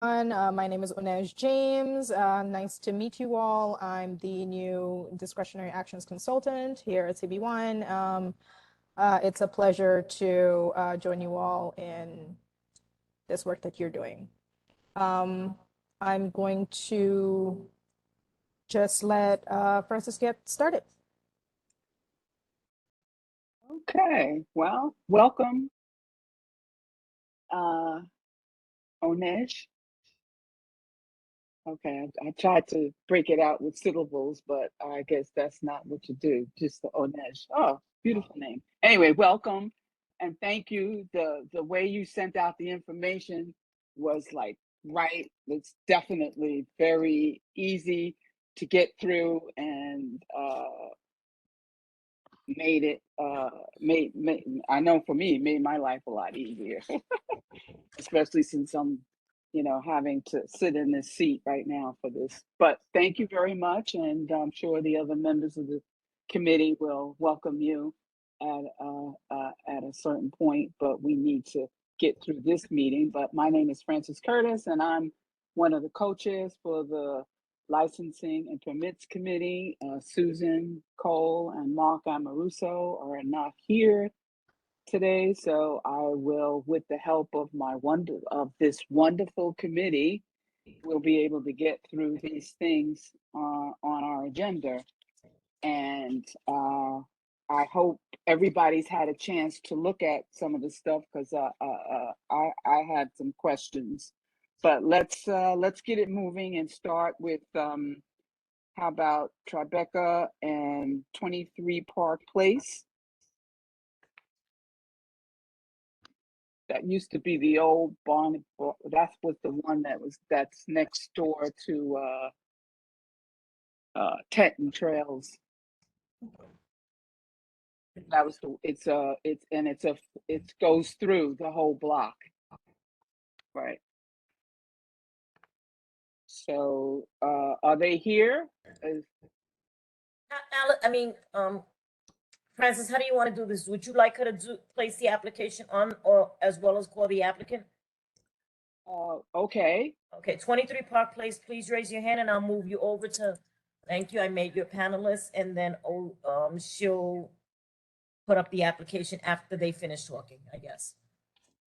My name is Unej James. Nice to meet you all. I'm the new discretionary actions consultant here at CB1. It's a pleasure to join you all in this work that you're doing. I'm going to just let Francis get started. Okay, well, welcome, Onej. Okay, I tried to break it out with syllables, but I guess that's not what you do, just the Onej. Oh, beautiful name. Anyway, welcome and thank you. The way you sent out the information was like right. It's definitely very easy to get through and made I know for me, it made my life a lot easier. Especially since I'm, having to sit in this seat right now for this. But thank you very much, and I'm sure the other members of the committee will welcome you at a certain point. But we need to get through this meeting. But my name is Francis Curtis, and I'm one of the co-chairs for the Licensing and Permits Committee. Susan Cole and Mark Amoruso are not here today, so I will, with the help of this wonderful committee, we'll be able to get through these things on our agenda. And I hope everybody's had a chance to look at some of the stuff because I had some questions. But let's get it moving and start with how about Tribeca and 23 Park Place? That used to be the old Barnett. That's what the one that's next door to Teton Trails. That was it goes through the whole block, right? So are they here? Francis, how do you want to do this? Would you like her to place the application on, or as well as call the applicant? Okay. Okay, 23 Park Place, please raise your hand and I'll move you over to, thank you, I made you a panelist, and then she'll put up the application after they finish talking, I guess.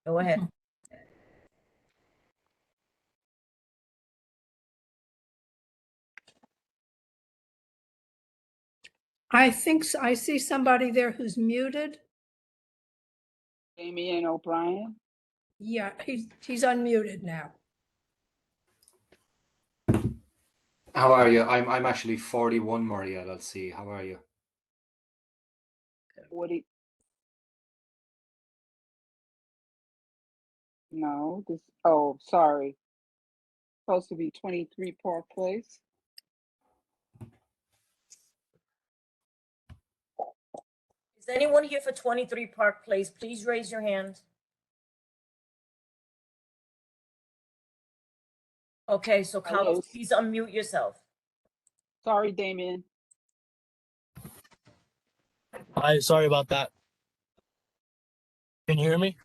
Go ahead. I think I see somebody there who's muted. Damian O'Brien. Yeah, he's unmuted now. How are you? I'm actually 41 Murray LLC. How are you? 40. No, sorry. Supposed to be 23 Park Place. Is anyone here for 23 Park Place? Please raise your hand. Okay, so Carlos, please unmute yourself. Sorry, Damien. Hi, sorry about that. Can you hear me?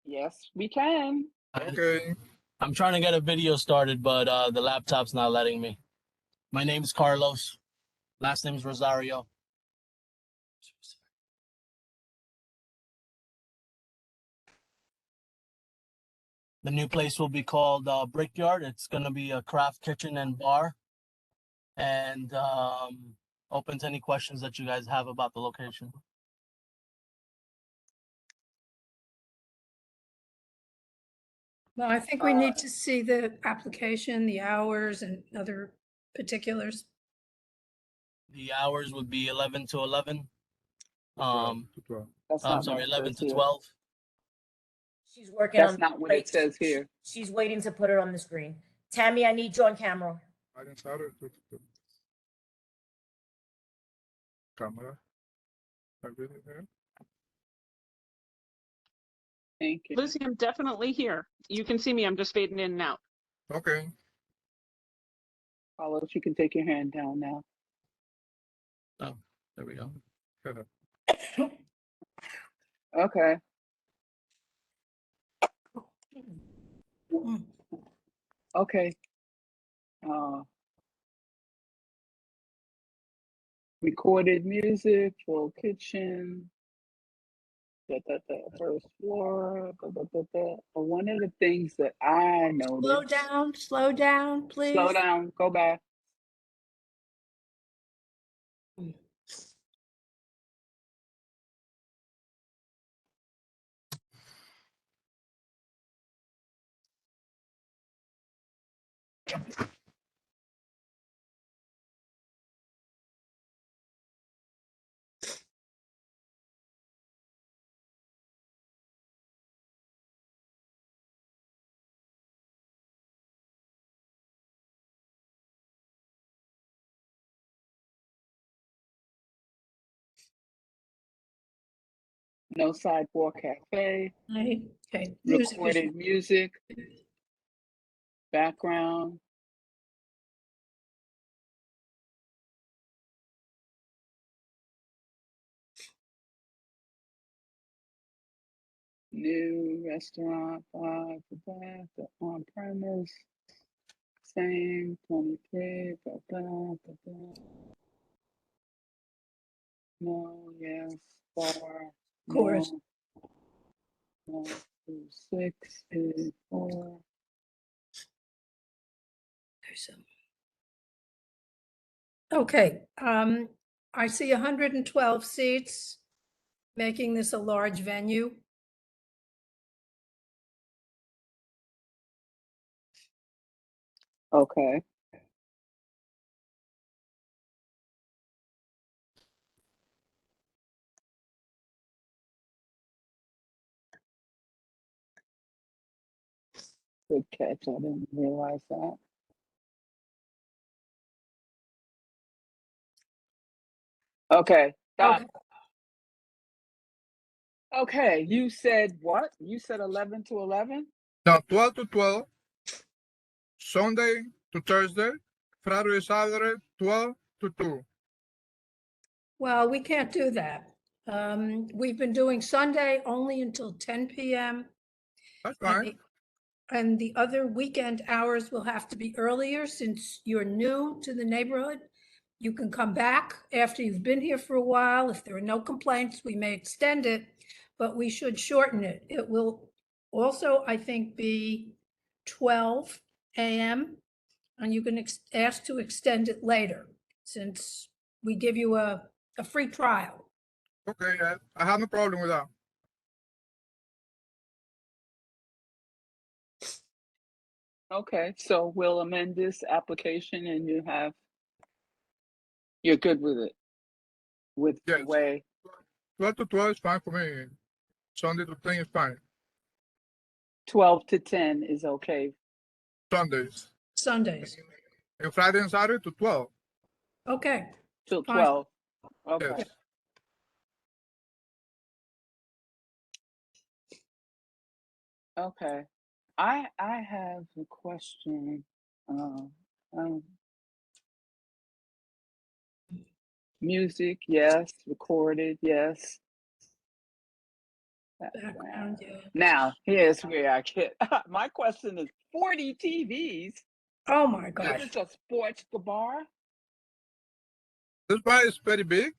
Yes, we can. Okay. I'm trying to get a video started, but the laptop's not letting me. My name is Carlos. Last name is Rosario. The new place will be called Brickyard. It's going to be a craft kitchen and bar. And open to any questions that you guys have about the location. Well, I think we need to see the application, the hours, and other particulars. The hours would be 11 to 11. I'm sorry, 11 to 12. She's working on. That's not what it says here. She's waiting to put it on the screen. Tammy, I need you on camera. Camera. Thank you. Lucy, I'm definitely here. You can see me. I'm just fading in and out. Okay. Carlos, you can take your hand down now. Oh, there we go. Okay. Okay. Recorded music, full kitchen, first floor. One of the things that I noticed. Slow down, please. Slow down, go back. No sidewalk cafe. Okay, music is, Recorded music. Background. New restaurant, on premise. Same, 23. No, yes, bar. Chorus. No, 6, 4. okay, I see 112 seats, making this a large venue. Okay. Good catch. I didn't realize that. Okay. Got it. Okay. You said what? You said 11 to 11? No, 12 to 12, Sunday to Thursday, Friday, Saturday, 12 to 2. Well, we can't do that. We've been doing Sunday only until 10 PM. That's And fine. the- And the other weekend hours will have to be earlier since you're new to the neighborhood. You can come back after you've been here for a while. If there are no complaints, we may extend it, but we should shorten it. It will also, I think, be 12 AM. And you can ask to extend it later, since we give you a free trial. Okay, I have no problem with that. Okay. So we'll amend this application and you're good with it. With the Yes. way. 12 to 12 is fine for me. Sunday to 10 is fine. 12 to 10 is okay. Sundays. Sundays. And Friday and Saturday to 12. Okay, Till Fine. 12. Okay. Yes. Okay. I have a question. Music, yes. Recorded, yes. background, yeah. Now, here's where I get my question is 40 TVs. Oh, my Is gosh. this a sports bar? This bar is very big.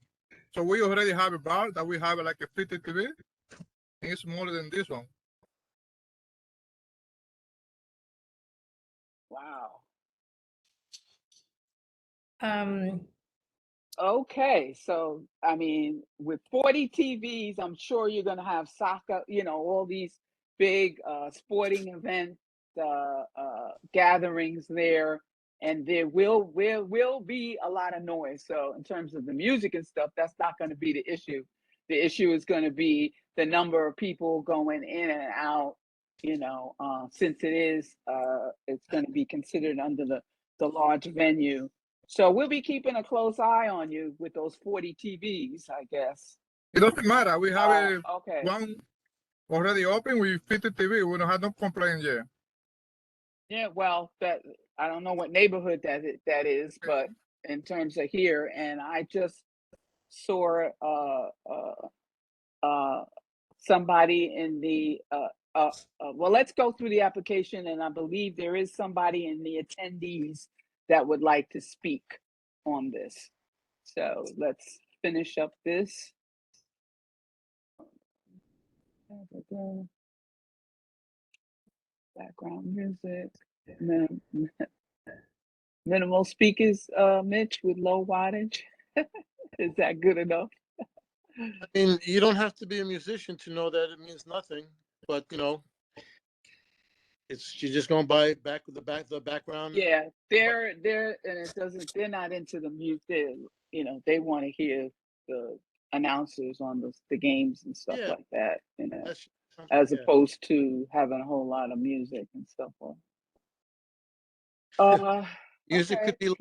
So we already have a bar that we have like a 50 TV. And it's smaller than this one. Wow. Okay, so I mean, with 40 TVs, I'm sure you're gonna have soccer, all these big sporting event gatherings there, and there will be a lot of noise. So in terms of the music and stuff, that's not going to be the issue. The issue is going to be the number of people going in and out. Since it's going to be considered under the large venue. So we'll be keeping a close eye on you with those 40 TVs, I guess. It doesn't matter. We have Okay. one already open with 50 TV. We don't have no complaint yet. Yeah, well, that I don't know what neighborhood that is, but in terms of here, and I just saw somebody in the well, let's go through the application, and I believe there is somebody in the attendees that would like to speak on this. So let's finish up this. Background music, minimal speakers, Mitch, with low wattage. Is that good enough? I mean, you don't have to be a musician to know that it means nothing, but you know, you're just going by the background. Yeah, they're and it doesn't. They're not into the music. You know, they want to hear the announcers on the games and stuff Yeah. like that. You know, That's as yeah. opposed to having a whole lot of music and stuff. Music Okay. could be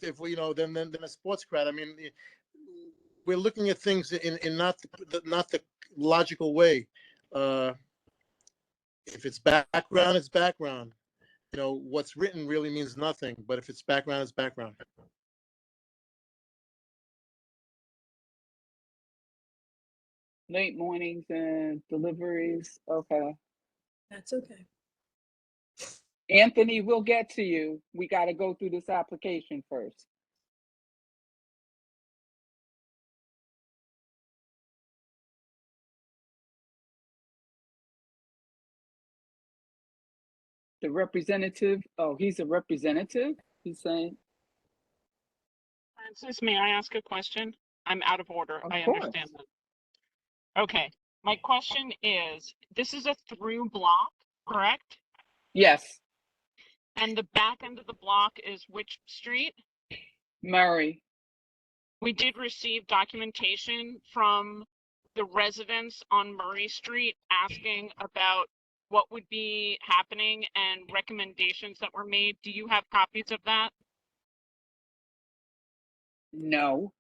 if we, you know, then a sports crowd. I mean, we're looking at things in not the logical way. If it's background, it's background. You know, what's written really means nothing, but if it's background, it's background. Late mornings and deliveries. Okay. That's okay. Anthony, we'll get to you. We got to go through this application first. The representative, oh, he's a representative, he's saying? Francis, may I ask a question? I'm out of order. Of I course. understand that. Okay. My question is, this is a through block, correct? Yes, And the back end of the block is which street? Murray. We did receive documentation from the residents on Murray Street asking about what would be happening and recommendations that were made. Do you have copies of that? No.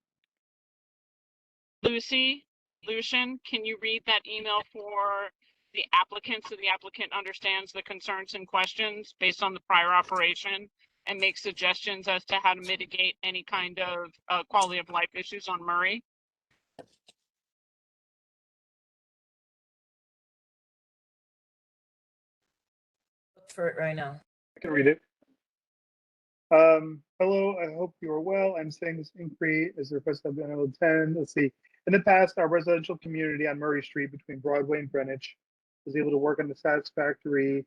Lucian, can you read that email for the applicant so the applicant understands the concerns and questions based on the prior operation and make suggestions as to how to mitigate any kind of quality of life issues on Murray? Look for it right now. I can read it. Hello, I hope you are well. I'm saying this inquiry is the request of NL 10. Let's see. In the past, our residential community on Murray Street between Broadway and Greenwich was able to work on the satisfactory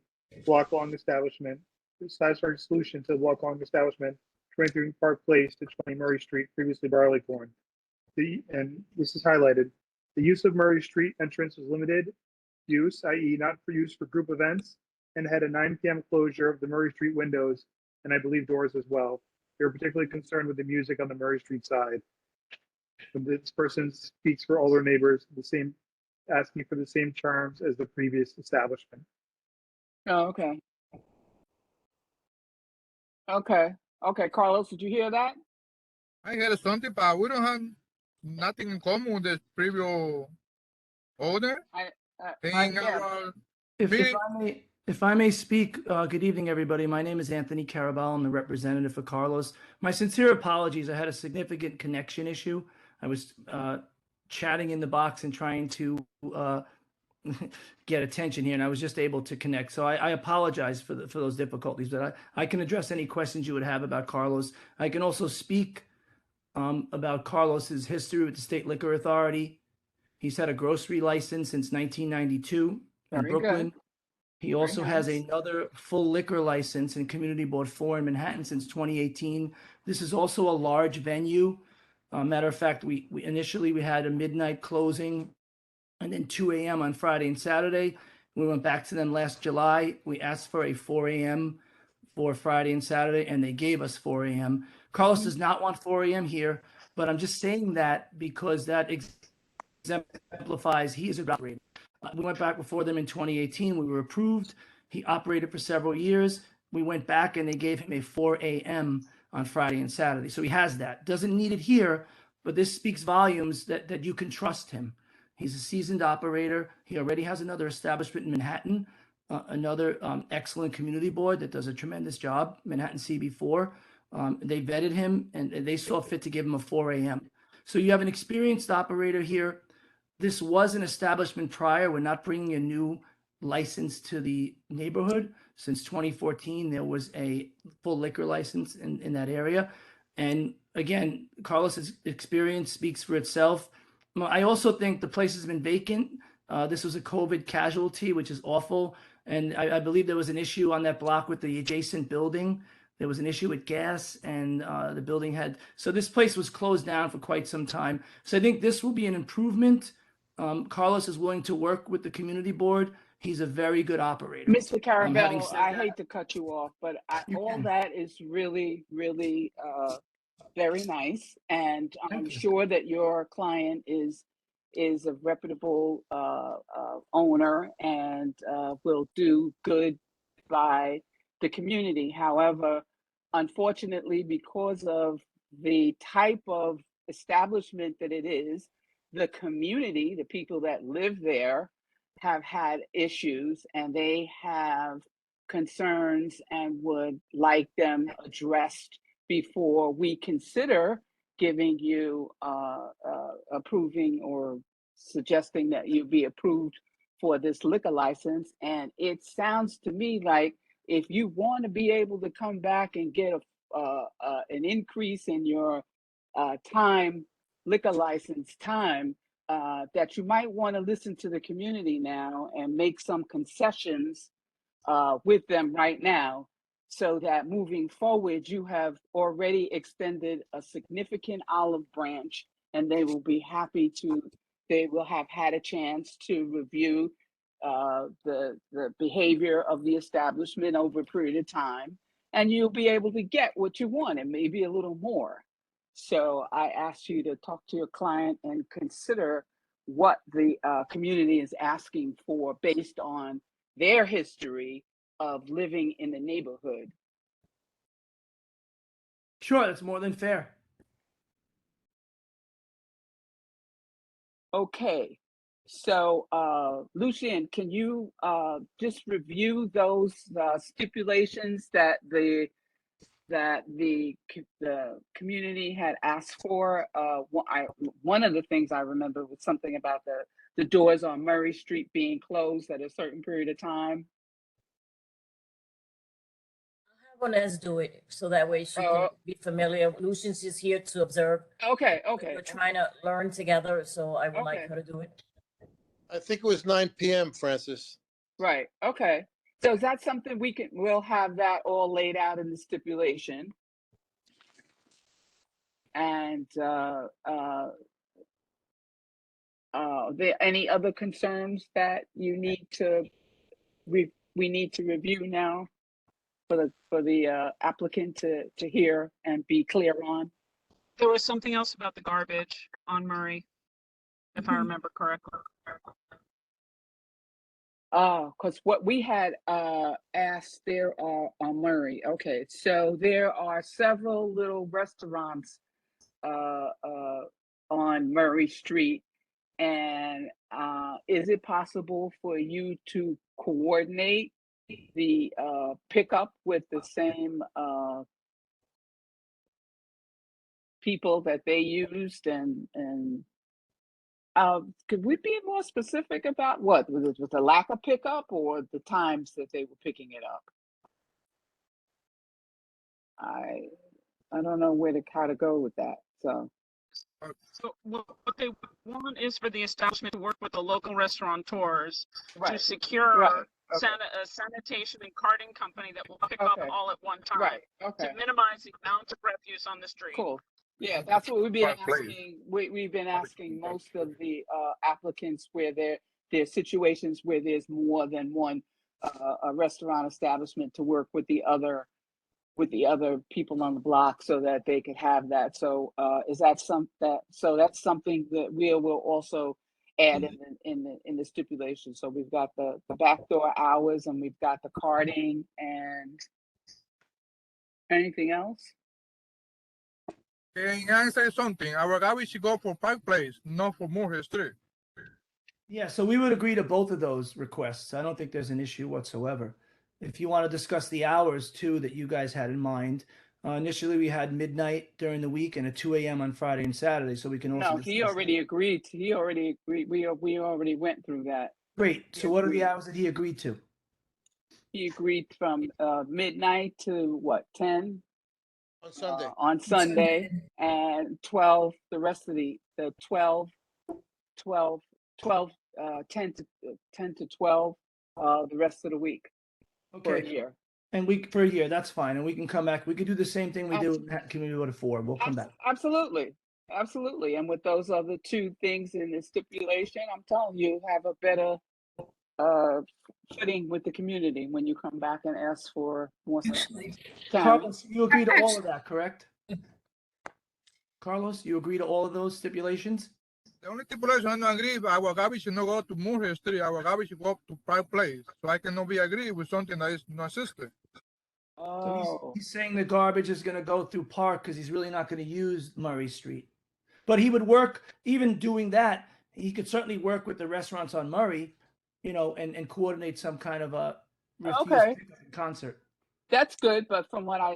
walk-along establishment, satisfactory solution to the walk-along establishment, 23 Park Place to 20 Murray Street, previously Barleycorn. And this is highlighted. The use of Murray Street entrance was limited use, i.e. not for use for group events, and had a 9 p.m. closure of the Murray Street windows, and I believe doors as well. They were particularly concerned with the music on the Murray Street side. When this person speaks for all their neighbors, asking for the same terms as the previous establishment. Oh, okay. Okay, Carlos, did you hear that? I heard something, but we don't have nothing in common with the previous owner. Yeah. If I may speak, good evening, everybody. My name is Anthony Carabal. I'm the representative for Carlos. My sincere apologies. I had a significant connection issue. I was chatting in the box and trying to get attention here, and I was just able to connect. So I apologize for those difficulties, but I can address any questions you would have about Carlos. I can also speak about Carlos's history with the State Liquor Authority. He's had a grocery license since 1992 in Very Brooklyn. good. He also has nice. another full liquor license in Community Board 4 in Manhattan since 2018. This is also a large venue. Matter of fact, we initially had a midnight closing and then 2 a.m. on Friday and Saturday. We went back to them last July. We asked for a 4 a.m. for Friday and Saturday, and they gave us 4 a.m. Carlos does not want 4 a.m. here, but I'm just saying that because that exemplifies he is a operator. We went back before them in 2018. We were approved. He operated for several years. We went back and they gave him a 4 a.m. on Friday and Saturday. So he has that. Doesn't need it here, but this speaks volumes that you can trust him. He's a seasoned operator. He already has another establishment in Manhattan, another excellent community board that does a tremendous job, Manhattan CB4. They vetted him and they saw fit to give him a 4 a.m. So you have an experienced operator here. This was an establishment prior. We're not bringing a new license to the neighborhood. Since 2014, there was a full liquor license in that area. And again, Carlos's experience speaks for itself. I also think the place has been vacant. This was a COVID casualty, which is awful. And I believe there was an issue on that block with the adjacent building. There was an issue with gas, and the building had, so this place was closed down for quite some time. So I think this will be an improvement. Carlos is willing to work with the community board. He's a very good operator. Mr. having Carabello, said I that- hate to cut you off, but You all can. that is really, really very nice. And I'm Thank you. sure that your client is a reputable owner and will do good by the community. However, unfortunately, because of the type of establishment that it is, the community, the people that live there, have had issues and they have concerns and would like them addressed before we consider giving you approving or suggesting that you be approved for this liquor license. And it sounds to me like if you want to be able to come back and get an increase in your time, liquor license time, that you might want to listen to the community now and make some concessions with them right now, so that moving forward, you have already extended a significant olive branch and they will be happy to, they will have had a chance to review the behavior of the establishment over a period of time, and you'll be able to get what you want and maybe a little more. So I asked you to talk to your client and consider what the community is asking for based on their history of living in the neighborhood. Sure, that's more than fair. Okay, so Lucian, can you just review those stipulations that the community had asked for? One of the things I remember was something about the doors on Murray Street being closed at a certain period of time. Vanessa do it so that way she can be familiar. Lucian's just here to observe. Okay. We're trying to learn together, so I would like Okay. her to do it. I think it was 9 p.m., Francis. Right. Okay. So is that something we'll have that all laid out in the stipulation? And there any other concerns that you need to we need to review now for the applicant to hear and be clear on? There was something else about the garbage on Murray, if I remember correctly. Because what we had asked there on Murray. Okay, so there are several little restaurants on Murray Street, and is it possible for you to coordinate the pickup with the same people that they used, and could we be more specific about what was it? Was the lack of pickup or the times that they were picking it up? I don't know how to go with that. So So what they want is for the establishment to work with the local restaurateurs to right, secure right, okay, a sanitation and carting company that will pick up okay, all at one time right, okay, to minimize the amount of refuse on the street. cool. Yeah, that's what we've been Right place. asking. We've been asking most of the applicants where there's situations where there's more than one a restaurant establishment to work with the other people on the block so that they could have that. So is that so that's something that we will also add in the stipulation. So we've got the backdoor hours and we've got the carting, and anything else? Can I say something? Our garbage should go for Park Place, not for Moorhead Street. Yeah, so we would agree to both of those requests. I don't think there's an issue whatsoever. If you want to discuss the hours too that you guys had in mind, initially we had midnight during the week and at 2 a.m. on Friday and Saturday, so we can also No, he discuss already agreed. He already agreed. We already went through that. Great. So what are the hours that he agreed to? He agreed from midnight to what, 10 On Sunday. on Sunday, and 12 the rest of the 12, 10 to 12 the rest of the week for a Okay. year. And for a year, that's fine. And we can come back. We could do the same thing we do in Community Order 4. We'll come back. Absolutely. Absolutely. And with those other two things in the stipulation, I'm telling you, have a better footing with the community when you come back and ask for more stuff. Carlos, you agree to all of that, correct? Carlos, you agree to all of those stipulations? The only stipulation I don't agree is our garbage should not go to Murray Street. Our garbage should go to Park Place. So I cannot be agree with something that is not system. So he's saying the garbage is going to go through Park because he's really not going to use Murray Street. But he would work, even doing that, he could certainly work with the restaurants on Murray, you know, and coordinate some kind of a refuse concert. That's good, but from what I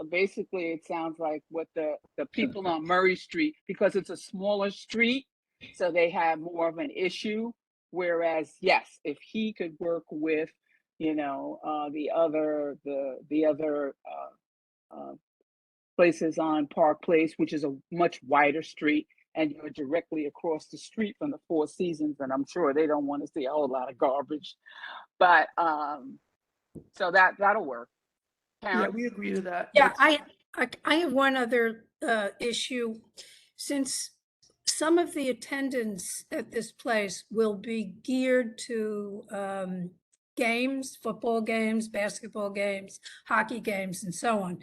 basically, it sounds like what the people on Murray Street, because it's a smaller street, so they have more of an issue. Whereas, yes, if he could work with, you know, the other places on Park Place, which is a much wider street, and you're directly across the street from the Four Seasons, and I'm sure they don't want to see a whole lot of garbage, but so that'll work. Yeah, Karen? we agree to that. Yeah, I have one other issue. Since some of the attendance at this place will be geared to games, football games, basketball games, hockey games, and so on,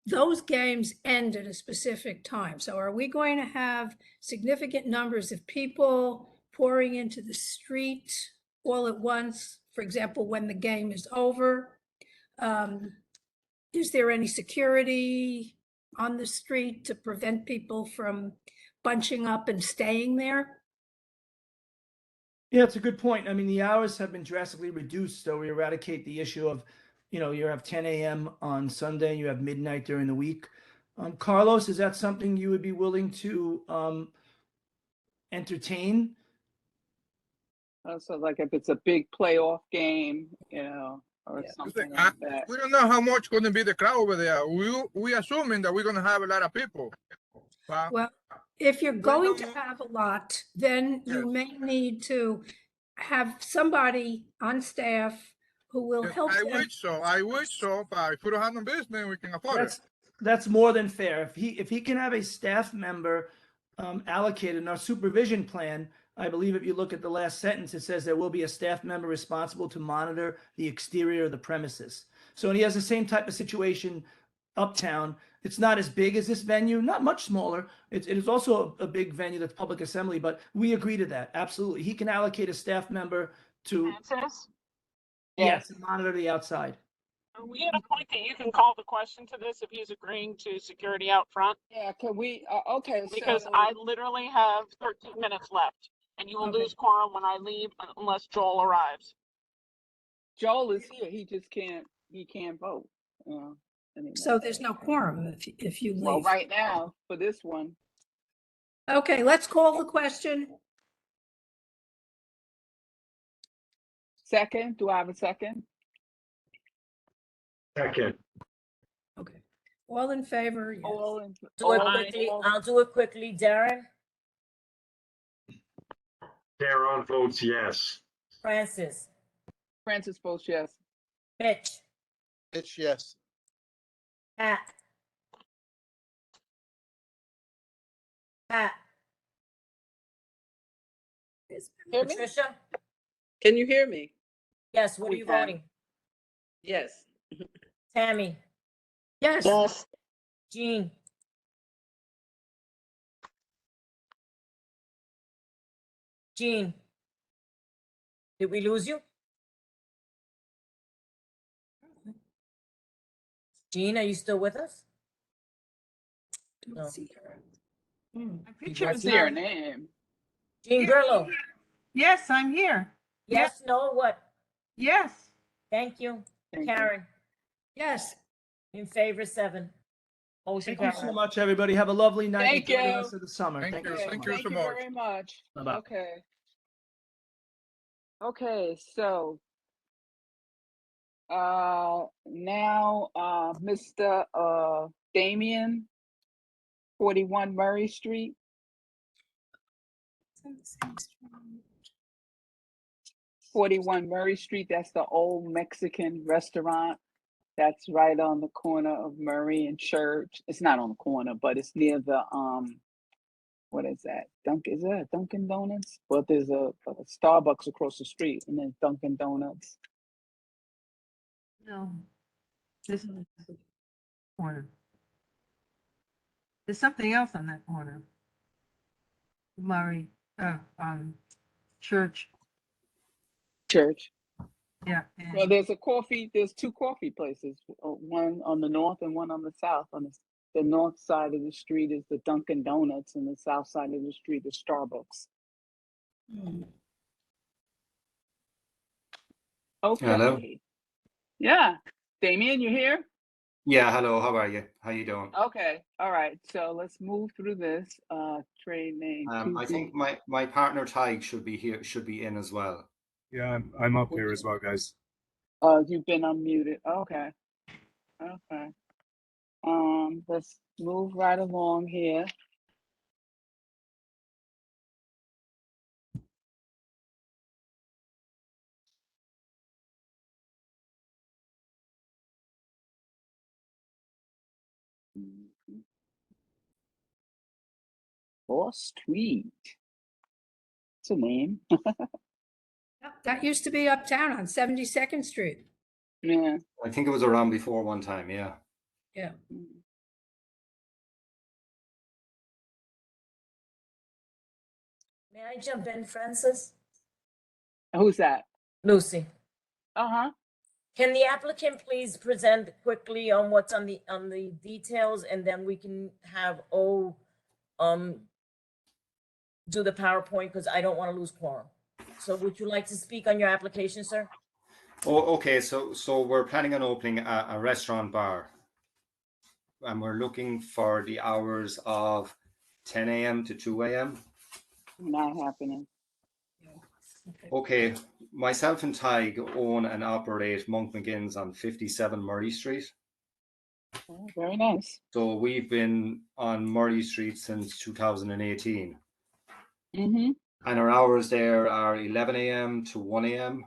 those games end at a specific time. So are we going to have significant numbers of people pouring into the street all at once? For example, when the game is over? Is there any security on the street to prevent people from bunching up and staying there? Yeah, it's a good point. I mean, the hours have been drastically reduced, so we eradicate the issue of, you know, you have 10 a.m. on Sunday, you have midnight during the week. Carlos, is that something you would be willing to entertain? So like if it's a big playoff game, you know, or something like that. We don't know how much going to be the crowd over there. We assuming that we're going to have a lot of people. But Well, if you're going to have a lot, then you may need to have somebody on staff who will help I them. wish so. But if we don't have no business, we can afford it. That's more than fair. If he can have a staff member allocated in our supervision plan, I believe if you look at the last sentence, it says there will be a staff member responsible to monitor the exterior of the premises. So he has the same type of situation uptown. It's not as big as this venue, not much smaller. It is also a big venue that's public assembly, but we agree to that. Absolutely. He can allocate a staff member to, Francis, yes, to monitor the outside. are we at a point that you can call the question to this if he's agreeing to security out front? Yeah, can we, okay. Because so, I literally have 13 minutes left, and you will lose quorum when I leave unless Joel arrives. Joel is here, he can't vote, you know. Anymore. So there's no quorum if you leave. Well, right now, for this one. Okay, let's call the question. Second, do I have a second? Second. Okay. All in favor? Yes. I'll do it quickly. Darren, Darren votes yes. Francis, Francis votes yes. Mitch, It's yes. Pat. Hear me? Patricia? Can you hear me? Yes, what are We you can. voting? Yes. Tammy, Yes. Yes. Jean, Jean, did we lose you? Jean, are you still with us? No. Don't see her. I see her name. Jean Grillo, Yes, I'm here. yes, no, what? Yes. Thank you. Thank you. Karen, Yes. in favor, 7. Motion Thank you so carried. much, everybody. Have a lovely night. Thank Enjoy the you. rest of the summer. Thank Thank you. you so Thank much. you so Thank you much. very much. Bye-bye. Okay. Okay, so now Mr. Damien, 41 Murray Street. 41 Murray Street, that's the old Mexican restaurant. That's right on the corner of Murray and Church. It's not on the corner, but it's near the what is that? Is that a Dunkin' Donuts? Well, there's a Starbucks across the street, and then Dunkin' Donuts. No. This is the corner. There's something else on that corner. Murray, Church. Church. Yeah. Well, there's two coffee places, one on the north and one on the south. On the north side of the street is the Dunkin' Donuts, and the south side of the street is Starbucks. Okay. Hello. Yeah. Damien, you here? Yeah, hello. How are you? How you doing? Okay. All right. So let's move through this. Trade name. I think my partner Tig should be here. Should be in as well. Yeah, I'm up here as well, guys. You've been unmuted. Okay. Okay. Let's move right along here. Boss Tweed. It's a name. That used to be uptown on 72nd Street. Yeah. I think it was around before one time. Yeah. Yeah. May I jump in, Francis? Who's that? Lucy. Uh-huh. Can the applicant please present quickly on what's on the details, and then we can have do the PowerPoint, because I don't want to lose quorum. So would you like to speak on your application, sir? Oh, okay. So we're planning on opening a restaurant bar, and we're looking for the hours of 10 a.m. to 2 a.m. Not happening. Okay, myself and Tig own and operate Monk McGinn's on 57 Murray Street. Oh, very nice. So we've been on Murray Street since 2018. Mm-hmm. And our hours there are 11 a.m. to 1 a.m.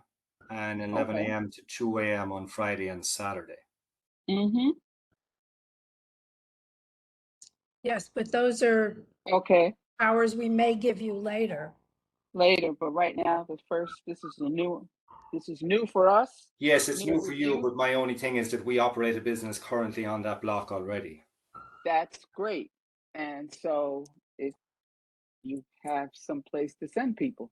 and 11 Okay. a.m. to 2 a.m. on Friday and Saturday. Mm-hmm. Yes, but those are Okay. hours we may give you later. Later, but right now, this is new for us. Yes, it's new New for with you, you. but my only thing is that we operate a business currently on that block already. That's great. And so if you have some place to send people.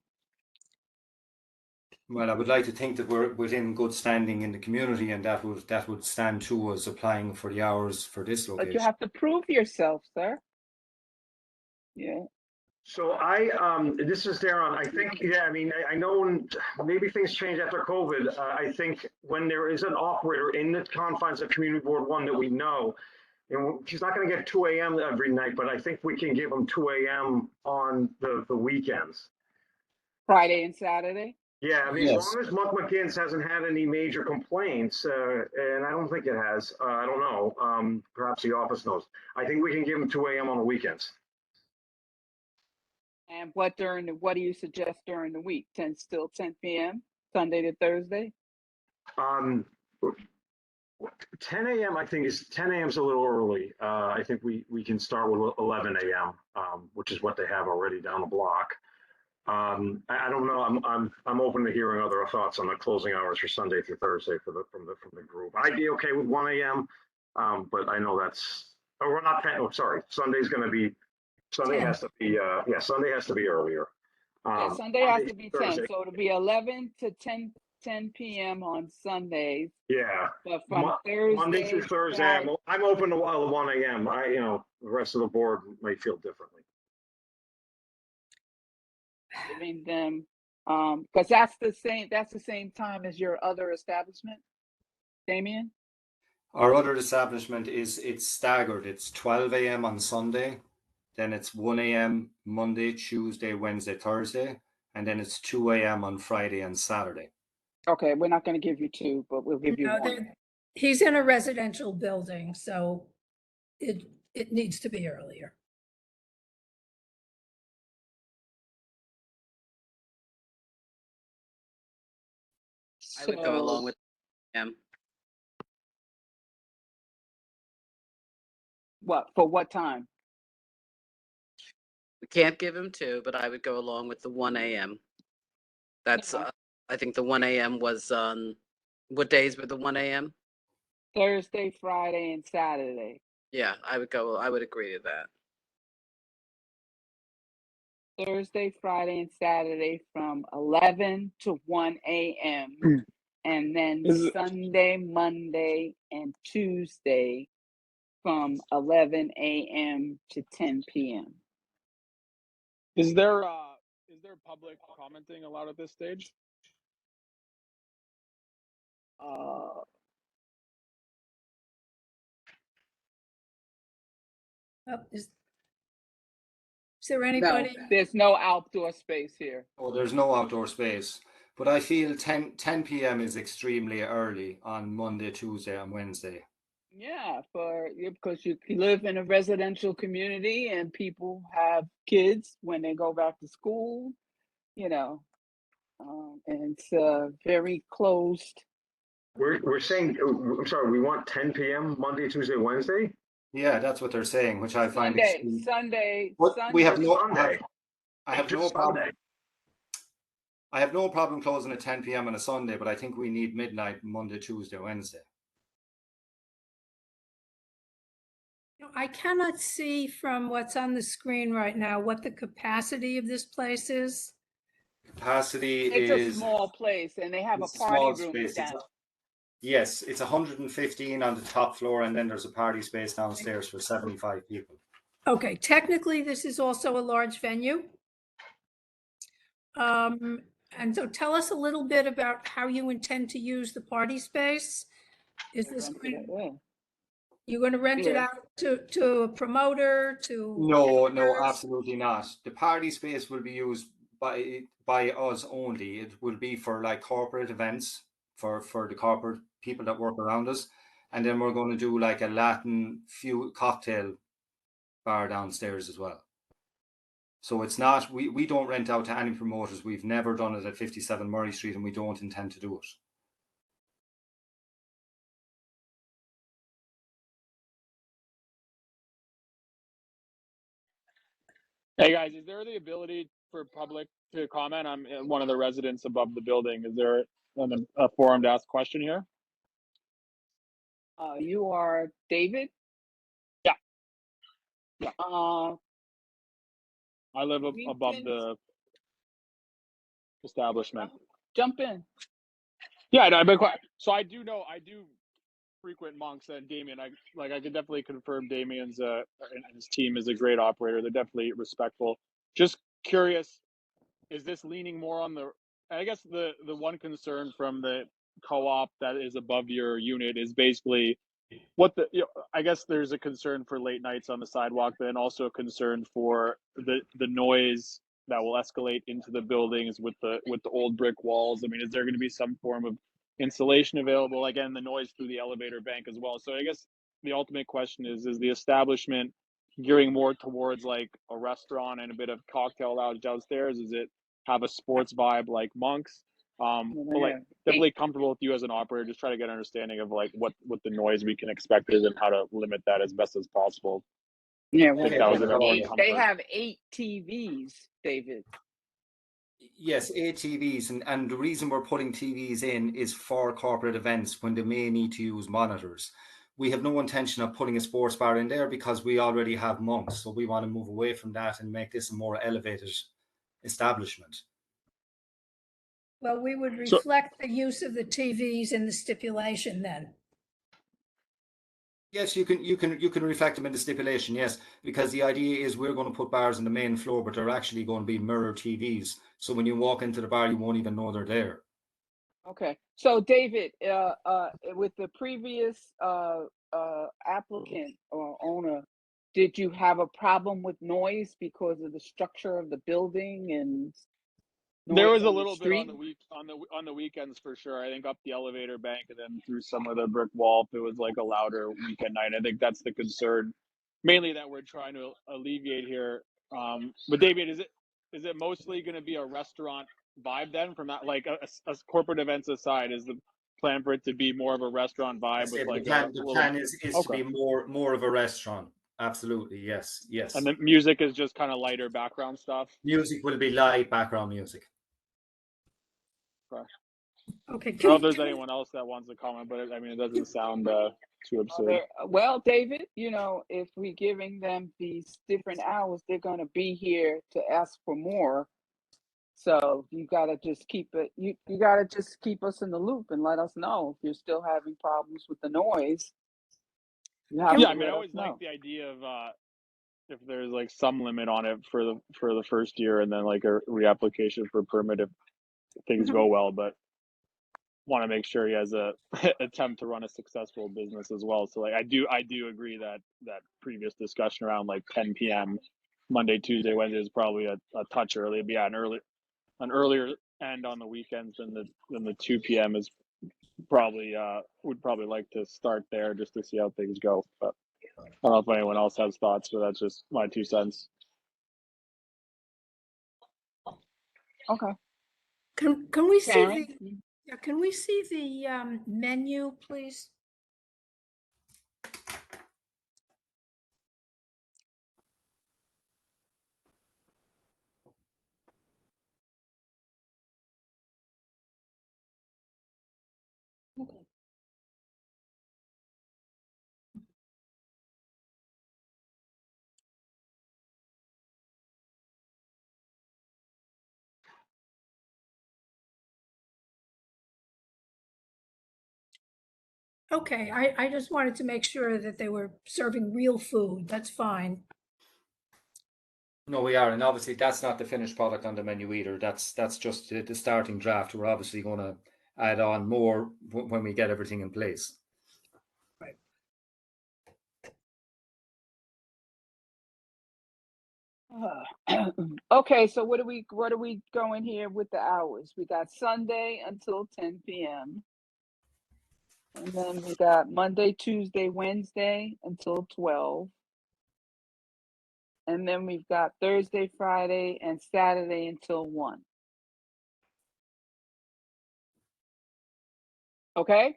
Well, I would like to think that we're within good standing in the community, and that would stand to us applying for the hours for this But location. you have to prove yourself, sir. Yeah. So this is Darren. I think, yeah, I mean, I know maybe things change after COVID. I think when there is an operator in the confines of Community Board 1 that we know, and she's not going to get 2 a.m. every night, but I think we can give them 2 a.m. on the weekends. Friday and Saturday. Yeah, I mean, Yes. as long as Monk McGinn's hasn't had any major complaints, and I don't think it has, I don't know, perhaps the office knows. I think we can give them 2 a.m. on the weekends. And what do you suggest during the week? 10 p.m. Sunday to Thursday. 10 a.m. I think 10 a.m. is a little early. I think we can start with 11 a.m., which is what they have already down the block. I don't know. I'm open to hearing other thoughts on the closing hours for Sunday through Thursday from the group. I'd be okay with 1 a.m. But I know we're not. Oh, sorry. Sunday has to be. Sunday has to be earlier. Yeah, Sunday has to be 10, Thursday. so it'll be 11 to 10 p.m. on Sundays. Yeah. But from Thursday, Monday through Thursday, I'm open to 1 a.m. The rest of the board may feel differently. giving them, because that's the same time as your other establishment, Damien. Our other establishment it's staggered. It's 12 a.m. on Sunday, then it's 1 a.m. Monday, Tuesday, Wednesday, Thursday, and then it's 2 a.m. on Friday and Saturday. Okay, we're not going to give you 2, but we'll give you No, 1. he's in a residential building, so it needs to be earlier. I would go along So, with him. what, for what time? We can't give him 2, but I would go along with the 1 a.m. That's, No. I think the 1 a.m. was on, what days were the 1 a.m.? Thursday, Friday, and Saturday. Yeah, I would agree to that. Thursday, Friday, and Saturday from 11 to 1 a.m. And then Sunday, Monday, and Tuesday from 11 a.m. to 10 p.m. Is there public commenting allowed at this stage? Is there No, anybody? there's no outdoor space here. Oh, there's no outdoor space. But I feel 10 p.m. is extremely early on Monday, Tuesday, and Wednesday. Yeah, because you live in a residential community and people have kids when they go back to school, you know, and it's very closed. We're saying, I'm sorry, we want 10 p.m. Monday, Tuesday, Wednesday? Yeah, that's what they're saying, which I find Sunday. We have no. Sunday. I have no problem. I have no problem closing at 10 p.m. on a Sunday, but I think we need midnight Monday, Tuesday, Wednesday. I cannot see from what's on the screen right now what the capacity of this place is. Capacity It's is a small place, and they have a it's party small room space. down. Yes, it's 115 on the top floor, and then there's a party space downstairs for 75 people. Okay, technically, this is also a large venue. And so tell us a little bit about how you intend to use the party space. Is this you're going to rent it Yes. out to a promoter, to? No, members? absolutely not. The party space will be used by us only. It will be for like corporate events for the corporate people that work around us, and then we're going to do like a Latin cocktail bar downstairs as well. So it's not, we don't rent out to any promoters. We've never done it at 57 Murray Street, and we don't intend to do it. Hey guys, is there the ability for public to comment? I'm one of the residents above the building. Is there a forum to ask a question here? You are David? Yeah. I live above the establishment. Jump in. Yeah, no, so I do frequent Monks and Damien. I could definitely confirm Damien's and his team is a great operator. They're definitely respectful. Just curious, is this leaning more on I guess the one concern from the co-op that is above your unit is basically I guess there's a concern for late nights on the sidewalk, but then also a concern for the noise that will escalate into the buildings with the old brick walls. I mean, is there going to be some form of insulation available? Again, the noise through the elevator bank as well. So I guess the ultimate question is the establishment gearing more towards like a restaurant and a bit of cocktail lounge downstairs? Is it have a sports vibe like Monks? But like definitely comfortable with you as an operator, just try to get an understanding of like what the noise we can expect is and how to limit that as best as possible. Yeah, I think that was a bit more they comfort. have 8 TVs, David. Yes, 8 TVs, and the reason we're putting TVs in is for corporate events when they may need to use monitors. We have no intention of putting a sports bar in there because we already have Monks, so we want to move away from that and make this a more elevated establishment. Well, we would reflect the use of the TVs in the stipulation then. Yes, you can reflect them in the stipulation, yes, because the idea is we're going to put bars on the main floor, but they're actually going to be mirror TVs. So when you walk into the bar, you won't even know they're there. Okay, so David, with the previous applicant or owner, did you have a problem with noise because of the structure of the building and There noise was a on the little bit on street? the on the weekends for sure. I think up the elevator bank and then through some of the brick wall, if it was like a louder weekend night. I think that's the concern, mainly that we're trying to alleviate here. But David, is it mostly going to be a restaurant vibe then? From that, like a corporate events aside, is the plan for it to be more of a restaurant vibe with like a The little? plan is to Okay. be more of a restaurant. Absolutely, yes, yes. And the music is just kind of lighter background stuff. Music will be light background music. Okay. Okay. I don't know if there's anyone else that wants to comment, but I mean, it doesn't sound too absurd. Well, David, you know, if we're giving them these different hours, they're going to be here to ask for more. So you got to just keep it. You got to just keep us in the loop and let us know if you're still having problems with the noise. Yeah, I mean, I always like the idea of if there's like some limit on it for the first year, and then like a reapplication for permit if things go well. But want to make sure he has a attempt to run a successful business as well. So like I do agree that previous discussion around like 10 p.m. Monday, Tuesday, Wednesday is probably a touch early. But yeah, an earlier end on the weekends than the 2 p.m. is probably would probably like to start there just to see how things go. But I don't know if anyone else has thoughts, but that's just my 2 cents. Okay. Can we see Karen? can we see the menu, please? Okay. Okay, I just wanted to make sure that they were serving real food. That's fine. No, we are, and obviously that's not the finished product on the menu either. That's just the starting draft. We're obviously going to add on more when we get everything in place. Right. Okay, so what are we going here with the hours? We got Sunday until 10 p.m. And then we got Monday, Tuesday, Wednesday until 12. And then we've got Thursday, Friday, and Saturday until 1. Okay?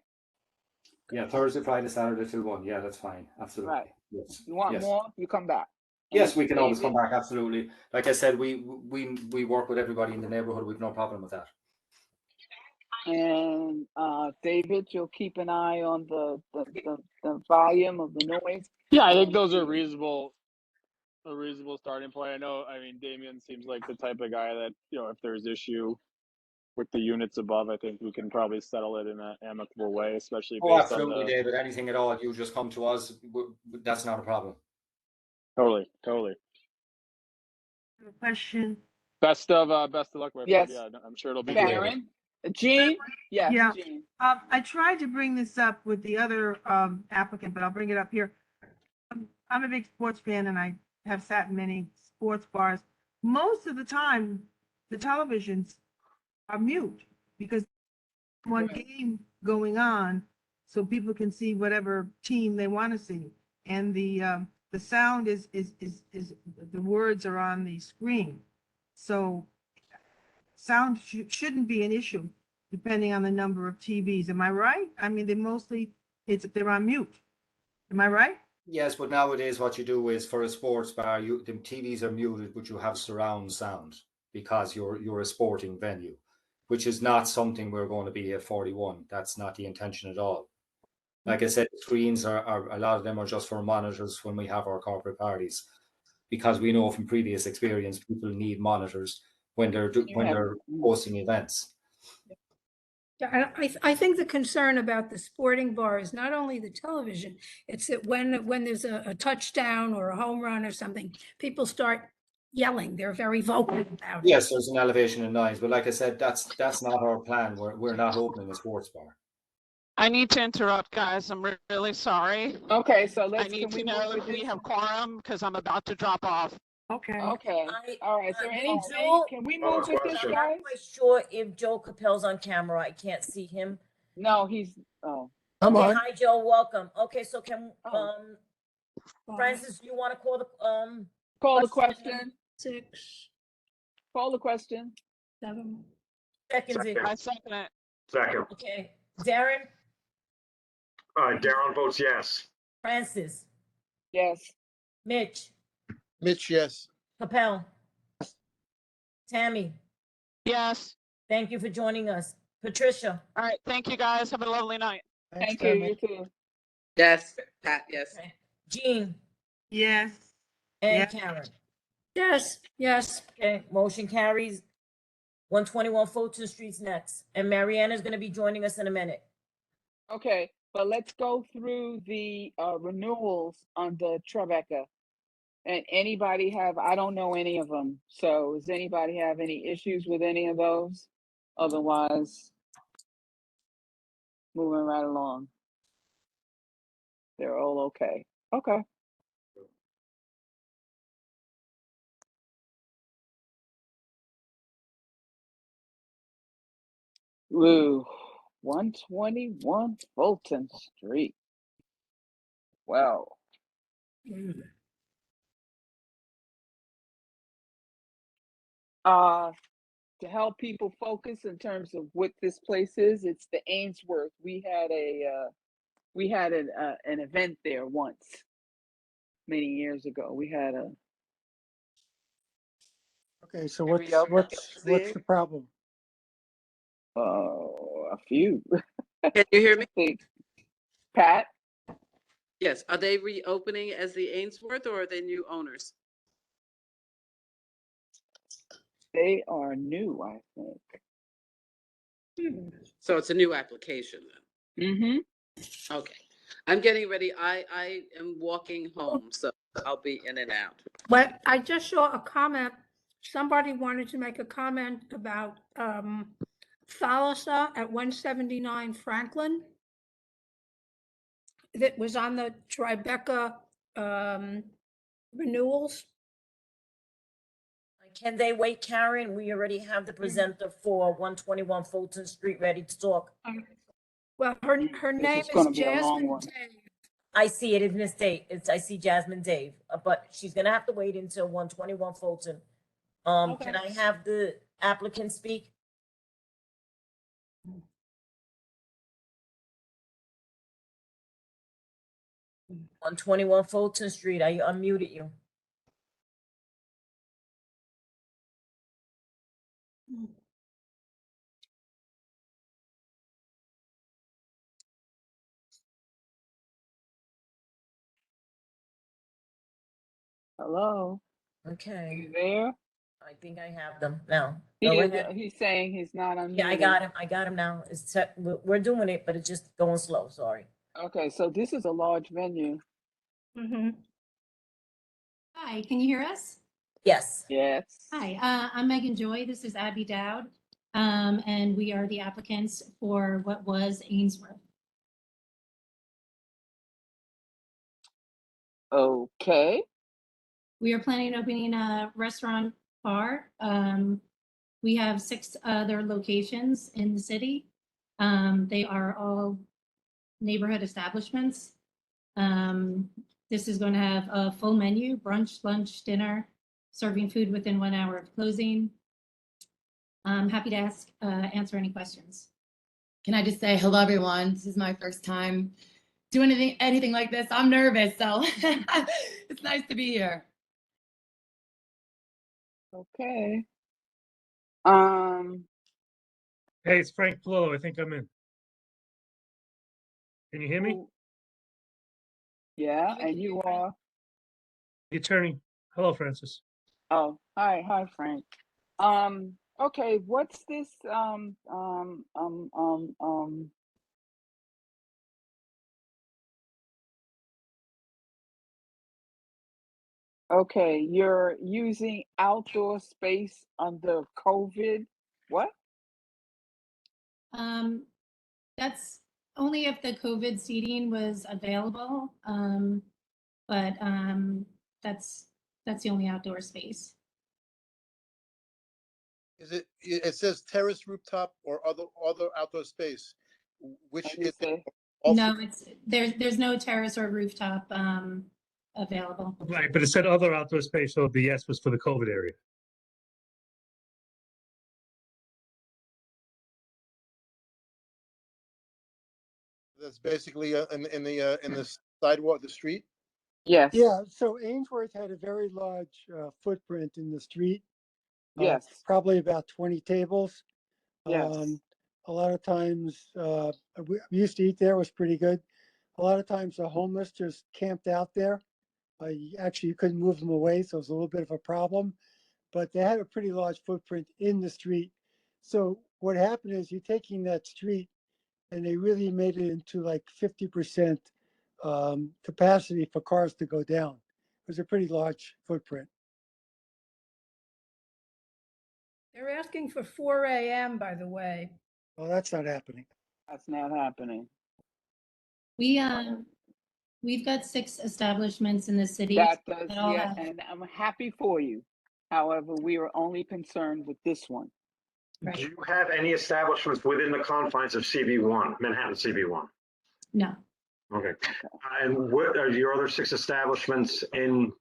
Yeah, Thursday, Friday, Saturday till 1. Yeah, that's fine. Absolutely. Right. Yes. You want yes. more? You come back. Yes, we can always David? come back. Absolutely. Like I said, we work with everybody in the neighborhood. We've no problem with that. And David, you'll keep an eye on the volume of the noise. Yeah, I think those are a reasonable starting point. I know, I mean, Damien seems like the type of guy that, you know, if there's issue with the units above, I think we can probably settle it in an amicable way, especially based absolutely, on the... David. Anything at all, you just come to us. That's not a problem. Totally. Question. Best of luck, my Yes. friend. Yeah, I'm sure it'll be Karen? Jean? Yes, Yeah. Jean. I tried to bring this up with the other applicant, but I'll bring it up here. I'm a big sports fan and I have sat in many sports bars. Most of the time, the televisions are mute because one game going on so people can see whatever team they want to see. And the sound is the words are on the screen. So sound shouldn't be an issue depending on the number of TVs. Am I right? I mean, they're on mute. Am I right? Yes, but nowadays what you do is for a sports bar, the TVs are muted, but you have surround sound because you're a sporting venue, which is not something we're going to be at 41. That's not the intention at all. Like I said, screens are a lot of them are just for monitors when we have our corporate parties, because we know from previous experience people need monitors when they're hosting events. Yeah, I think the concern about the sporting bar is not only the television, it's that when there's a touchdown or a home run or something, people start yelling. They're very vocal about it. Yes, there's an elevation in noise, but like I said, that's not our plan. We're not opening a sports bar. I need to interrupt, guys. I'm really sorry. Okay, so I need to know if we have quorum because I'm about to drop off. Okay. Okay. All right. Is there any way, Joel, can we Oh, move with this, question. I'm not guys? quite sure if Joe Capel's on camera. I can't see him. No, he's, oh, I'm Okay, on. hi, Joe, welcome. Okay, so can, Oh. Francis, you want to call the, call the question. 6, Call the question. 7. seconds in? Second. I second it. Second. Okay, Darren, Darren votes yes. Francis, Yes. Mitch, Mitch, yes. Capel, Tammy, Yes. thank you for joining us. Patricia, All right. Thank you, guys. Have a lovely night. Thank you, you too. Yes, Pat, yes. okay, Jean, Yes. and Yeah. Karen. Yes, yes. Okay, motion carries. 121 Fulton Street's next, and Mariana is going to be joining us in a minute. Okay, but let's go through the renewals on the Tribeca. And anybody have, I don't know any of them. So does anybody have any issues with any of those? Otherwise, moving right along. They're all okay. Okay. Ooh, 121 Fulton Street. Wow. To help people focus in terms of what this place is, it's the Ainsworth. We had an event there once, many years ago. We had a Okay, so Every other what's day. the problem? a few. Can you hear me? Think. Pat? Yes. Are they reopening as the Ainsworth or are they new owners? They are new, I think. So it's a new application then? Mm-hmm. Okay. I'm getting ready. I am walking home, so I'll be in and out. But I just saw a comment. Somebody wanted to make a comment about Thalassa at 179 Franklin. That was on the Tribeca renewals. Can they wait, Karen? We already have the presenter for 121 Fulton Street ready to talk. Well, her name is is gonna be a long Jasmine one. Dave. I see it. It's Miss Dave. I see Jasmine Dave, but she's gonna have to wait until 121 Fulton. Can I have the applicant speak? On 21 Fulton Street, I unmuted you. Hello. Okay. You there? I think I have them now. He Go is, ahead. he's saying he's not unmuted. Yeah, I got him. I got him now. We're doing it, but it's just going slow. Sorry. Okay, so this is a large venue. Mm-hmm. Hi, can you hear us? Yes. Yes. Hi, I'm Megan Joy. This is Abby Dowd. And we are the applicants for what was Ainsworth. Okay. We are planning on opening a restaurant bar. We have 6 other locations in the city. They are all neighborhood establishments. This is going to have a full menu, brunch, lunch, dinner, serving food within 1 hour of closing. I'm happy to answer any questions. Can I just say hello, everyone? This is my first time doing anything like this. I'm nervous, so it's nice to be here. Okay. Hey, it's Frank Palillo. I think I'm in. Can you hear me? Yeah, and you are? The attorney. Hello, Francis. Oh, hi, Frank. Okay, what's this, okay, you're using outdoor space under COVID, what? That's only if the COVID seating was available. But that's That's the only outdoor space. Is it, it says terrace, rooftop, or other outdoor space, which What do you is say? No, there's no terrace or rooftop available. Right, but it said other outdoor space, so the yes was for the COVID area. that's basically in the sidewalk, the street? Yes. Yeah, so Ainsworth had a very large footprint in the street. Yes. Probably about 20 tables. Yes. A lot of times, we used to eat there, it was pretty good. A lot of times the homeless just camped out there. Actually, you couldn't move them away, so it was a little bit of a problem. But they had a pretty large footprint in the street. So what happened is you're taking that street and they really made it into like 50% capacity for cars to go down. It was a pretty large footprint. They're asking for 4 a.m., by the way. Well, that's not happening. That's not happening. We've got 6 establishments in the city. That does, that all yeah, have- and I'm happy for you. However, we are only concerned with this one. Do you have any establishments within the confines of CB1, Manhattan CB1? No. Okay. And what are your other 6 establishments in?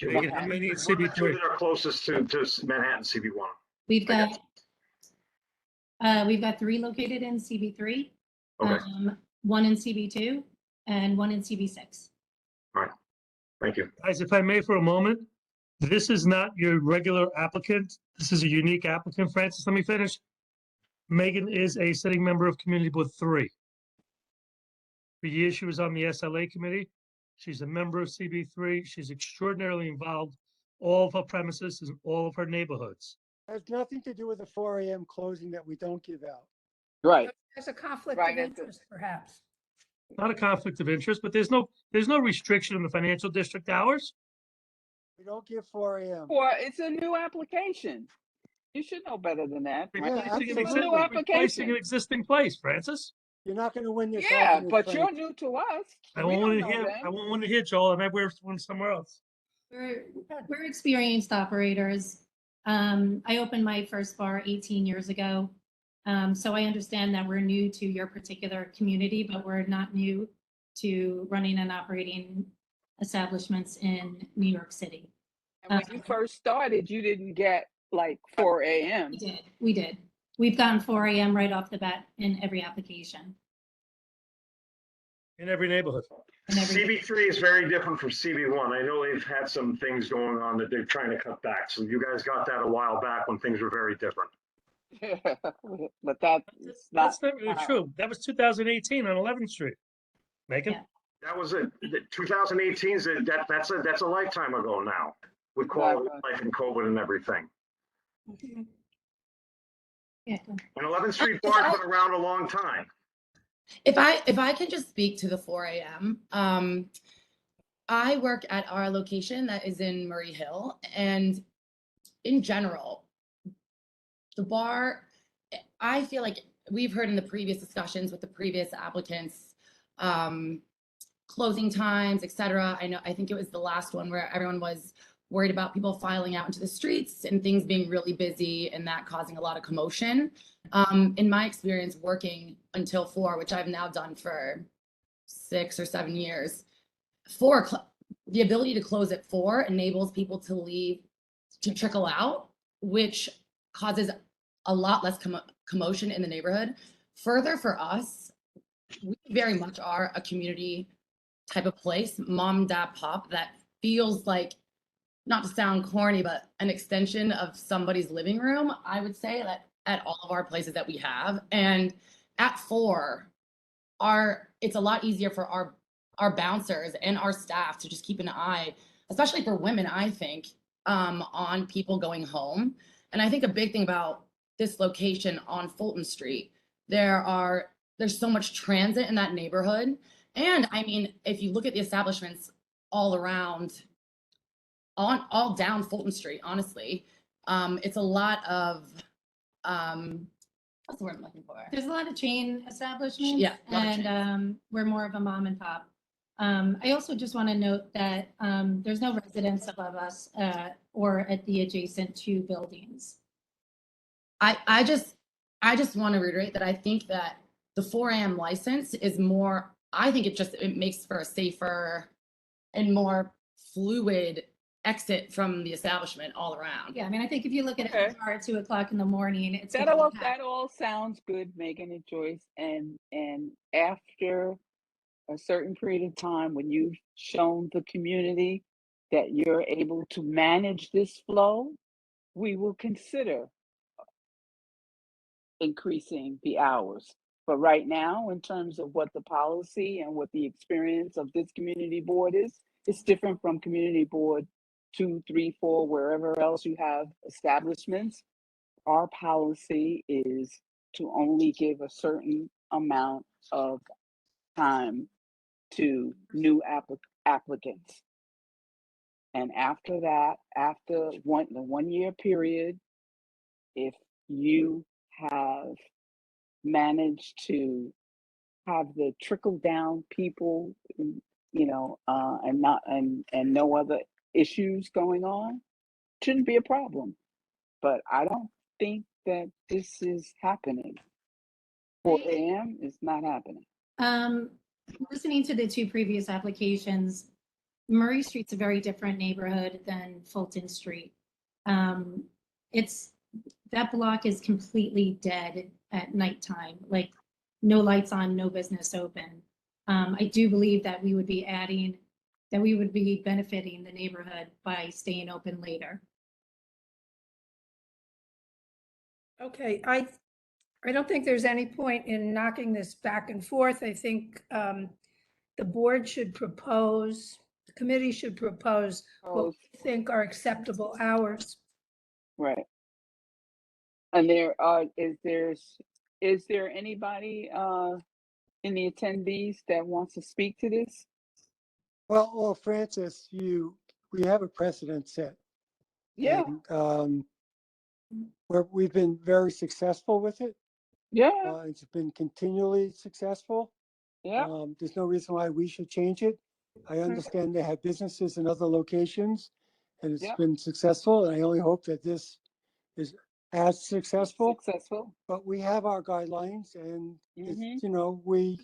Megan, how many What are the 2 CB3? that are closest to Manhattan CB1? We've got 3 located in CB3, Okay. 1 in CB2, and 1 in CB6. All right. Thank you. Guys, if I may for a moment, this is not your regular applicant. This is a unique applicant. Francis, let me finish. Megan is a sitting member of Community Board 3. For years, she was on the SLA committee. She's a member of CB3. She's extraordinarily involved. All of her premises in all of her neighborhoods. Has nothing to do with the 4 a.m. closing that we don't give out. Right. There's a conflict Right, of that's it. interest, perhaps. Not a conflict of interest, but there's no restriction in the financial district hours. We don't give 4 a.m. Or it's a new application. You should know better than that. Right? Replacing It's a new replacing application. an existing place, Francis. You're not going to win this Yeah, argument, but Frank. you're new to us. I We won't don't want to know hear. them. I won't want to hear, Joel. I might win somewhere else. We're experienced operators. I opened my first bar 18 years ago. So I understand that we're new to your particular community, but we're not new to running and operating establishments in New York City. And when you first started, you didn't get like 4 a.m. We did. We've gotten 4 a.m. right off the bat in every application. In every neighborhood. CB3 is very different from CB1. I know they've had some things going on that they're trying to cut back. So you guys got that a while back when things were very different. Yeah, but that's That's not really true. That was 2018 on 11th Street. Megan? That was it. 2018 that's a lifetime ago now with quality of life and COVID and everything. Yeah. And 11th Street Bar's been around a long time. If I can just speak to the 4 a.m. I work at our location that is in Murray Hill, and in general, the bar, I feel like we've heard in the previous discussions with the previous applicants, closing times, et cetera. I think it was the last one where everyone was worried about people filing out into the streets and things being really busy and that causing a lot of commotion. In my experience working until 4, which I've now done for 6 or 7 years, the ability to close at 4 enables people to leave, to trickle out, which causes a lot less commotion in the neighborhood. Further, for us, we very much are a community type of place, mom, dad, pop, that feels like, not to sound corny, but an extension of somebody's living room. I would say that at all of our places that we have. And at 4, it's a lot easier for our bouncers and our staff to just keep an eye, especially for women, I think, on people going home. And I think a big thing about this location on Fulton Street, there's so much transit in that neighborhood. And I mean, if you look at the establishments all around, all down Fulton Street, honestly, it's a lot of, what's the word I'm looking for? There's a lot of chain establishments. Yeah, a lot of And we're more of a mom and pop I also just want to note that there's no residents above us or at the adjacent two buildings. I just want to reiterate that I think that the 4 a.m. license is more, I think it makes for a safer and more fluid exit from the establishment all around. Yeah, I mean, I think if you look at Okay. it at 2 o'clock in the morning, it's That gonna all, be that all sounds good, Megan and Joyce. And after a certain period of time, when you've shown the community that you're able to manage this flow, we will consider increasing the hours. But right now, in terms of what the policy and what the experience of this community board is, it's different from community board 2, 3, 4, wherever else you have establishments. Our policy is to only give a certain amount of time to new applicants. And after that, after the 1 year period, if you have managed to have the trickle down people, and not and no other issues going on, shouldn't be a problem. But I don't think that this is happening. 4 a.m. is not happening. Listening to the two previous applications, Murray Street's a very different neighborhood than Fulton Street. That block is completely dead at nighttime, like no lights on, no business open. I do believe that we would be benefiting the neighborhood by staying open later. Okay, I don't think there's any point in knocking this back and forth. I think the board should propose, the committee should propose what we think are acceptable hours. Right. And is there anybody in the attendees that wants to speak to this? Well, Francis, we have a precedent set. Yeah. And, we've been very successful with it. Yeah. It's been continually successful. Yeah. There's no reason why we should change it. I understand they have businesses in other locations and it's been successful. And I only hope that this is as successful. But we have our guidelines and it's, we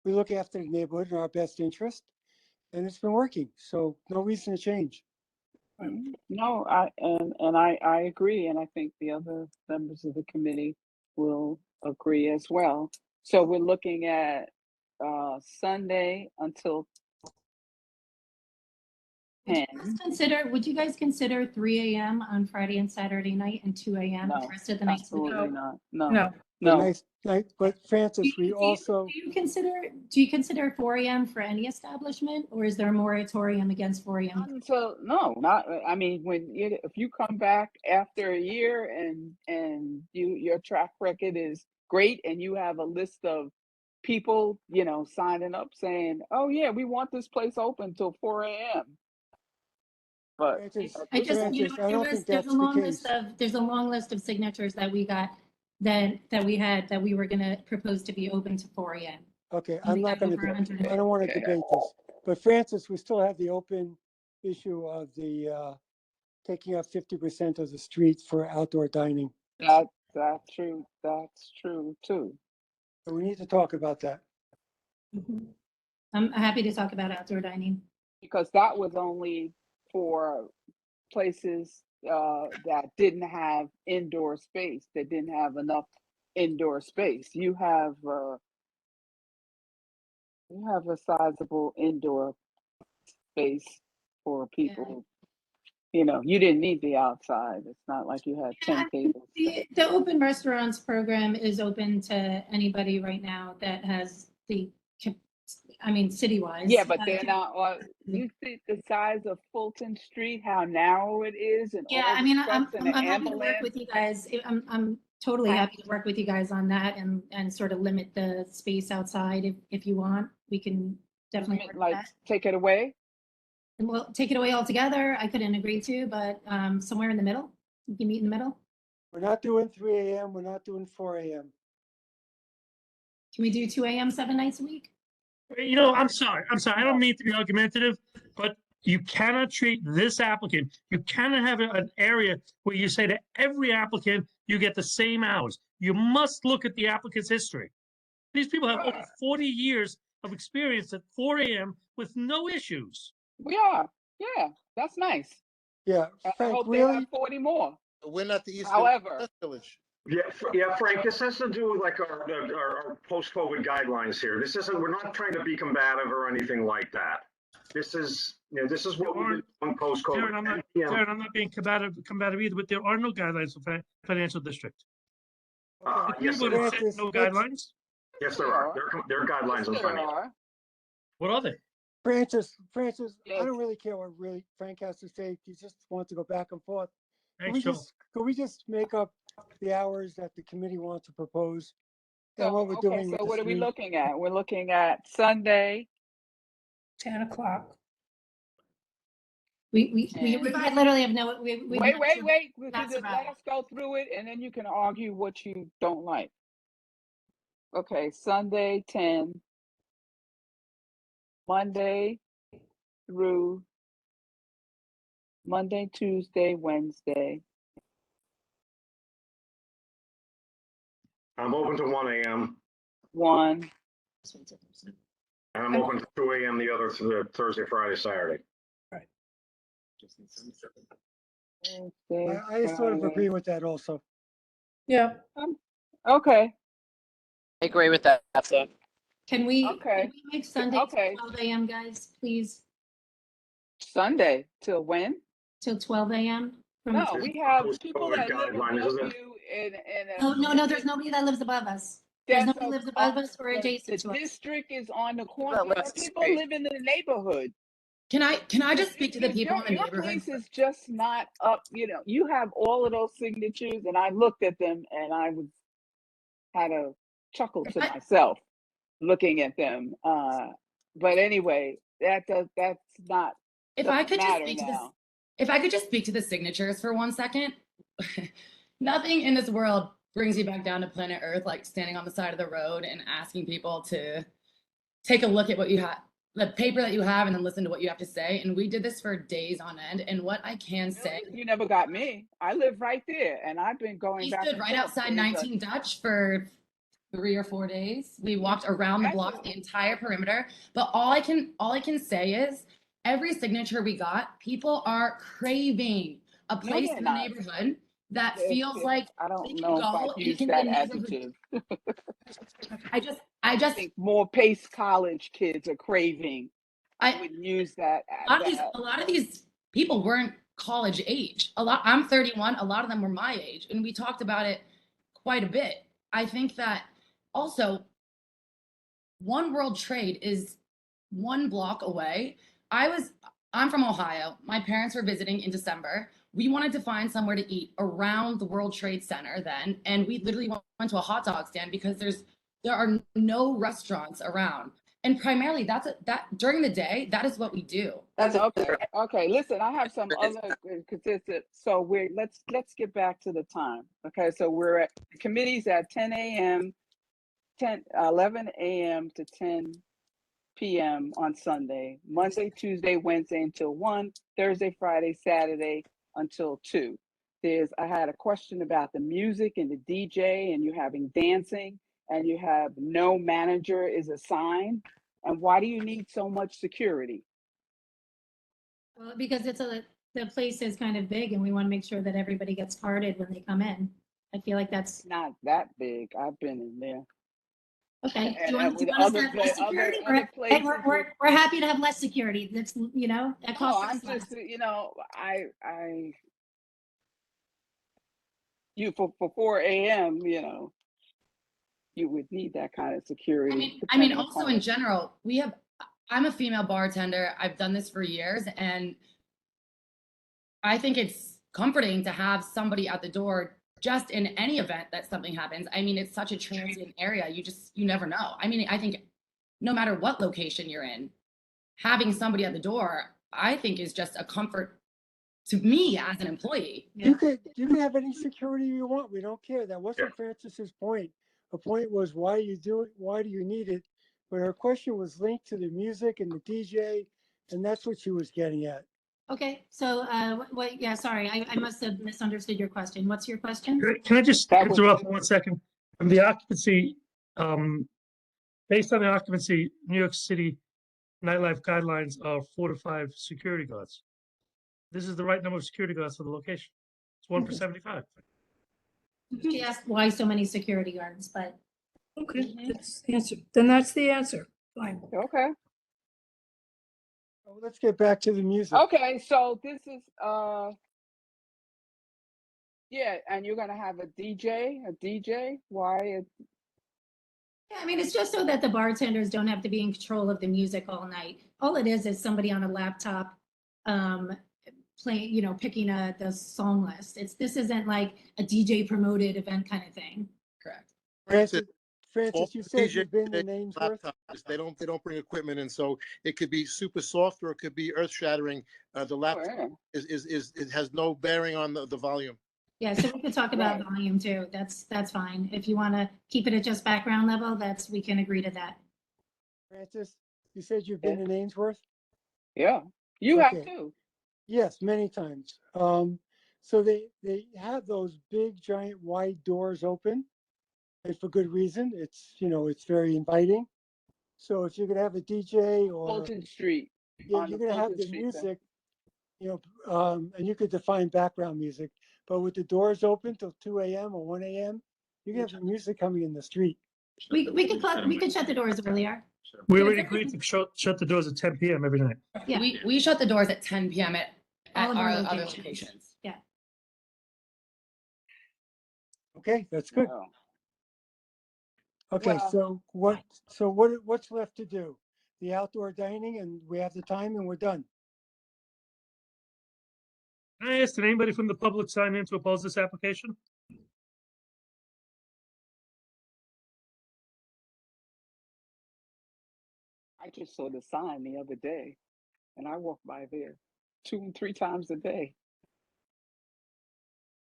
look after the neighborhood in our best interest and it's been working. So no reason to change. No, I agree, and I think the other members of the committee will agree as well. So we're looking at Sunday until 10. Would you guys consider 3 a.m. on Friday and Saturday night and 2 a.m. the rest of the night? Absolutely not. No. No. But Francis, we also. Do you consider 4 a.m. for any establishment, or is there a moratorium against 4 a.m.? So no, not. I mean, if you come back after a year and your track record is great, and you have a list of people, signing up saying, "Oh yeah, we want this place open till 4 a.m." But I just, there's a long list of signatures that we got that we were going to propose to be open to 4 a.m. Okay, I don't want to debate this, but Francis, we still have the open issue of the taking up 50% of the streets for outdoor dining. That's true. That's true too. So we need to talk about that. I'm happy to talk about outdoor dining. Because that was only for places that didn't have indoor space, that didn't have enough indoor space. You have a sizable indoor space for people. You didn't need the outside. It's not like you had 10 tables. The open restaurants program is open to anybody right now that has citywide. Yeah, but they're not. You see the size of Fulton Street, how narrow it is, and yeah, all I mean, the I'm trucks and the happy to work ambulance. with you guys. I'm totally happy to work with you guys on that and sort of limit the space outside if you want. We can definitely work with that. Take it away. Well, take it away altogether. I couldn't agree to, but somewhere in the middle, we can meet in the middle. We're not doing 3 a.m. We're not doing 4 a.m. Can we do 2 a.m. 7 nights a week? You know, I'm sorry. I don't mean to be argumentative, but you cannot treat this applicant, you cannot have an area where you say to every applicant, you get the same hours. You must look at the applicant's history. These people have over 40 years of experience at 4 a.m. with no issues. We are. Yeah, that's nice. Yeah, I Frank, hope they really? have 40 more. We're not the East However, Village. Yeah, Frank, this has to do with like our post-COVID guidelines here. This isn't, we're not trying to be combative or anything like that. This is, this is what we're doing post-COVID. Darren, I'm not being combative either, but there are no guidelines for financial district. Yes, You there would are. have no guidelines? Yes, there are. There are guidelines on there financial. are. What are they? Francis, I Yes. don't really care what really Frank has to say. He just wants to go back and forth. Thanks, Joe. Could we just make up the hours that the committee wants to propose? And So, what we're okay, doing so with what this are we new- looking at? We're looking at Sunday. 10 o'clock. We I literally have no, we. Wait. That's Let about it. us go through it and then you can argue what you don't like. Okay, Sunday 10, Monday through Monday, Tuesday, Wednesday. I'm open to 1 a.m. 1. and I'm open to 2 a.m. the other Thursday, Friday, Saturday. I sort of agree with that also. Yeah. Okay. I agree with that. So. Can we Okay. make Sunday Okay. till 12 a.m., guys, please? Sunday till when? Till 12 a.m. No, we have people that live guideline, above isn't it? you and Oh, no, there's nobody that lives above us. There's That's nobody lives above us or the adjacent to us. district is on the corner. Well, There are let's people see. live in the neighborhood. Can I just speak to the people in the Your neighborhood? place is just not up, you have all of those signatures and I looked at them and I had a chuckle to myself looking at them. But anyway, that's not, If I could just matter speak to this, now. if I could just speak to the signatures for 1 second. Nothing in this world brings you back down to planet Earth like standing on the side of the road and asking people to take a look at what you have, the paper that you have, and then listen to what you have to say. And we did this for days on end. And what I can say, You never got me. I live right there and I've been going we back. stood and right forth. outside There's a- 19 Dutch for 3 or 4 days. We walked around the block, the entire perimeter. But all I can say is every signature we got, people are craving a place they're in the not. neighborhood that feels If- like I they don't can know if go I and it use can be that a neighborhood. adjective. I just think more Pace College kids are craving. I wouldn't use that. a lot of these people weren't college age. I'm 31, a lot of them were my age, and we talked about it quite a bit. I think that also One World Trade is 1 block away. I'm from Ohio. My parents were visiting in December. We wanted to find somewhere to eat around the World Trade Center then, and we literally went to a hot dog stand because there are no restaurants around. And primarily that during the day, that is what we do. Okay. Listen, I have some other consistent. So let's get back to the time. Okay, so we're at committees at 10 a.m., 11 a.m. to 10 p.m. on Sunday, Monday, Tuesday, Wednesday until 1, Thursday, Friday, Saturday until 2. I had a question about the music and the DJ and you having dancing and you have no manager is assigned. And why do you need so much security? Well, because the place is kind of big and we want to make sure that everybody gets carded when they come in. I feel like that's not that big. I've been in there. Okay. And Do you want with us to other have less pla- other- security? other Hey, places we're happy to have less security. That's, that No, costs I'm us less. just, for 4 a.m., you would need that kind of security. I mean, depending also upon- in general, I'm a female bartender. I've done this for years, and I think it's comforting to have somebody at the door just in any event that something happens. I mean, it's such a transient area. You never know. I mean, I think no matter what location you're in, having somebody at the door, I think is just a comfort to me as an employee. You can have any security you want. We don't care. That wasn't Francis's point. The point was why do you do it? Why do you need it? but her question was linked to the music and the DJ, and that's what she was getting at. Okay, so, yeah, sorry, I must have misunderstood your question. What's your question? Can I just That was- interrupt for 1 second? From the occupancy, based on the occupancy, New York City nightlife guidelines are 4 to 5 security guards. This is the right number of security guards for the location. It's 1 for 75. She asked why so many security guards, but. Okay, that's the answer. Then that's the answer. Fine. Okay. Oh, let's get back to the music. Okay, so this is yeah, and you're gonna have a DJ. Why? Yeah, I mean, it's just so that the bartenders don't have to be in control of the music all night. All it is somebody on a laptop, playing, picking the song list. This isn't like a DJ promoted event kind of thing. Correct. Francis, you said you've been to Namesworth. Laptops. They don't bring equipment, and so it could be super soft or it could be earth shattering. The laptop is it has no bearing on the volume. Yeah, so we could talk about volume too. That's fine. If you want to keep it at just background level, we can agree to that. Francis, you said you've been to Namesworth? Yeah, you have too. Yes, many times. So they have those big, giant, wide doors open, and for good reason. It's very inviting. So if you're gonna have a DJ or Fulton Street. yeah, you're gonna have Fulton the Street music, and you could define background music. But with the doors open till 2 a.m. or 1 a.m., you can have the music coming in the street. We could shut the doors earlier. We already agreed to shut the doors at 10 p.m. every night. Yeah. We shut the doors at 10 p.m. at All of our our other locations. locations. Yeah. Okay, that's good. Wow. Okay, Well- what's left to do? The outdoor dining, and we have the time, and we're done. Can I ask, did anybody from the public sign in to oppose this application? I just saw the sign the other day, and I walk by there 2 and 3 times a day.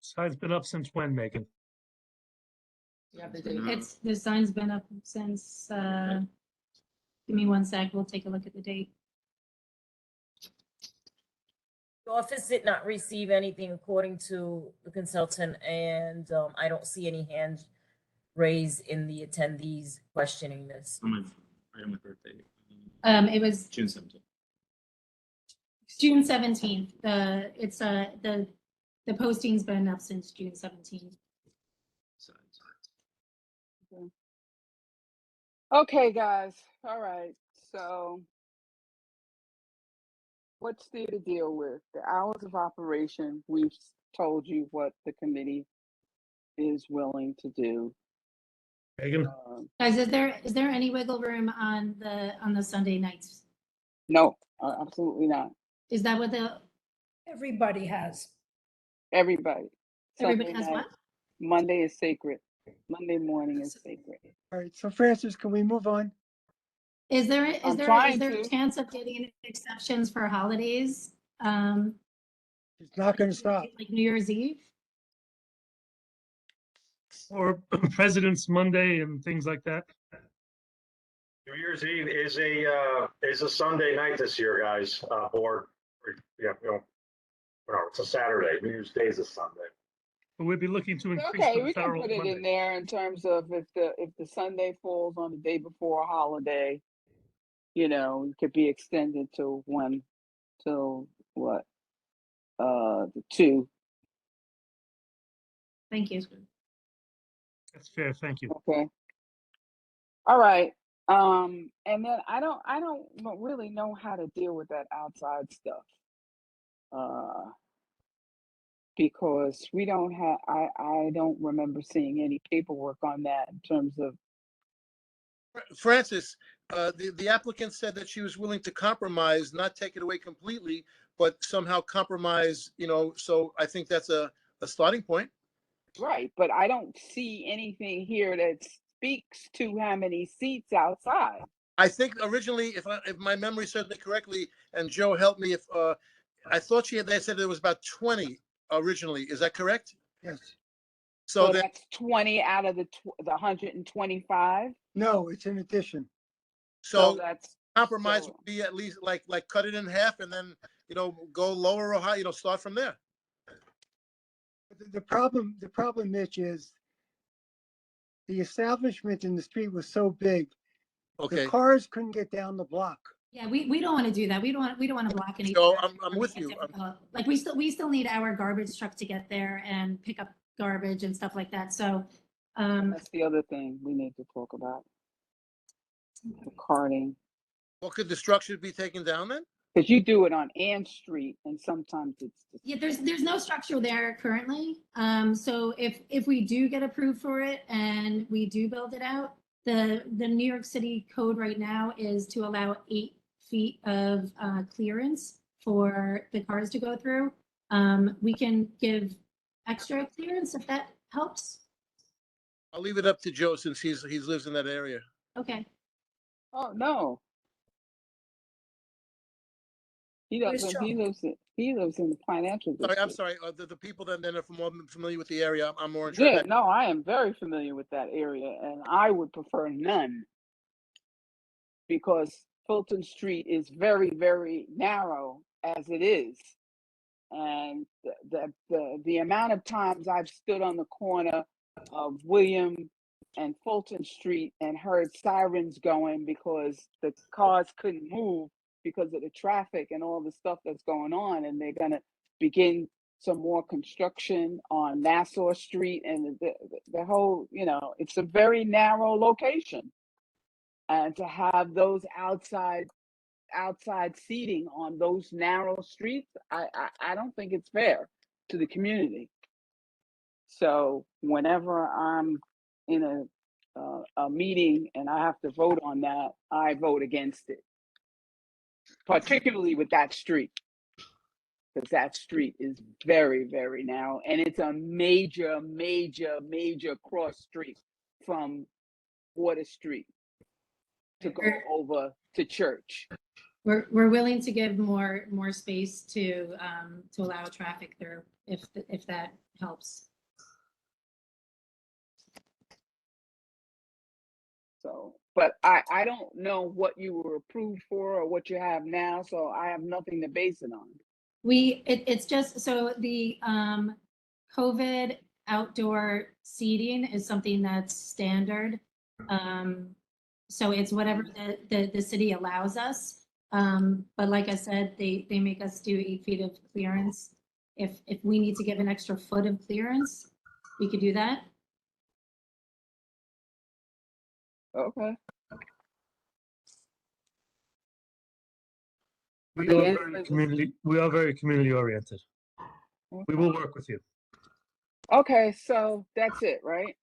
Sign's been up since when, Megan? Yeah, The sign's been up since, give me 1 sec, we'll take a look at the date. The office did not receive anything according to the consultant, and I don't see any hands raised in the attendees questioning this. Right on my birthday. It was June 17th. June 17th. The posting's been up since June 17th. Okay, guys. All right. So what's there to deal with? The hours of operation, we've told you what the committee is willing to do. Megan? Guys, is there any wiggle room on the Sunday nights? No, absolutely not. Is that what Everybody has. Everybody. Everybody Sunday has night, what? Monday is sacred. Monday morning is sacred. All right, so Francis, can we move on? Is there I'm a trying to. chance of getting exceptions for holidays? It's not going to stop. Like New Year's Eve? Or President's Monday and things like that? New Year's Eve is a Sunday night this year, guys. Board, yeah, no, it's a Saturday. New Year's Day is a Sunday. But we'd be looking to increase Okay, the we can federal put it Monday. in there in terms of if the Sunday falls on the day before a holiday, it could be extended to what? The 2. Thank you. That's fair, thank you. Okay. All right. And then I don't really know how to deal with that outside stuff. Because we don't have, I don't remember seeing any paperwork on that in terms of. Francis, the applicant said that she was willing to compromise, not take it away completely, but somehow compromise, so I think that's a starting point. Right, but I don't see anything here that speaks to how many seats outside. I think originally, if my memory serves me correctly, and Joe helped me, if I thought they said there was about 20 originally. Is that correct? Yes. So that's 20 out of the 125. No, it's in addition. So that's compromise so would be at least like cut it in half and then, go lower or high, start from there. The problem, Mitch, is the establishment in the street was so big, the Okay. cars couldn't get down the block. Yeah, we don't want to do that. We don't want to block any. So I'm with you. Like we still need our garbage truck to get there and pick up garbage and stuff like that. So, that's the other thing we need to talk about. The carting. Well, could the structure be taken down then? Because you do it on Ann Street and sometimes it's yeah, there's no structure there currently. So if we do get approved for it and we do build it out, the New York City code right now is to allow 8 feet of clearance for the cars to go through. We can give extra clearance if that helps. I'll leave it up to Joe since he lives in that area. Okay. Oh no. He Where's doesn't. Joe? He lives in the financial Sorry, I'm district. sorry. The people that are more familiar with the area, I'm more Yeah, interested. no, I am very familiar with that area, and I would prefer none because Fulton Street is very, very narrow as it is, and the amount of times I've stood on the corner of William and Fulton Street and heard sirens going because the cars couldn't move because of the traffic and all the stuff that's going on, and they're going to begin some more construction on Nassau Street and the whole, it's a very narrow location. And to have those outside seating on those narrow streets, I don't think it's fair to the community. So whenever I'm in a meeting and I have to vote on that, I vote against it, particularly with that street, because that street is very, very narrow, and it's a major, major, major cross street from Water Street to go over to Church. We're willing to give more space to allow traffic through if that helps. So, but I don't know what you were approved for or what you have now, so I have nothing to base it on. It's just, so the COVID outdoor seating is something that's standard. So it's whatever the city allows us. But like I said, they make us do 8 feet of clearance. If we need to give an extra foot of clearance, we could do that. Okay. We are very community oriented. We will work with you. Okay, so that's it, right?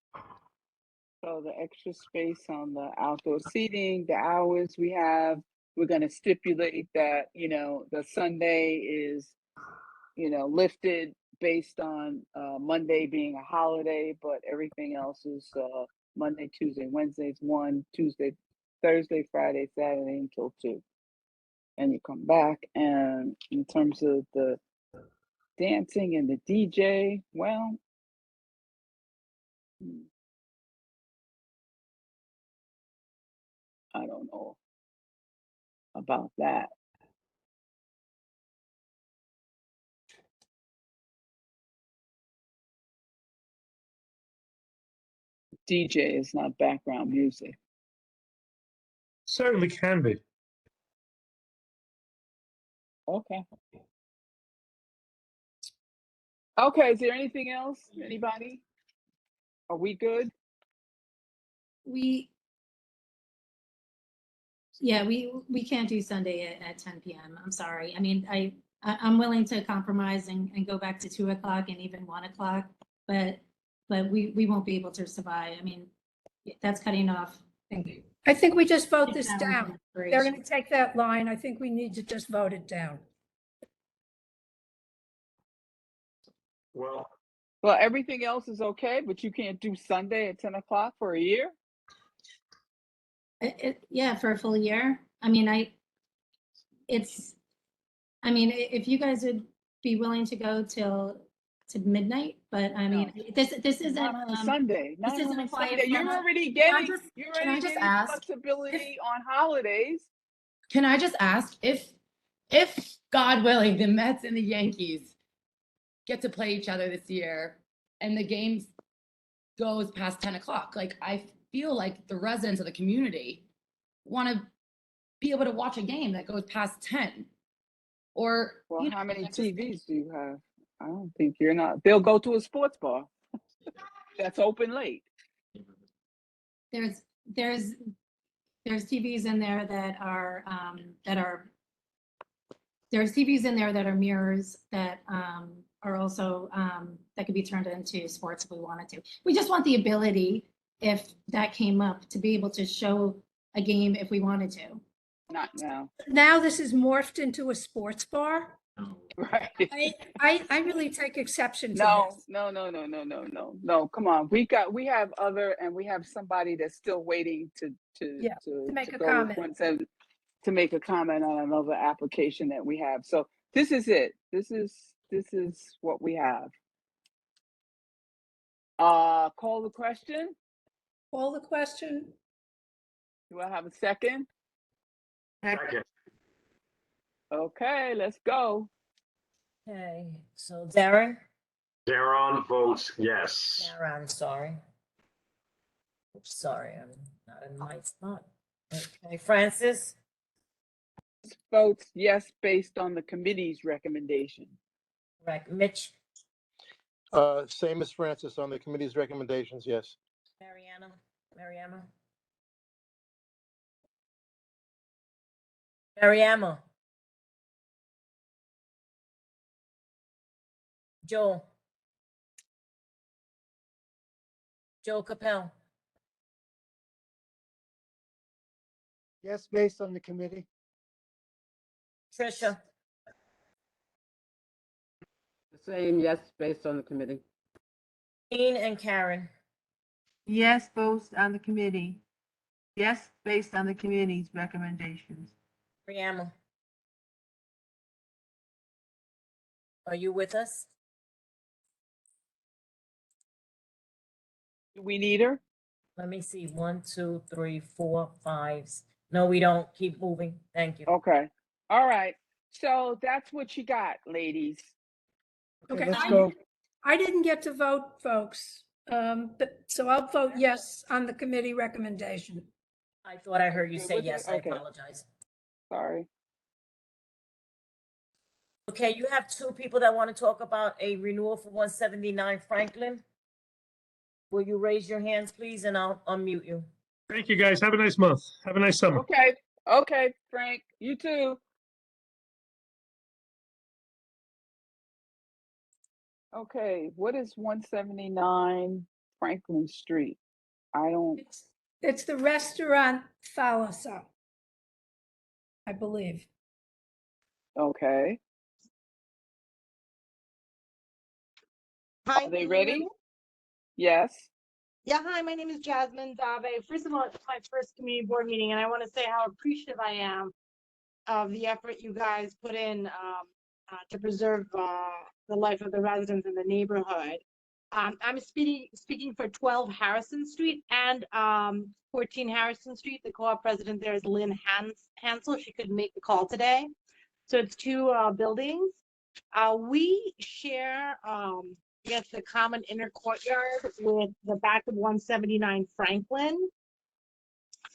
So the extra space on the outdoor seating, the hours we have, we're going to stipulate that, the Sunday is, lifted based on Monday being a holiday, but everything else is Monday, Tuesday, Wednesdays 1, Tuesday, Thursday, Friday, Saturday until 2. And you come back, and in terms of the dancing and the DJ, well, I don't know about that. DJ is not background music. Certainly can be. Okay. Okay, is there anything else? Anybody? Are we good? We can't do Sunday at 10 p.m. I'm sorry. I mean, I'm willing to compromise and go back to 2 o'clock and even 1 o'clock, but we won't be able to survive. I mean, that's cutting off. I think we just vote this 6 hours down. of They're operation. going to take that line. I think we need to just vote it down. Well, everything else is okay, but you can't do Sunday at 10 o'clock for a year? Yeah, for a full year. I mean, if you guys would be willing to go till to midnight, but I mean, this isn't, Not on a Sunday. this Not isn't on a a quiet Sunday. You're summer. already Can I getting just- you're can I already just getting ask flexibility on holidays. Can I just ask if God willing, the Mets and the Yankees get to play each other this year and the game goes past 10 o'clock, like I feel like the residents of the community want to be able to watch a game that goes past 10. Or Well, you know, how many I just- TVs do you have? I don't think you're not. They'll go to a sports bar that's open late. there's TVs in there there's TVs in there that are mirrors that are also that could be turned into sports if we wanted to. We just want the ability, if that came up, to be able to show a game if we wanted to. Not now. Now this is morphed into a sports bar. Right. I really take exception to No, this. no. Come on. We have other, and we have somebody that's still waiting to make a go with comment. 170 to make a comment on another application that we have. So this is it. This is what we have. Call the question. Call the question. Do I have a second? Second. Okay, let's go. Okay, so Darren? Darren votes yes. Darren, sorry. Sorry, I'm not in my spot. Okay, Francis? Votes yes based on the committee's recommendation. Correct. Mitch? Same as Francis on the committee's recommendations, yes. Mariama? Mariama? Joel? Joel Capel? Yes, based on the committee. Tricia? The same, yes, based on the committee. Dean and Karen? Yes, both on the committee. Yes, based on the committee's recommendations. Mariama? Are you with us? Do we need her? Let me see. 1, 2, 3, 4, 5. No, we don't. Keep moving. Thank you. Okay. All right. So that's what you got, ladies. Okay, let's go. I didn't get to vote, folks. So I'll vote yes on the committee recommendation. I thought I heard you Good say with it? yes. I Okay. apologize. Sorry. Okay, you have two people that want to talk about a renewal for 179 Franklin. Will you raise your hands, please, and I'll unmute you. Thank you, guys. Have a nice month. Have a nice summer. Okay, Frank. You too. Okay, what is 179 Franklin Street? I don't. It's the restaurant Thalassa, I believe. Okay. Hi, Are they can you hear ready? me? Yes. Yeah, hi, my name is Jasmine Dave. First of all, it's my first community board meeting, and I want to say how appreciative I am of the effort you guys put in to preserve the life of the residents in the neighborhood. I'm speaking for 12 Harrison Street and 14 Harrison Street. The co-op president there is Lynn Hansel. She couldn't make the call today. So it's two buildings. We share, I guess, the common inner courtyard with the back of 179 Franklin.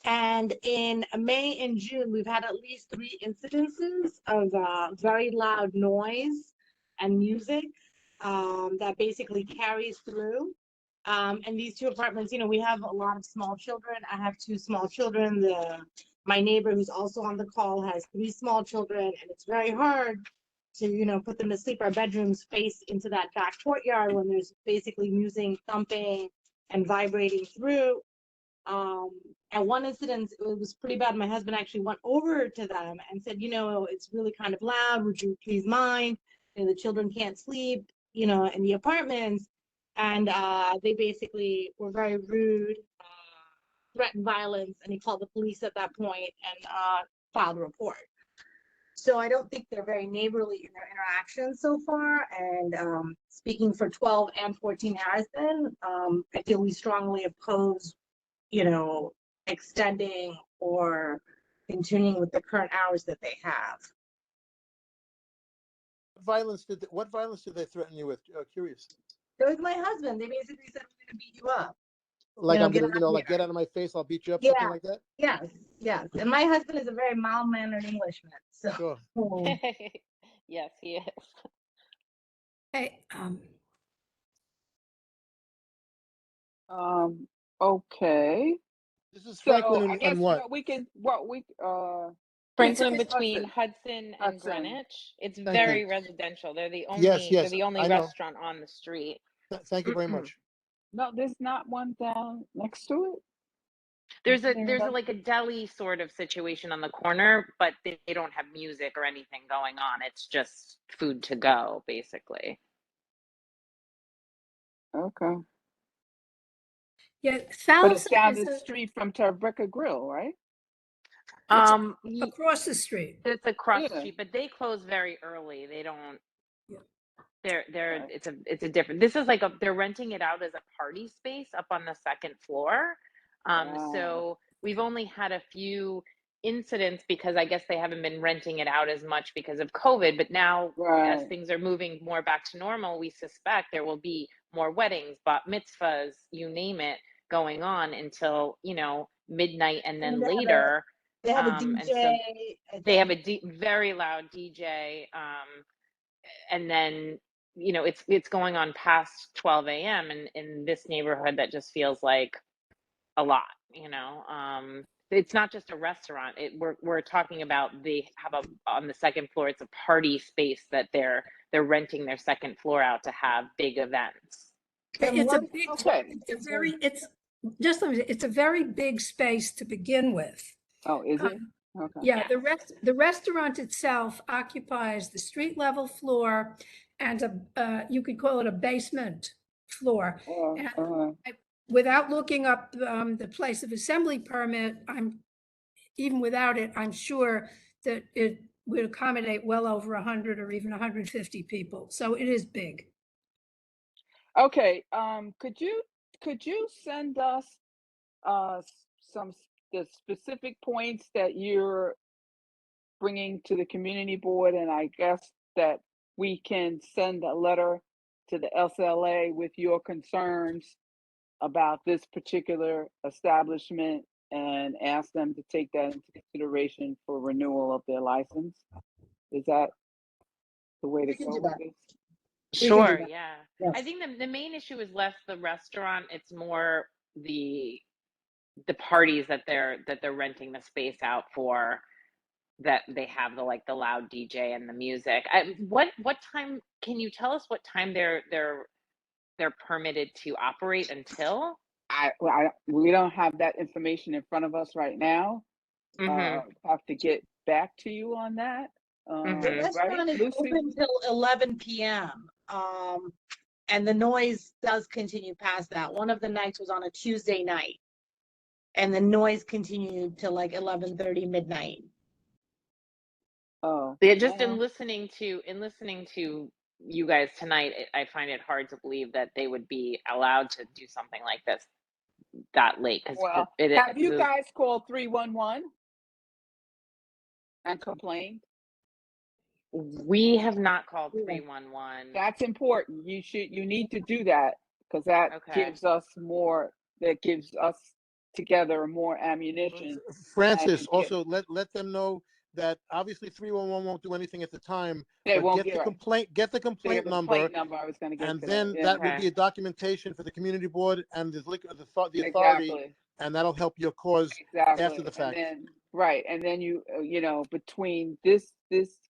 And in May and June, we've had at least 3 incidences of very loud noise and music that basically carries through. And these two apartments, you know, we have a lot of small children. I have 2 small children. My neighbor, who's also on the call, has 3 small children, and it's very hard to, you know, put them to sleep. Our bedrooms face into that back courtyard when there's basically music thumping and vibrating through. At one incident, it was pretty bad. My husband actually went over to them and said, you know, it's really kind of loud. Would you please mind? You know, the children can't sleep, you know, in the apartments. And they basically were very rude, threatened violence, and he called the police at that point and filed a report. So I don't think they're very neighborly in their interactions so far. And speaking for 12 and 14 Harrison, I feel we strongly oppose, extending or continuing with the current hours that they have. What violence did they threaten you with? Curious. It was my husband. They basically said, "We're gonna beat you up." Like I'm gonna, get out of like here. get out of my face, I'll beat you up, Yeah. something like that. Yes, yes. And my husband is a very mild-mannered Englishman. So Sure. Yes, he is. Hey, Okay. This is So Franklin I and, guess what? Franklin it's between Hudson. Hudson and Greenwich. It's Thank you. very residential. They're Yes, they're yes, the only I know. restaurant on the street. Thank you very much. No, there's not one down next to it. There's Near like a deli sort of situation on the corner, but they don't have music or anything going on. It's just food to go, basically. Okay. yeah, But it's Salsa down is the street from Tribeca Grill, right? across the street. It's across the Yeah. street, but they close very early. They don't. Yeah. They're it's a different. This is like they're renting it out as a party space up on the second floor. So we've only had a few incidents because I guess they haven't been renting it out as much because of COVID. But now, as Right. things are moving more back to normal, we suspect there will be more weddings, bat mitzvahs, you name it, going on until midnight and then later. They have a And DJ. so they have a very loud DJ, and then it's going on past 12 a.m. and in this neighborhood that just feels like a lot. It's not just a restaurant. We're talking about they have on the second floor. It's a party space that they're renting their second floor out to have big events. It's a big, Okay. it's a very big space to begin with. Oh, is it? Okay. Yeah, the restaurant itself occupies the street level floor and you could call it a basement floor. And without looking up the place of assembly permit, even without it, I'm sure that it would accommodate well over 100 or even 150 people. So it is big. Okay. Could you send us the specific points that you're bringing to the community board, and I guess that we can send a letter to the SLA with your concerns about this particular establishment and ask them to take that into consideration for renewal of their license? Is that the way to go with this? Sure, yeah. I think the main issue is less the restaurant. It's more the parties that they're renting the space out for, that they have the loud DJ and the music. What time, can you tell us what time they're permitted to operate until? We don't have that information in front of us right now. Have to get back to you on that. The restaurant is Lucy? open till 11 p.m. And the noise does continue past that. One of the nights was on a Tuesday night, and the noise continued till like 11:30 midnight. Oh, Yeah, just in listening to you guys tonight, I find it hard to believe that they would be allowed to do something like this that late. Well, have you guys called 311 and complained? We have not called 311. That's important. You need to do that, because that gives us together more ammunition. Francis, also let them know that obviously 311 won't do anything at the time. They but won't get the complaint number, I was going to get and to then that would be a documentation for the community board and the authority, Exactly. and that'll help your cause after the fact. And then, and then you between this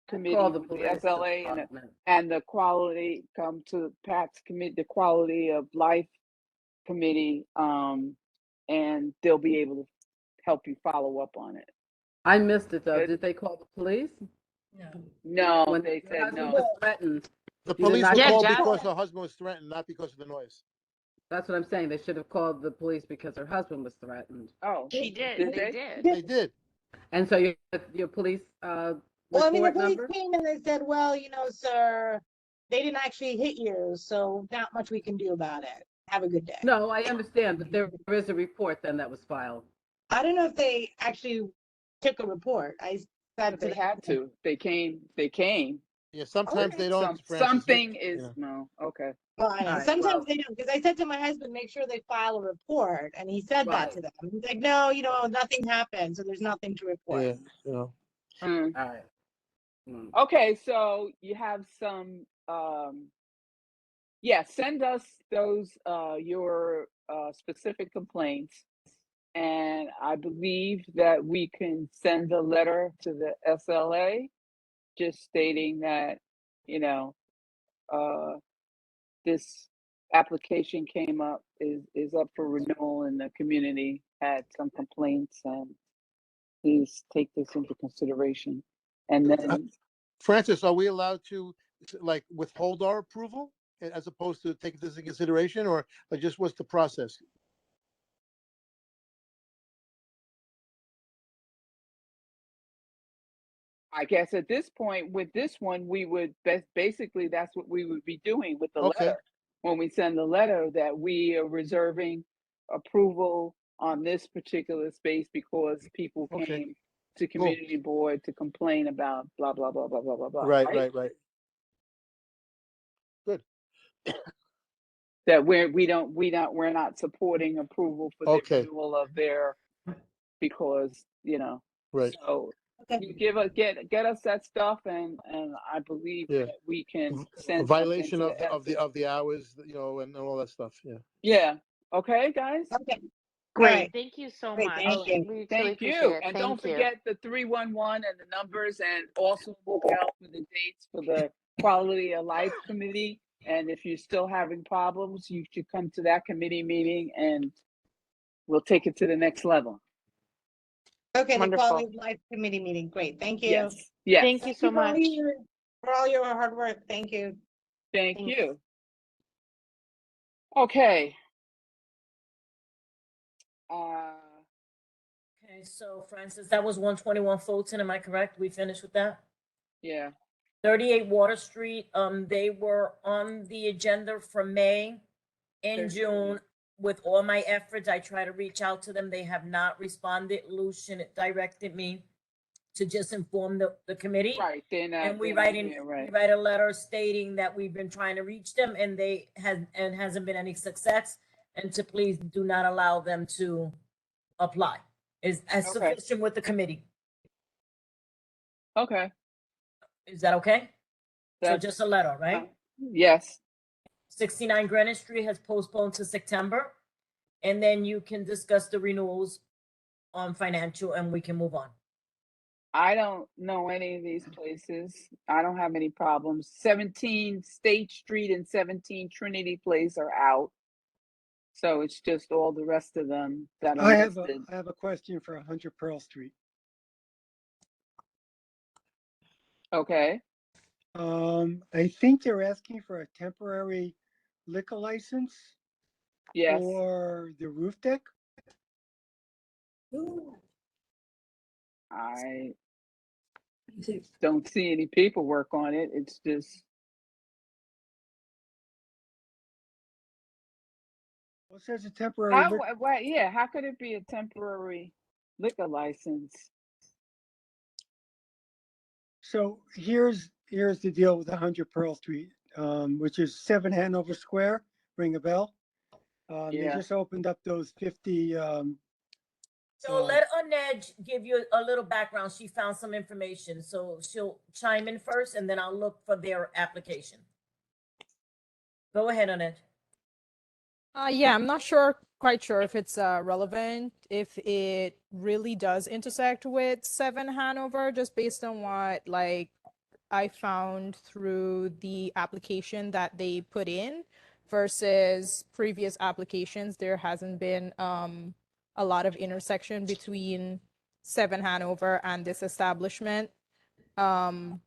committee, call the with the police SLA department. and the quality, come to Pat's committee, the quality of life committee, and they'll be able to help you follow up on it. I missed it though. Did they call the police? No, When they your said husband no. was threatened. The you did police not were call called the- because her husband was threatened, not because of the noise. That's what I'm saying. They should have called the police because her husband was threatened. Oh, She did. They did. They did. And so your police Well, I mean, the Report police number? came and they said, well, sir, they didn't actually hit you, so not much we can do about it. Have a good day. No, I understand, but there is a report then that was filed. I don't know if they actually took a report. I said to They them, had to. They came. Yeah, sometimes Okay. they don't, Some, Francis. something is, Yeah. no, okay. well, I know. Alright, Sometimes well- they don't, because I said to my husband, make sure they file a report, and he said that Right. to them. He's like, no, nothing happened, so there's nothing to report. Yeah, you know. Mm. All right. Mm. Okay, so you have some, yeah, send us those, your, specific complaints. And I believe that we can send a letter to the SLA, just stating that, you know, this application came up, is up for renewal, and the community had some complaints, and please take this into consideration. And then, Francis, are we allowed to like withhold our approval as opposed to take this into consideration, or just what's the process? I guess at this point with this one, we would basically, that's what we would be doing with the Okay. letter. When we send the letter that we are reserving approval on this particular space because people Okay. came to Cool. community board to complain about blah, blah, blah, blah, blah, blah, blah. Right. Good. That we're not supporting approval for the Okay. renewal of their, because, Right. so you get us that stuff, and I believe Yeah. that we can A send violation something to of the hours, and all that stuff. Yeah. Yeah. Okay, guys. Okay. Great. Alright. Thank you so Great, much. thank you. We truly Thank appreciate you. it. And Thank don't you. forget the 311 and the numbers, and also look out for the dates for the Quality of Life Committee. And if you're still having problems, you should come to that committee meeting, and we'll take it to the next level. Okay, the Wonderful. Quality of Life Committee meeting. Great, thank you. Yes. Yes. Thank you so for all much. for all your hard work. Thank you. Thank Thanks. you. Okay. Okay, so Francis, that was 121 Fulton, am I correct? We finished with that? Yeah. 38 Water Street, they were on the agenda for May and June. With all my efforts, I try to reach out to them. They have not responded. Lucian directed me to just inform the committee. Right. They're not. And we they're write not in, here, right. we write a letter stating that we've been trying to reach them, and hasn't been any success, and to please do not allow them to apply. Is as Okay. sufficient with the committee. Okay. Is that okay? So That's- just a letter, right? Yes. 69 Greenwich Street has postponed to September. And then you can discuss the renewals on financial, and we can move on. I don't know any of these places. I don't have any problems. 17 State Street and 17 Trinity Place are out. So it's just all the rest of them that are I have listed. a question for 100 Pearl Street. Okay. I think they're asking for a temporary liquor license Yes. for the roof deck. I don't see any paperwork on it. It's just, Well, it says a temporary. how, lic- yeah, how could it be a temporary liquor license? So here's the deal with 100 Pearl Street, which is 7 Hanover Square. Ring a bell? They Yeah. just opened up those 50. So let Annette give you a little background. She found some information, so she'll chime in first, and then I'll look for their application. Go ahead, Annette. Yeah, I'm not quite sure if it's relevant, if it really does intersect with 7 Hanover, just based on what I found through the application that they put in versus previous applications. There hasn't been a lot of intersection between 7 Hanover and this establishment. But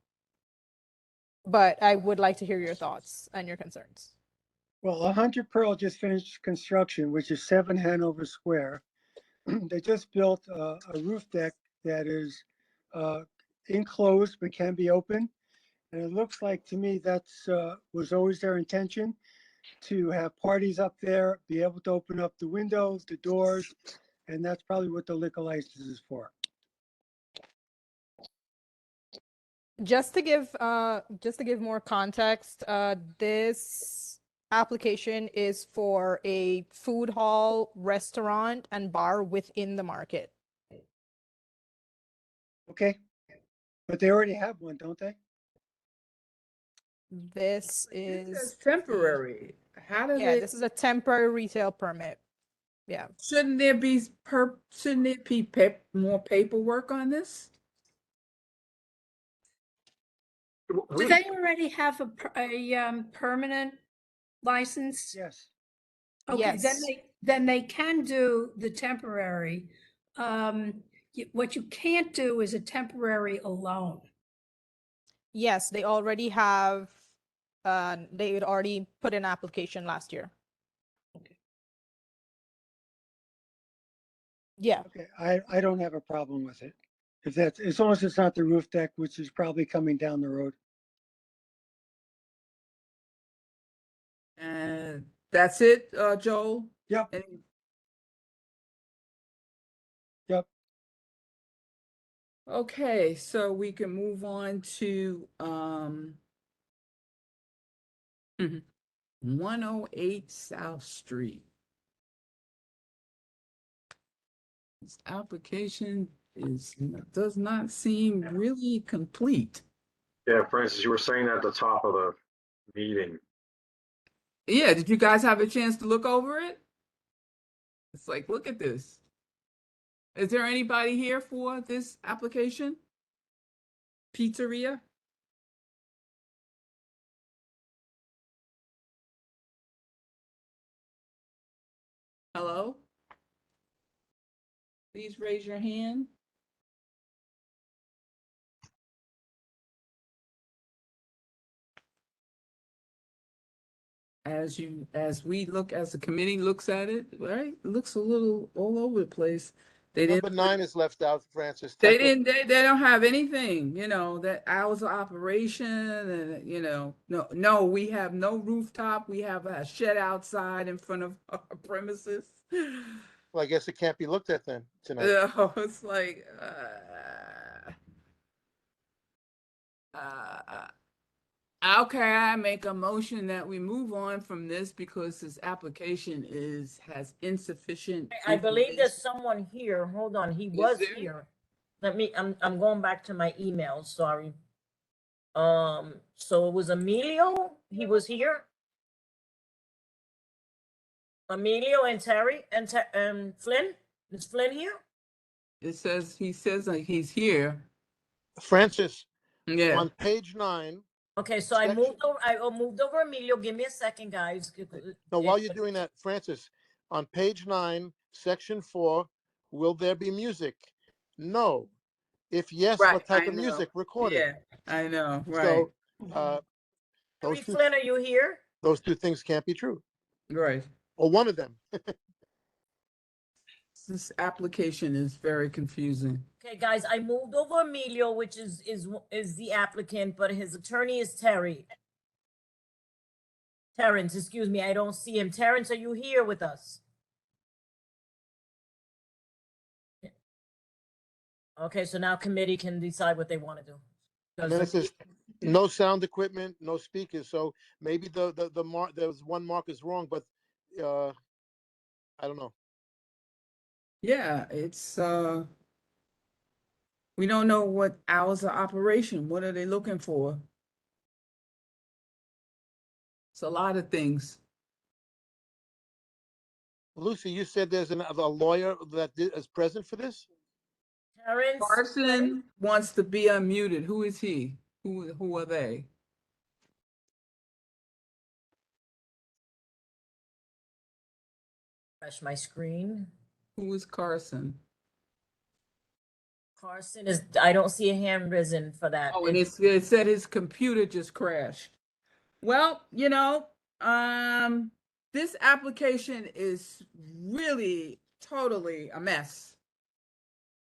I would like to hear your thoughts and your concerns. Well, 100 Pearl just finished construction, which is 7 Hanover Square. They just built a roof deck that is enclosed but can be open. And it looks like to me that's was always their intention, to have parties up there, be able to open up the windows, the doors, and that's probably what the liquor license is for. Just to give more context, this application is for a food hall, restaurant, and bar within the market. Okay, but they already have one, don't they? This is temporary. How does yeah, it? this is a temporary retail permit. Yeah. Shouldn't there be more paperwork on this? Do they already have a permanent license? Yes. Okay, Yes. then they can do the temporary. What you can't do is a temporary alone. Yes, they already have. They had already put in application last year. Yeah. Okay, I don't have a problem with it. If that's, as long as it's not the roof deck, which is probably coming down the road. And that's it, Joel? Yep. Yep. Okay, so we can move on to 108 South Street. This application does not seem really complete. Yeah, Francis, you were saying at the top of the meeting. Yeah, did you guys have a chance to look over it? It's like, look at this. Is there anybody here for this application? Pizzeria? Hello? Please raise your hand. As the committee looks at it, right? It looks a little all over the place. Number 9 is left out, Francis. They don't have anything, that hours of operation and, no, we have no rooftop. We have a shed outside in front of our premises. Well, I guess it can't be looked at then tonight. Yeah, it's like, okay, I make a motion that we move on from this because this application has insufficient. I believe there's someone here. Hold on, he was there? here. I'm going back to my email, sorry. So it was Emilio, he was here. Emilio and Terry and Flynn? Is Flynn here? He says like he's here. Francis, Yeah. on page 9. Okay, so I moved over Emilio. Give me a second, guys. No, while you're doing that, Francis, on page 9, section 4, will there be music? No. If yes, Right, what type I of know. music recorded? Yeah, I know, right. So, Terry Flynn, are you here? those two things can't be true. Right. Or one of them. This application is very confusing. Okay, guys, I moved over Emilio, which is the applicant, but his attorney is Terry. Terrence, excuse me, I don't see him. Terrence, are you here with us? Okay, so now committee can decide what they want to do. And then it says no sound equipment, no speakers. So maybe the mark, there's one mark is wrong, but I don't know. Yeah, it's we don't know what hours of operation. What are they looking for? It's a lot of things. Lucy, you said there's a lawyer that is present for this? Terrence Carson wants to be unmuted. Who is he? Who are they? Refresh my screen. Who is Carson? Carson is, I don't see a hand risen for that. Oh, and it said his computer just crashed. Well, this application is really totally a mess.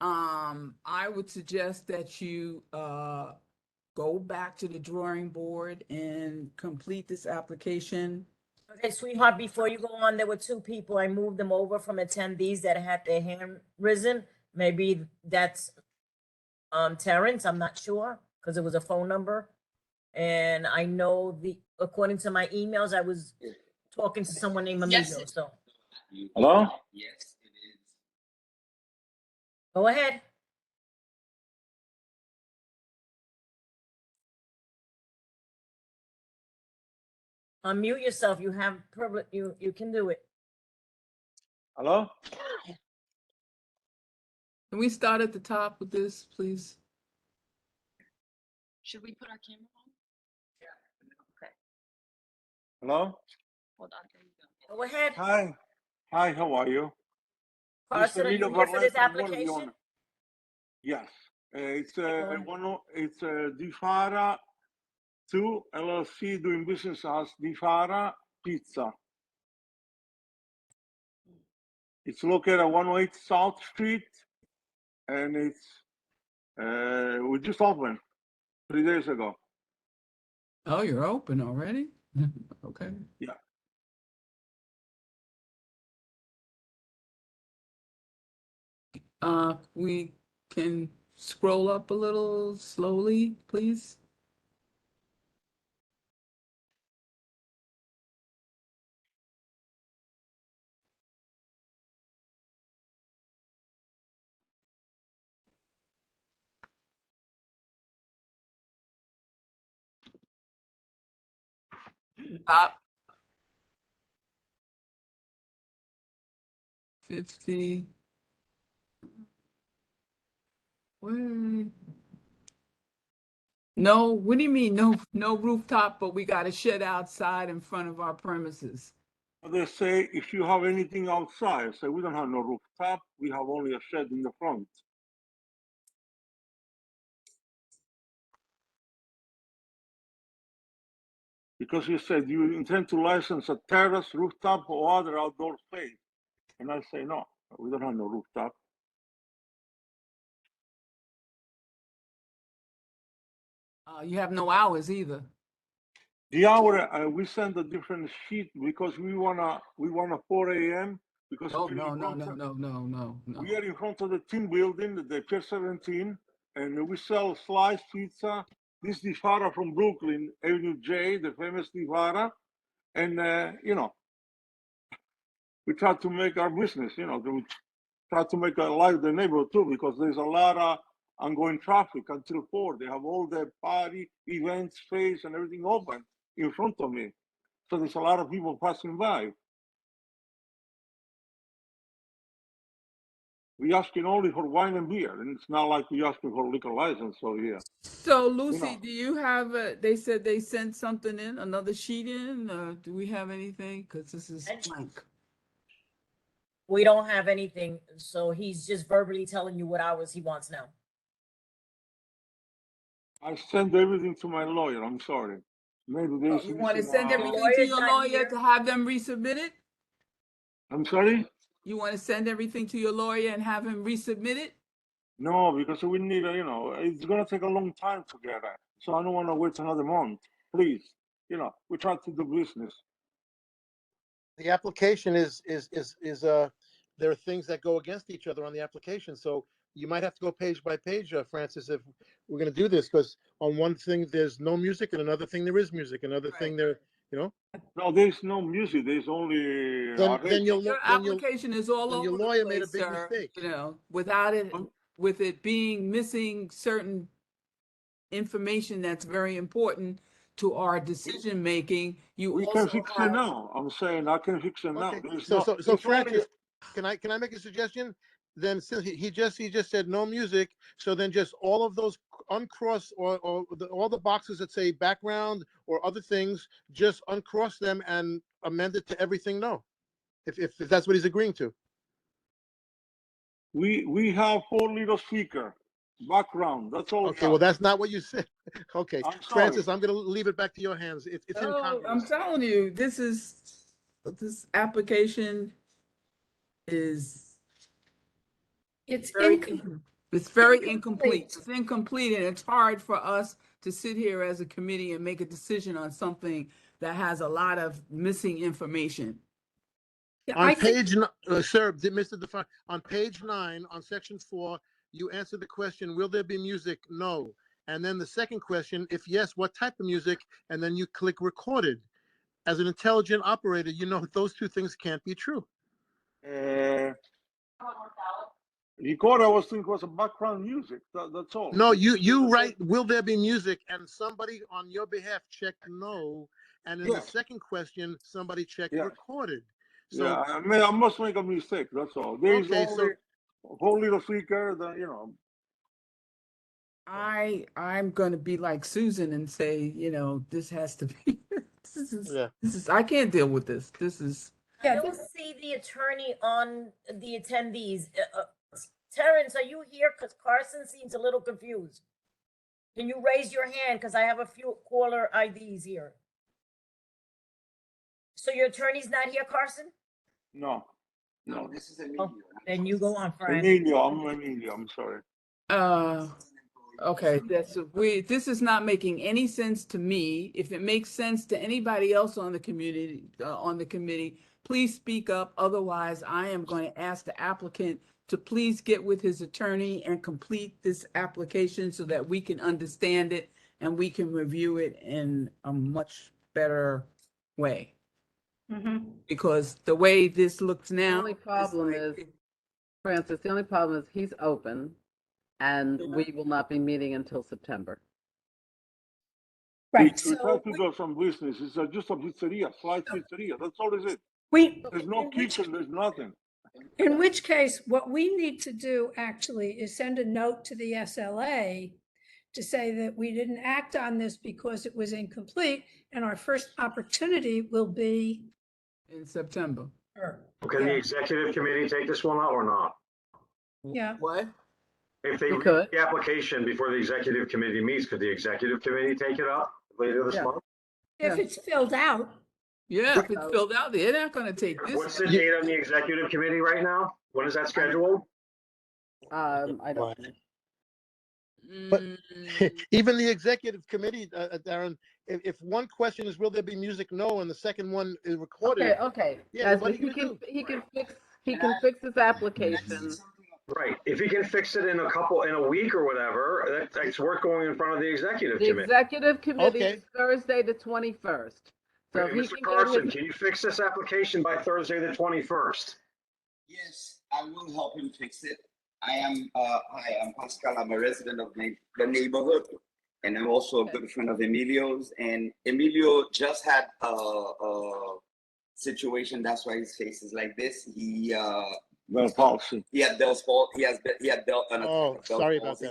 I would suggest that you go back to the drawing board and complete this application. Okay, sweetheart, before you go on, there were two people. I moved them over from attendees that had their hand risen. Maybe that's Terrence, I'm not sure, because it was a phone number. And I know according to my emails, I was talking to someone named Amigo, so. Hello? Go ahead. Unmute yourself. You have privilege. You can do it. Hello? Can we start at the top with this, please? Should we put our camera on? Okay, Hello? hold on. There you go. Go ahead. Hi. Hi, how are you? Carson, are you here for this application? Yes. It's Go it's Di Fara 2 LLC doing business as Di Fara Pizza. It's located at 108 South Street, and it's we just opened 3 days ago. Oh, you're open already? Okay. Yeah. We can scroll up a little slowly, please. Top 50. Where? No, what do you mean? No rooftop, but we got a shed outside in front of our premises. They say if you have anything outside, say we don't have no rooftop, we have only a shed in the front. Because you said you intend to license a terrace, rooftop, or other outdoor space. And I say, no, we don't have no rooftop. You have no hours either. The hour, we send a different sheet because we wanna 4 a.m. because Oh, we're no, in no, front no, of- no, no, no, no. we are in front of the team building, the Pier 17, and we sell sliced pizza. This Di Fara from Brooklyn, Avenue J, the famous Di Fara. And, we try to make our business, we try to make a life the neighborhood too, because there's a lot of ongoing traffic until 4. They have all the party, events, space, and everything open in front of me. So there's a lot of people passing by. We asking only for wine and beer, and it's not like we asking for liquor license. So yeah. So Lucy, do you have they said they sent something in, another sheet in, do we have anything? Because this is blank. We don't have anything, so he's just verbally telling you what hours he wants now. I send everything to my lawyer. I'm sorry. Maybe there's. You want to missing, send everything to your lawyer to have them resubmit it? I'm sorry? You want to send everything to your lawyer and have him resubmit it? No, because we need, it's gonna take a long time to get that. So I don't want to wait another month. Please, we try to do business. The application is there are things that go against each other on the application. So you might have to go page by page, Francis, if we're going to do this, because on one thing there's no music, and another thing there is music, another thing there, No, there's no music. There's only. Then Your application is all then over your the lawyer made a place, big sir. mistake. Without it, with it being missing certain information that's very important to our decision making, you We also can fix it have. now. I'm saying I can fix it now. Okay. There's So no- there's Francis, only- can I make a suggestion? Then since he just said no music, so then just all of those uncross or all the boxes that say background or other things, just uncross them and amend it to everything no. If that's what he's agreeing to. We have 4 little speaker background. That's all. Okay, well that's not what you said. Okay, I'm sorry. Francis, I'm gonna leave it back to your hands. It's No, I'm incongruous. telling you, this application is It's Very incom- incom- It's very incomplete. It's incomplete, and it's hard for us to sit here as a committee and make a decision on something that has a lot of missing information. Yeah, On I think, page, sir, Mr. Define, on page 9, on section 4, you answer the question, will there be music? No. And then the second question, if yes, what type of music? And then you click recorded. As an intelligent operator, you know those two things can't be true. Record, I was thinking was a background music. That's all. No, you write, will there be music? And somebody on your behalf checked no. And in Yeah. the second question, somebody checked Yeah. recorded. So, Yeah, I must make a mistake. That's all. There is Okay, only whole little flicker that, you know. I'm gonna be like Susan and say, this has to be, yeah. I can't deal with this. This is, I don't see the attorney on the attendees. Terrence, are you here? Because Carson seems a little confused. Can you raise your hand? Because I have a few caller IDs here. So your attorney's not here, Carson? No. No, this is Emilio. Then you go on, Fran. Emilio, I'm sorry. okay, this is not making any sense to me. If it makes sense to anybody else on the committee, please speak up. Otherwise, I am going to ask the applicant to please get with his attorney and complete this application so that we can understand it and we can review it in a much better way. Because the way this looks The now. only problem is, Francis, the only problem is he's open and we will not be meeting until September. right, We try so to do some business. It's just a pizzeria, slight pizzeria. That's all it is. There's no kitchen, there's nothing. in which case, what we need to do actually is send a note to the SLA to say that we didn't act on this because it was incomplete, and our first opportunity will be In September. Can the executive committee take this one out or not? Yeah. What? If they You read could. the application before the executive committee meets, could the executive committee take it up later this Yeah. month? If it's filled out. Yeah, if it's filled out, they're not gonna take this. What's the date on the executive committee right now? When is that scheduled? I don't know. But Mm, even the executive committee, Darren, if one question is, will there be music? No, and the second one is recorded. Okay. Yeah, Guys, what but are you gonna do? he can fix his application. Right. If he can fix it in a week or whatever, that's worth going in front of the executive The committee. executive committee Okay. is Thursday, the 21st. So if Hey, he Mr. can get Carson, his, can you fix this application by Thursday, the 21st? Yes, I will help him fix it. Hi, I'm Pascal. I'm a resident of the neighborhood, and I'm also a good friend of Emilio's. And Emilio just had a situation. That's why his face is like this. Bell's palsy. He had Bell's palsy. He had Bell's Oh, sorry about palsy.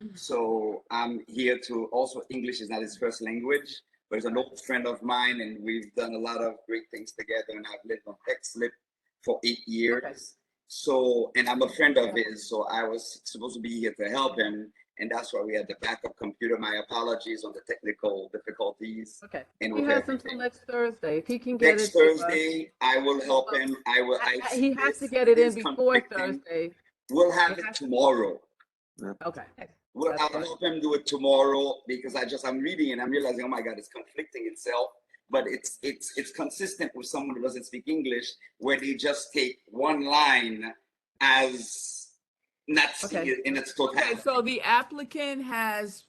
that. So I'm here to also, English is not his first language, but he's an old friend of mine, and we've done a lot of great things together. And I've lived on Exlip for 8 years. So, and I'm a friend of his, so I was supposed to be here to help him, and that's why we had the backup computer. My apologies on the technical difficulties. okay. And He with has everything. until next Thursday. If he can get Next it to us. Thursday, I will help him. He has to get it in before Thursday. We'll have it tomorrow. Okay. I'll help him do it tomorrow because I'm reading and I'm realizing, oh my God, it's conflicting itself. But it's consistent with someone who doesn't speak English, where they just take one line as not see it in its totality. Okay, so the applicant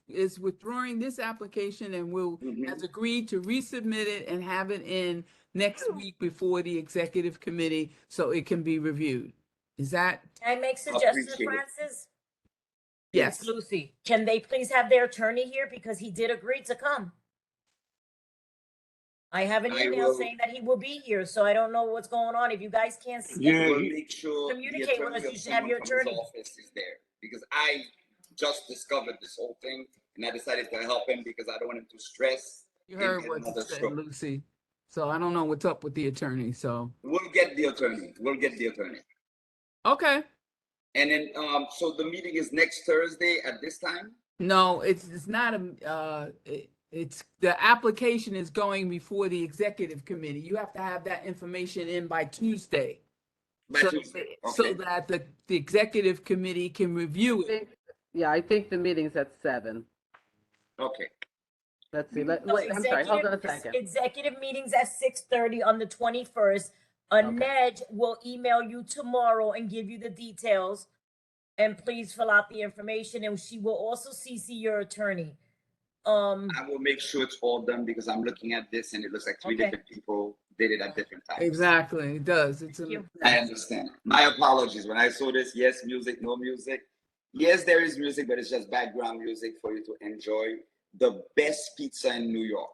is withdrawing this application and has agreed to resubmit it and have it in next week before the executive committee so it can be reviewed. Is that? Can I make suggestions, Appreciate it. Francis? Yes. It's Lucy, can they please have their attorney here because he did agree to come? I have an I email will- saying that he will be here, so I don't know what's going on. If you guys can't see, Yeah, We'll make sure the communicate with attorney us. of You should have your someone from his attorney. office is there because I just discovered this whole thing and I decided to help him because I don't want him to stress. You and heard get what another you said, stroke. Lucy. So I don't know what's up with the attorney, so. We'll get the attorney. Okay. And then, so the meeting is next Thursday at this time? No, it's not it's the application is going before the executive committee. You have to have that information in by Tuesday. By so, Tuesday, so okay. that the executive committee can review it. Yeah, I think the meeting's at 7. Okay. Let's see, No, wait, I'm sorry, hold on a second. Executive meetings at 6:30 on the 21st. Annette will email you tomorrow and give you the details. And please fill out the information, and she will also CC your attorney. I will make sure it's all done because I'm looking at this and it looks like three Okay. different people did it at different times. Exactly, it does. It's I understand. My apologies. When I saw this, yes, music, no music. Yes, there is music, but it's just background music for you to enjoy the best pizza in New York.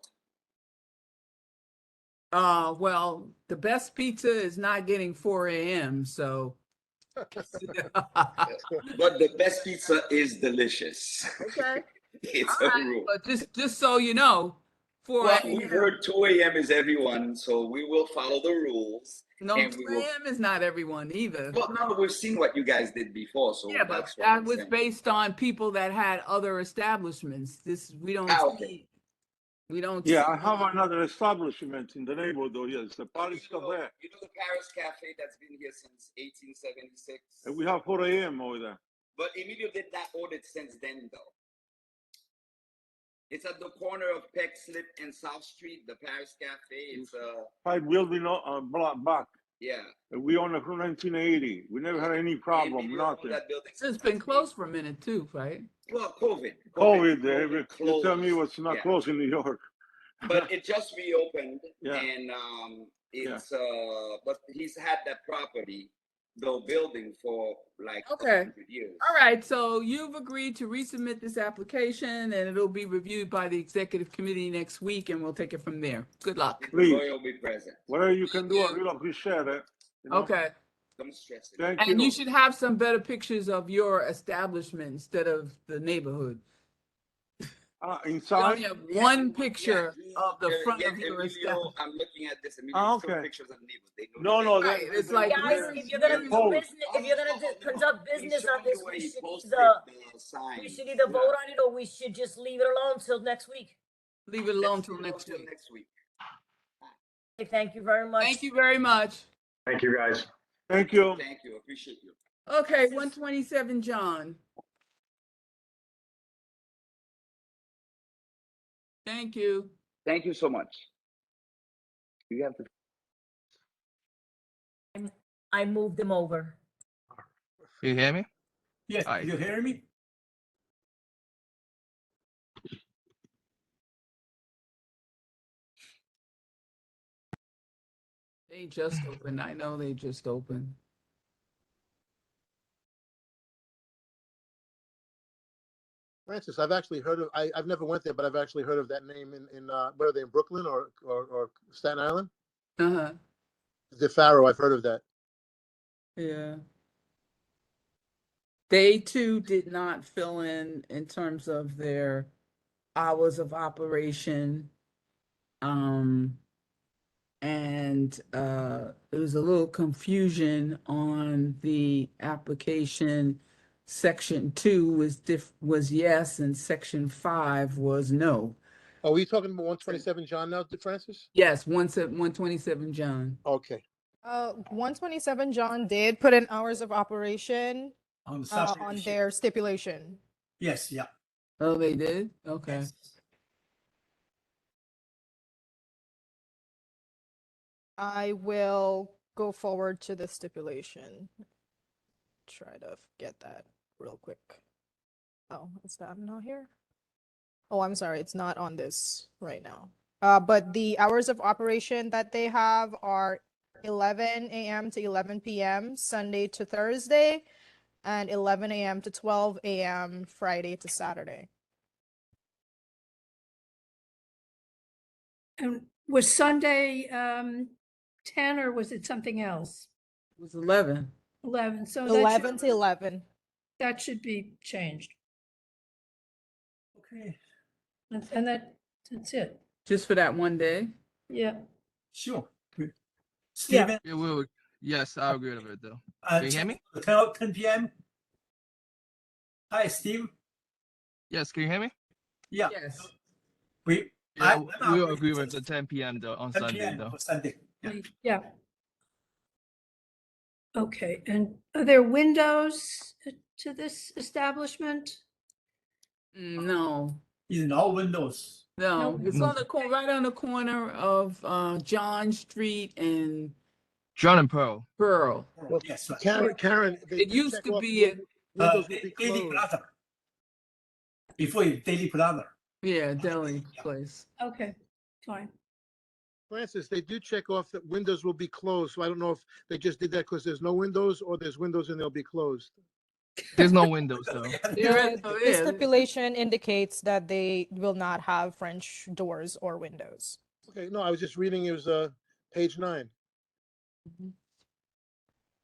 Well, the best pizza is not getting 4 a.m. So. But the best pizza is delicious. Okay. It's All a right, rule. but just so you know, 4 Well, a.m. we've heard 2 a.m. is everyone, so we will follow the rules. No, and 2 we will. a.m. is not everyone either. Well, no, we've seen what you guys did before, so Yeah, but that's what that I'm was saying. based on people that had other establishments. We don't okay. see. We don't. Yeah, see- I have another establishment in the neighborhood. Here, it's the Paris Cafe. You know the Paris Cafe that's been here since 1876? And we have 4 a.m. over there. But Emilio did not own it since then, though. It's at the corner of Peck Slip and South Street, the Paris Cafe. It's 5 building block back. yeah. And we own it from 1980. We never had any problem, Emilio owned nothing. that building. It's been closed for a minute too, right? Well, COVID. COVID, you tell me closed. what's not Yeah. closed in New York. But it just reopened, Yeah. and it's but he's had that property, the building, for like Okay. 100 years. All right, so you've agreed to resubmit this application and it'll be reviewed by the executive committee next week and we'll take it from there. Good luck. Please. Roy will be present. Whatever you can do, I really appreciate it. You know? Okay. Don't stress it. Thank And you. you should have some better pictures of your establishment instead of the neighborhood. You Inside? only have one picture of the front Yeah, of your Emilio, establishment. I'm looking at this. Emilio took okay. pictures of neighbors. They know No, that. no, It's like Guys, if you're gonna do business, if you're gonna conduct business on this, we should sign. either vote on it or we should just leave it alone till next week. Leave it alone till next week. Next week. Okay, thank you very much. Thank you very much. Thank you, guys. Thank you. Thank you. Appreciate you. Okay, 127 John. Thank you. Thank you so much. You have to. I moved them over. You hear me? Yes, Alright. you hear me? They just opened. I know they just opened. Francis, I've actually heard of, I've never went there, but I've actually heard of that name in where are they, in Brooklyn or Staten Island? Uh-huh. The Faro, I've heard of that. Yeah. They too did not fill in terms of their hours of operation. And there was a little confusion on the application. Section 2 was yes, and section 5 was no. Are we talking about 127 John now, Francis? Yes, 127 John. Okay. 127 John did put in hours of operation On the on subject. their stipulation. Yes, yeah. Oh, they did? Okay. Yes. I will go forward to the stipulation. Try to get that real quick. Oh, is that not here? Oh, I'm sorry, it's not on this right now. But the hours of operation that they have are 11 a.m. to 11 p.m. Sunday to Thursday, and 11 a.m. to 12 a.m. Friday to Saturday. And was Sunday 10 or was it something else? It was 11. 11, so 11 to 11. that should be changed. Okay. And that's it. Just for that one day? Yeah. Sure. Steven? Yes, I agree with it though. Uh, Can you hear me? 10 p.m. Hi, Steve. Yes, can you hear me? Yeah. Yes. We Yeah, I'm we not- agree with the 10 p.m. though on 10 Sunday p.m. though. for Sunday. Yeah. Yeah. Okay, and are there windows to this establishment? No, No windows. no, it's No. on the right on the corner of John Street and John and Pearl. Pearl. Well, Yes, right. Karen, they It do used check to off be a windows will be Daily closed. Plaza. Before it's Daily Plaza. yeah deli place. Okay, fine. Francis, they do check off that windows will be closed, so I don't know if they just did that because there's no windows or there's windows and they'll be closed. There's no windows though. The stipulation indicates that they will not have French doors or windows. Okay, no, I was just reading, it was page 9.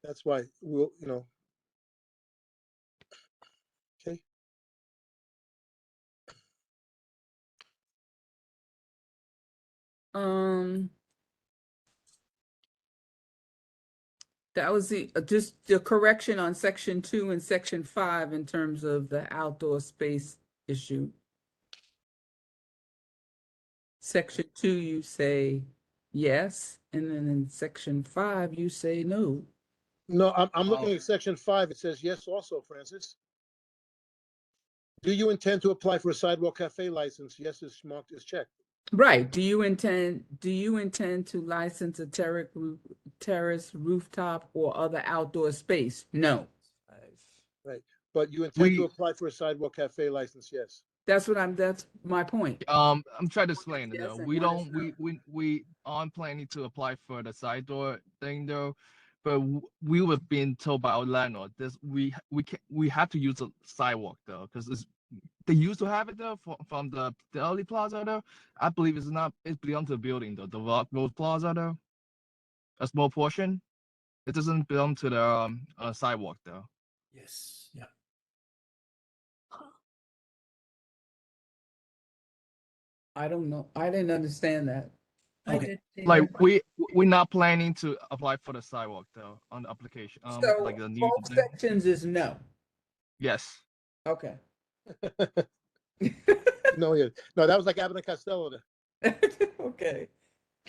That's why we'll, okay. That was just the correction on section 2 and section 5 in terms of the outdoor space issue. Section 2, you say yes, and then in section 5, you say no. No, I'm looking at section 5. It says yes also, Francis. Do you intend to apply for a sidewalk cafe license? Yes is marked as checked. Right. Do you intend to license a terrace, rooftop, or other outdoor space? No. Right. But you intend to apply for a sidewalk cafe license? Yes. That's my point. I'm trying to explain it Yes, though. and We one is don't we aren't planning to apply for the side door thing though, but we were being told by our landlord this we have to use a sidewalk though because they used to have it though from the early plaza though. I believe it's beyond the building though. The Rock Road Plaza though, a small portion. It doesn't belong to the sidewalk though. Yes, yeah. I don't know. I didn't understand that. Okay. Like we're not planning to apply for the sidewalk though on the application. So Like the new both thing. sections is no. Yes. Okay. No, yeah. No, that was like Abbott and Costello. Okay.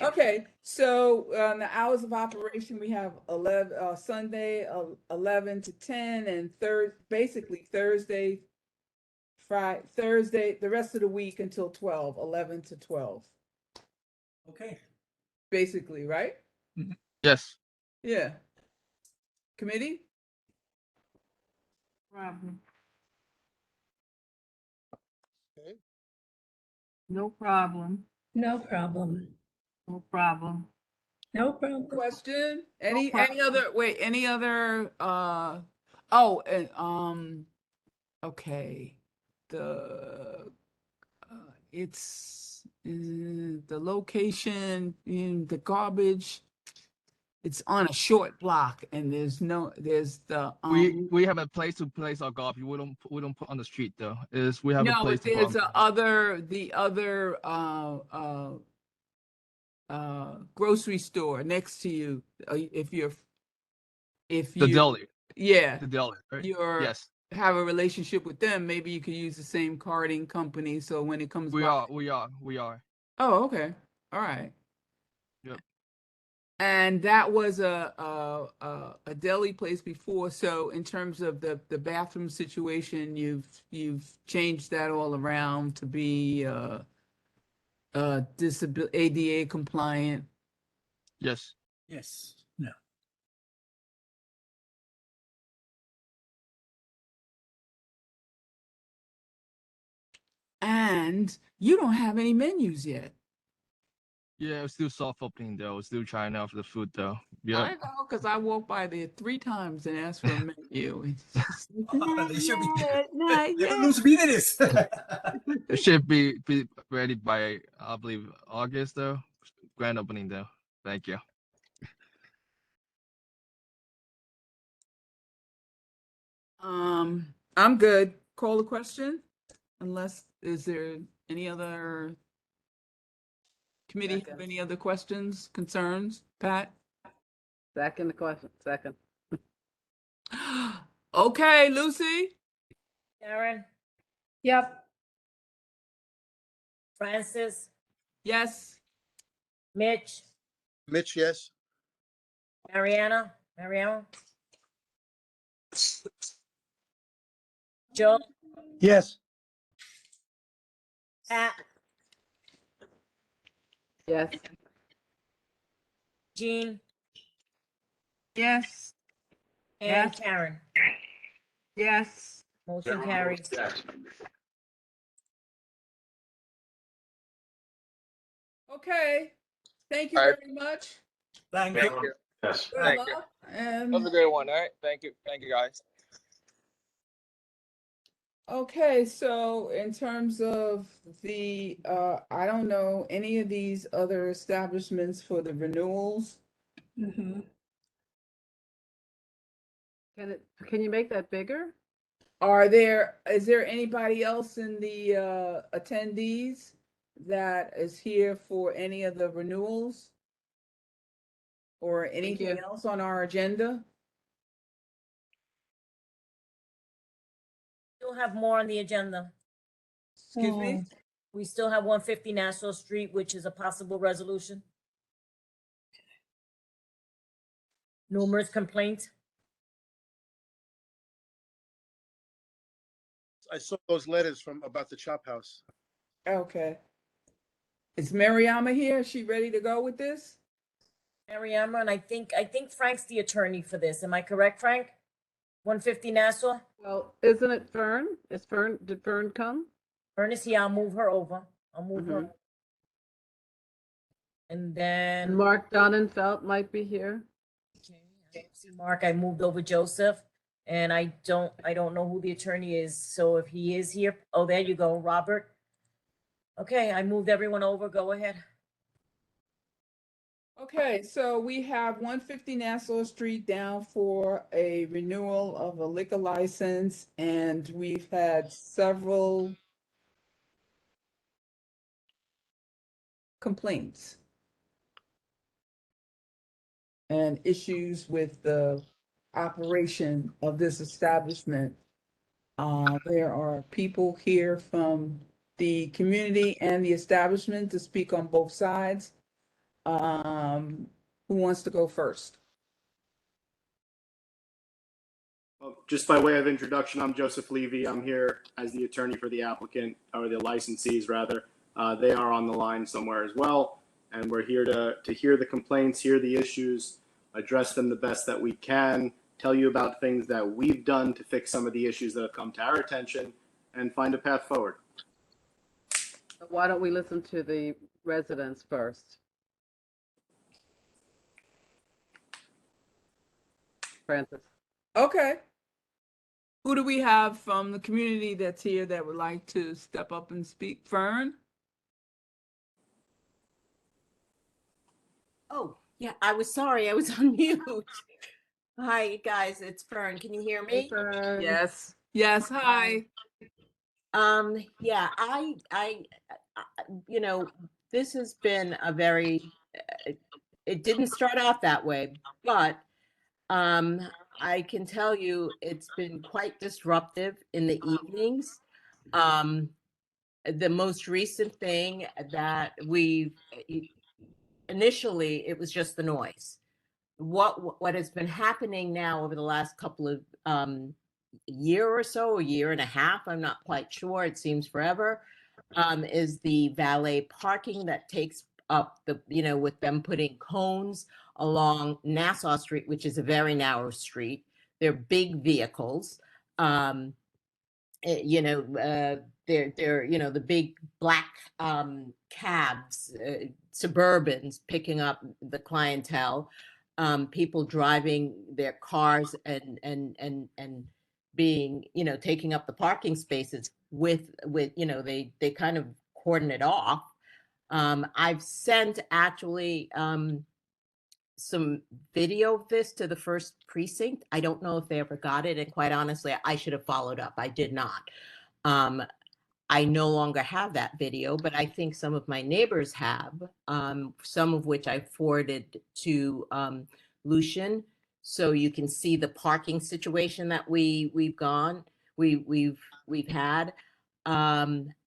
Okay. So the hours of operation we have 11 Sunday 11 to 10 and basically Thursday, Friday, Thursday, the rest of the week until 12, 11 to 12. Okay. Basically, right? Yes. Yeah. Committee? Problem. Okay. No problem. No problem. No problem. No problem. Question? No Any other okay. It's the location in the garbage. It's on a short block and there's the we have a place to place our garbage. We don't put on the street though. We have a no, place but to there's put the other grocery store next to you. If you the deli. yeah, The deli, right? you're Yes. have a relationship with them, maybe you could use the same carding company. So when it comes We by, are. oh, okay, all right. Yep. And that was a deli place before. So in terms of the bathroom situation, you've changed that all around to be ADA compliant. Yes. Yes. No. And you don't have any menus yet. Yeah, we're still soft opening though. We're still trying out for the food though. I Yeah. know, because I walked by there 3 times and asked for a menu. It's just They should be. not They yet. lose business. It should be ready by I believe August though. Grand opening though. Thank you. I'm good. Call the question. Unless is there any other committee have any other questions, concerns? Pat? Second question, second. Okay, Lucy? Karen, Yep. Francis, Yes. Mitch, Mitch, yes. Mariana, Joe, Yes. Pat, Yes. Jean, Yes. and Yes. Karen. Yes. Motion carries. Okay, thank you All right. very much. Thank Thank you. you. Yes. Good Thank you. luck, and That was a great one. All right. Thank you. Thank you, guys. okay, so in terms of the, I don't know any of these other establishments for the renewals. Mhm. Can you make that bigger? Is there anybody else in the attendees that is here for any of the renewals? Or anything you. else on our agenda? Still have more on the agenda. Excuse me? We still have 150 Nassau Street, which is a possible resolution. Numerous complaints. I saw those letters from about the chop house. Okay. Is Mariama here? Is she ready to go with this? Mariama, and I think Frank's the attorney for this. Am I correct, Frank? 150 Nassau? Well, isn't it Fern? Did Fern come? Fern is here. I'll move her over. I'll move her. Mhm. And then And Mark Donenfeld might be here. see Mark, I moved over Joseph, and I don't know who the attorney is. So if he is here, oh, there you go, Robert. Okay, I moved everyone over. Go ahead. Okay, so we have 150 Nassau Street down for a renewal of a liquor license, and we've had several complaints and issues with the operation of this establishment. There are people here from the community and the establishment to speak on both sides. Who wants to go first? Well, just by way of introduction, I'm Joseph Levy. I'm here as the attorney for the applicant, or the licensees rather. They are on the line somewhere as well, and we're here to hear the complaints, hear the issues, address them the best that we can, tell you about things that we've done to fix some of the issues that have come to our attention, and find a path forward. Why don't we listen to the residents first? Francis. Okay. Who do we have from the community that's here that would like to step up and speak? Fern? Oh, yeah, I was sorry, I was on mute. Hi, guys, it's Fern. Can you hear me? Yes. Yes, hi. Yeah, you know, this has been a very, it didn't start off that way, but I can tell you it's been quite disruptive in the evenings. The most recent thing that initially, it was just the noise. What has been happening now over the last couple of year or so, a year and a half, I'm not quite sure, it seems forever, is the valet parking that takes up with them putting cones along Nassau Street, which is a very narrow street. They're big vehicles. They're the big black cabs, Suburbans picking up the clientele, people driving their cars and being, taking up the parking spaces with they kind of cordon it off. I've sent actually some video of this to the first precinct. I don't know if they ever got it, and quite honestly, I should have followed up. I did not. I no longer have that video, but I think some of my neighbors have, some of which I forwarded to Lucian, so you can see the parking situation that we've had.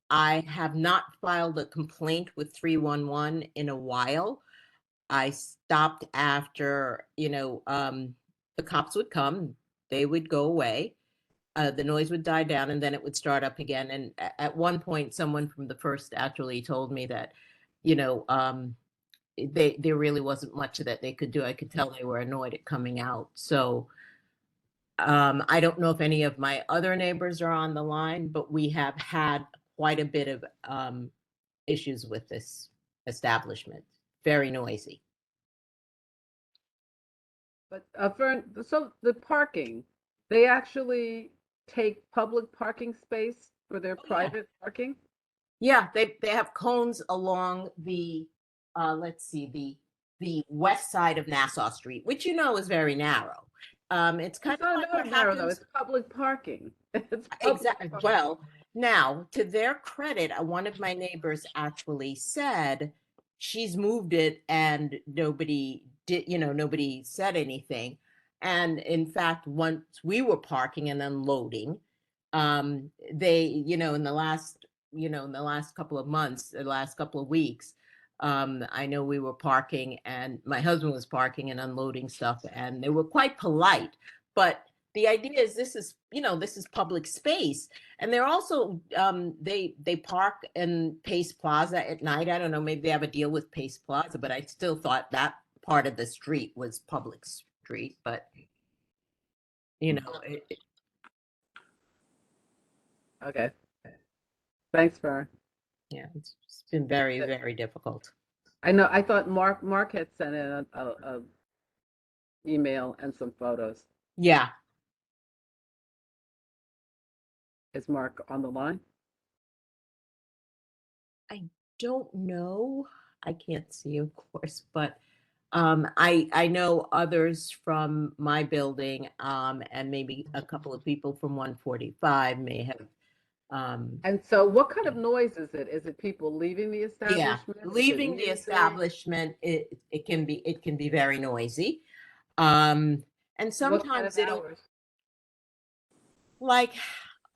I have not filed a complaint with 311 in a while. I stopped after, the cops would come, they would go away. The noise would die down and then it would start up again. And at one point, someone from the first actually told me that, you know, there really wasn't much that they could do. I could tell they were annoyed at coming out. So I don't know if any of my other neighbors are on the line, but we have had quite a bit of issues with this establishment. Very noisy. But Fern, so the parking, they actually take public parking space for their private parking? Yeah, they have cones along the let's see, the west side of Nassau Street, which you know is very narrow. It's kind It's of not like what narrow though, happens. it's public parking. It's public Exactly. parking. Well, now to their credit, one of my neighbors actually said she's moved it and nobody did, you know, nobody said anything. And in fact, once we were parking and unloading, they, you know, in the last couple of months, the last couple of weeks, I know we were parking and my husband was parking and unloading stuff and they were quite polite, but the idea is this is, you know, this is public space. And they're also, they park in Pace Plaza at night. I don't know, maybe they have a deal with Pace Plaza, but I still thought that part of the street was public street, but you know, Okay. Thanks, Fern. yeah, it's been very, very difficult. I know, I thought Mark had sent in a email and some photos. Yeah. Is Mark on the line? I don't know. I can't see, of course, but I know others from my building and maybe a couple of people from 145 may have. And so what kind of noise is it? Is it people leaving the Yeah, establishment? Is it leaving the music? establishment, it can be very noisy. And What kind sometimes of it'll hours? like,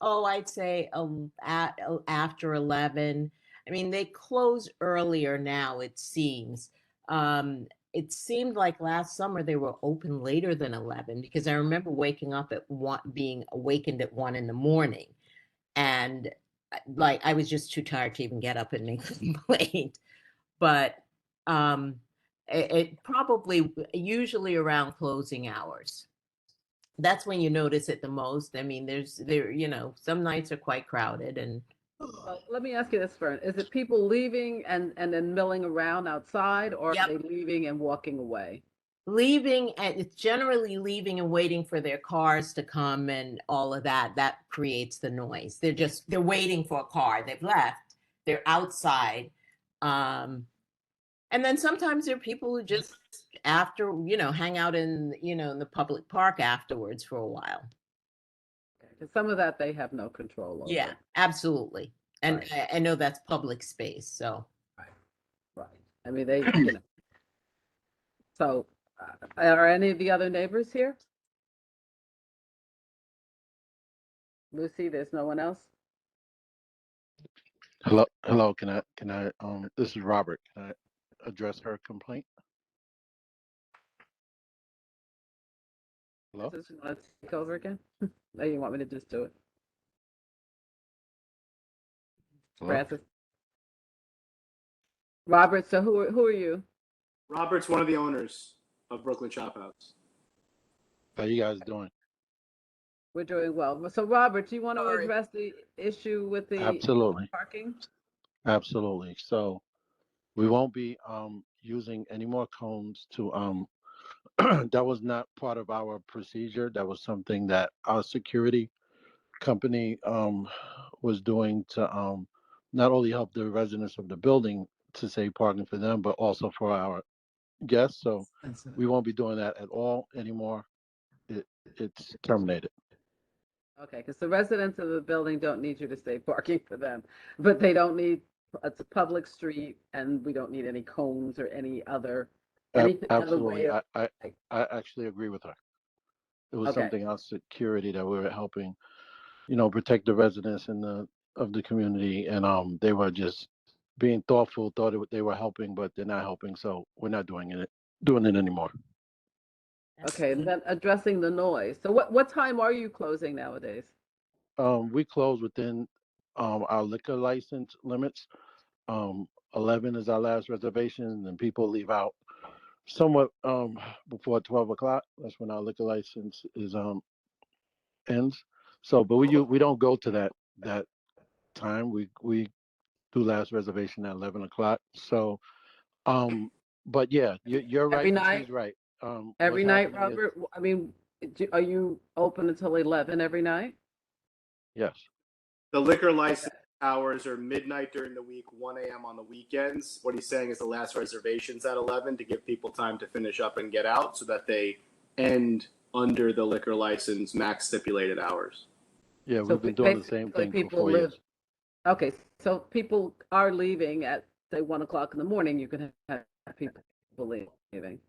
oh, I'd say after 11. I mean, they close earlier now, it seems. It seemed like last summer they were open later than 11 because I remember waking up at 1, being awakened at 1 in the morning. And like, I was just too tired to even get up and make a complaint. But it probably usually around closing hours. That's when you notice it the most. I mean, you know, some nights are quite crowded and Well, let me ask you this, Fern. Is it people leaving and then milling around outside, or Yep. are they leaving and walking away? leaving, and it's generally leaving and waiting for their cars to come and all of that. That creates the noise. They're waiting for a car. They've left. They're outside. And then sometimes there are people who just after, you know, hang out in, you know, in the public park afterwards for a while. Because some of that they have no control over. Yeah, absolutely. And Right. I know that's public space, so. Right. I mean, they, you know. So, are any of the other neighbors here? Lucy, there's no one else? Hello, can I, this is Robert. Can I address her complaint? Hello? Does you want to take over again? No, you want me to just do it? Hello? Francis? Robert, so who are you? Robert's one of the owners of Brooklyn Chop House. How you guys doing? We're doing well. So Robert, do you want to Sorry. address the issue with the Absolutely. parking? Absolutely. So we won't be using any more cones to that was not part of our procedure. That was something that our security company was doing to not only help the residents of the building to save parking for them, but also for our guests. So we won't be doing that at all anymore. It's terminated. Okay, because the residents of the building don't need you to save parking for them, but they don't need, it's a public street and we don't need any cones or any other, anything other way Absolutely. of. I actually agree with her. It was Okay. something else, security, that we were helping, you know, protect the residents of the community, and they were just being thoughtful, they were helping, but they're not helping, so we're not doing it anymore. Okay, and then addressing the noise. So what time are you closing nowadays? We close within our liquor license limits. 11 is our last reservation, and people leave out somewhat before 12 o'clock. That's when our liquor license is ends. So, but we don't go to that time. We do last reservation at 11 o'clock. So, but yeah, you're right. Every And night? she's right. Every What's night, happening is Robert? I mean, are you open until 11 every night? yes. The liquor license hours are midnight during the week, 1 a.m. on the weekends. What he's saying is the last reservation's at 11 to give people time to finish up and get out so that they end under the liquor license max stipulated hours. Yeah, So we've been doing the same basically thing for people 4 live, years. okay, so people are leaving at, say, 1 o'clock in the morning, you can have people leaving,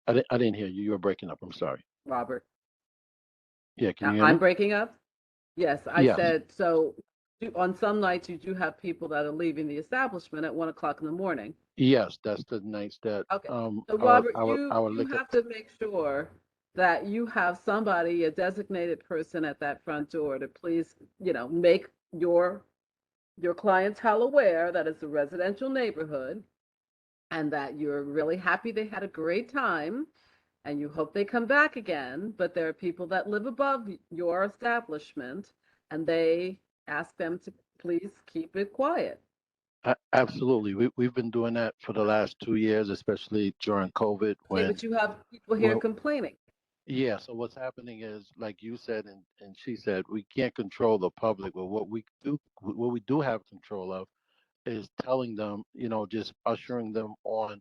I didn't hear you. You were breaking up. I'm sorry. Robert. Yeah, can you hear I'm me? breaking up? Yes, I Yes. said, so on some nights you do have people that are leaving the establishment at 1 o'clock in the morning. Yes, that's the nights that Okay, so our Robert, our you our liquor. have to make sure that you have somebody, a designated person at that front door to please, make your clientele aware that it's a residential neighborhood and that you're really happy they had a great time and you hope they come back again, but there are people that live above your establishment and they ask them to please keep it quiet. Absolutely. We've been doing that for the last 2 years, especially during COVID Okay, when but you have people here well, complaining. yeah, so what's happening is like you said and she said, we can't control the public, but what we do have control of is telling them, just ushering them on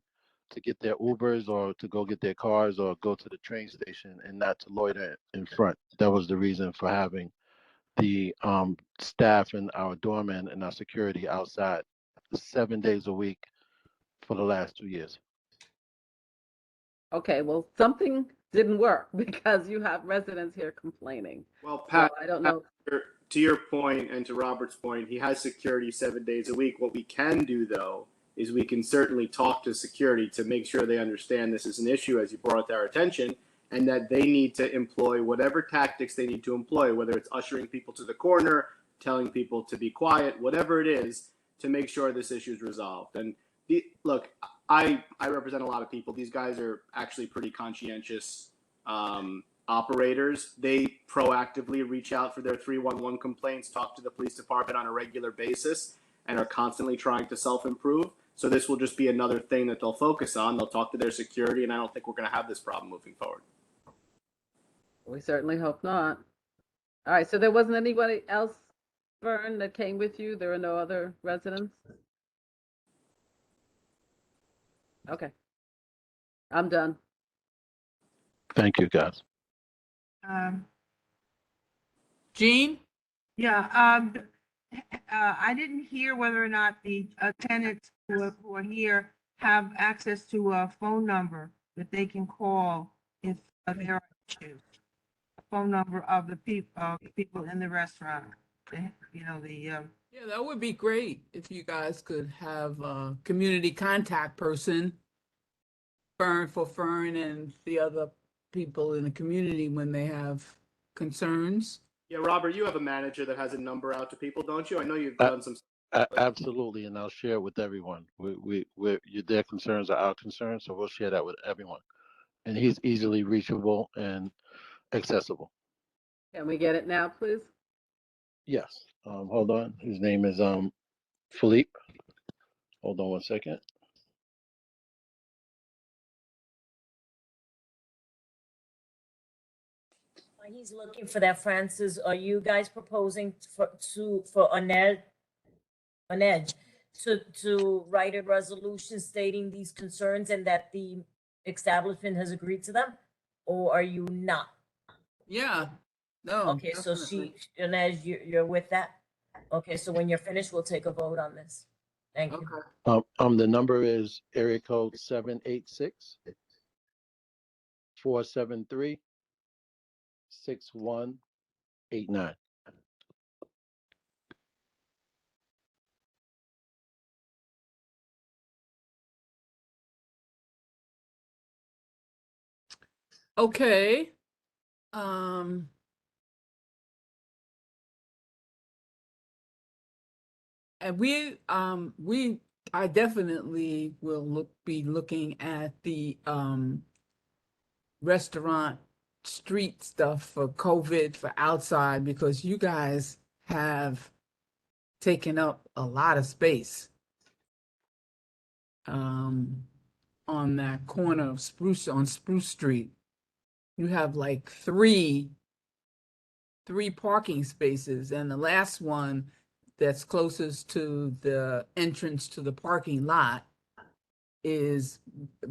to get their Ubers or to go get their cars or go to the train station and not to loiter in front. That was the reason for having the staff and our doorman and our security outside 7 days a week for the last 2 years. Okay, well, something didn't work because you have residents here complaining. Well, So Pat, I don't know. to your point and to Robert's point, he has security 7 days a week. What we can do, though, is we can certainly talk to security to make sure they understand this is an issue, as you brought to our attention, and that they need to employ whatever tactics they need to employ, whether it's ushering people to the corner, telling people to be quiet, whatever it is, to make sure this issue is resolved. And look, I represent a lot of people. These guys are actually pretty conscientious operators. They proactively reach out for their 311 complaints, talk to the police department on a regular basis, and are constantly trying to self-improve. So this will just be another thing that they'll focus on. They'll talk to their security, and I don't think we're going to have this problem moving forward. We certainly hope not. All right, so there wasn't anybody else, Vern, that came with you? There were no other residents? Okay. I'm done. Thank you, guys. Jean? Yeah, I didn't hear whether or not the tenants who are here have access to a phone number that they can call if there are issues. A phone number of the people in the restaurant. Yeah, that would be great if you guys could have a community contact person, Fern and the other people in the community when they have concerns. Yeah, Robert, you have a manager that has a number out to people, don't you? I know you've done some. Absolutely, and I'll share it with everyone. Their concerns are our concerns, so we'll share that with everyone. And he's easily reachable and accessible. Can we get it now, please? Yes. Hold on. His name is Philippe. Hold on 1 second. While he's looking for that, Francis, are you guys proposing for Aned to write a resolution stating these concerns and that the establishment has agreed to them? Or are you not? Yeah, no. Okay, so definitely. Aned, you're with that? Okay, so when you're finished, we'll take a vote on this. Thank you. The number is area code 786-473-6189. Okay. And I definitely will be looking at the restaurant street stuff for COVID for outside, because you guys have taken up a lot of space on that corner of Spruce Street. You have like three parking spaces, and the last one that's closest to the entrance to the parking lot is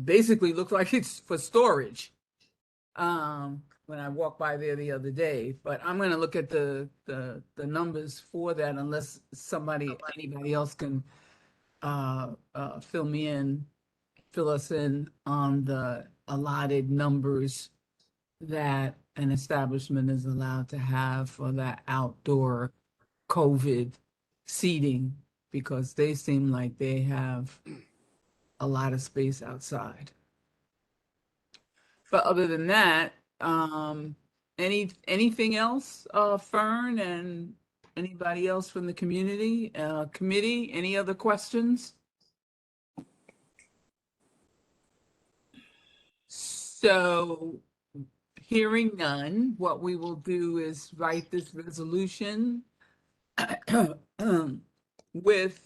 basically looks like it's for storage. When I walked by there the other day, but I'm gonna look at the numbers for that, unless anybody else can fill us in on the allotted numbers that an establishment is allowed to have for that outdoor COVID seating, because they seem like they have a lot of space outside. But other than that, anything else, Fern, and anybody else from the community, committee, any other questions? So, hearing none, what we will do is write this resolution with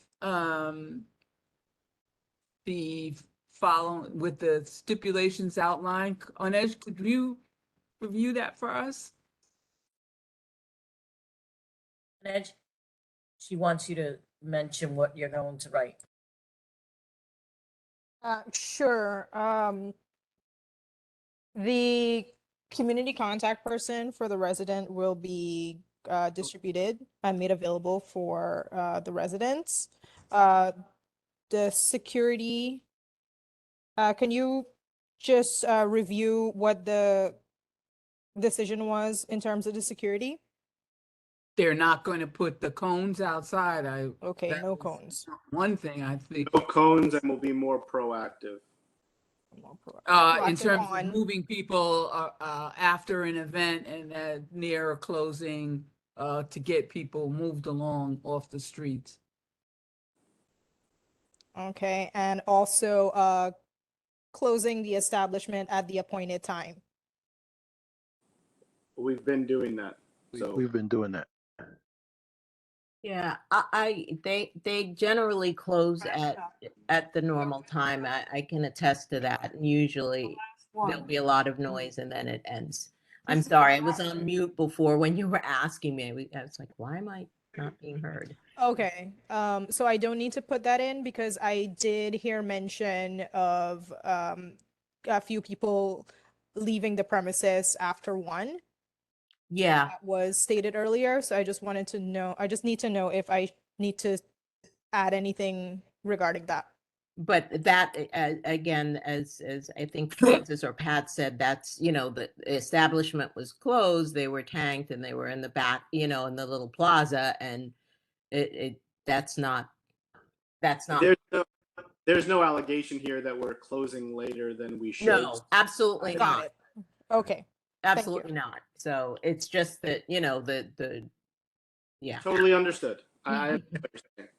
with the stipulations outlined. Onej, could you review that for us? Edge, she wants you to mention what you're going to write. Sure. The community contact person for the resident will be distributed and made available for the residents. The security, can you just review what the decision was in terms of the security? They're not going to put the cones outside. Okay, that no was cones. One thing I think. No cones, and we'll be more proactive. In terms of moving people after an event and near closing to get people moved along off the streets. Okay, and also closing the establishment at the appointed time. We've been doing that. So We've been doing that. Yeah, they generally close at the normal time. I can attest to that. And usually there'll be a lot of noise and then it ends. I'm sorry, I was on mute before when you were asking me. I was like, why am I not being heard? Okay, so I don't need to put that in because I did hear mention of a few people leaving the premises after 1. Yeah. That was stated earlier, so I just need to know if I need to add anything regarding that. But that, again, as I think Francis or Pat said, that's, the establishment was closed, they were tanked, and they were in the back, in the little plaza, and that's not. There's no allegation here that we're closing later than we should. No, absolutely Got not. it. Okay. Absolutely not. So it's just that, yeah. Totally understood. I understand.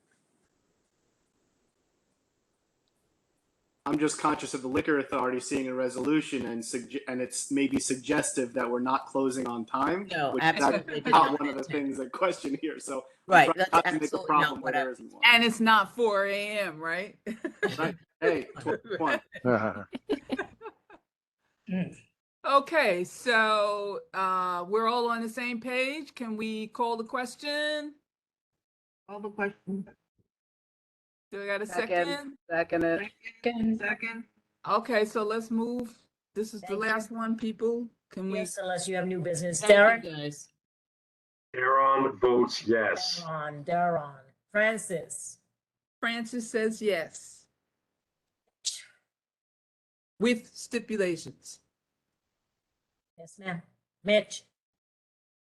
I'm just conscious of the Liquor Authority seeing a resolution and it's maybe suggestive that we're not closing on time. No, which absolutely that's not one of the things at question here. So right, that's not to make a problem where there isn't one. And it's not 4 a.m., right? Right. Hey, 21. Okay, so we're all on the same page. Can we call the question? All the questions. Do I got a Second. second? Second. Okay, so let's move. This is the last one, people. Can we? Yes, unless you have new business. Thank you, Darren? guys. Aaron votes yes. Darren. Francis? Francis says yes. With stipulations. Yes, ma'am. Mitch?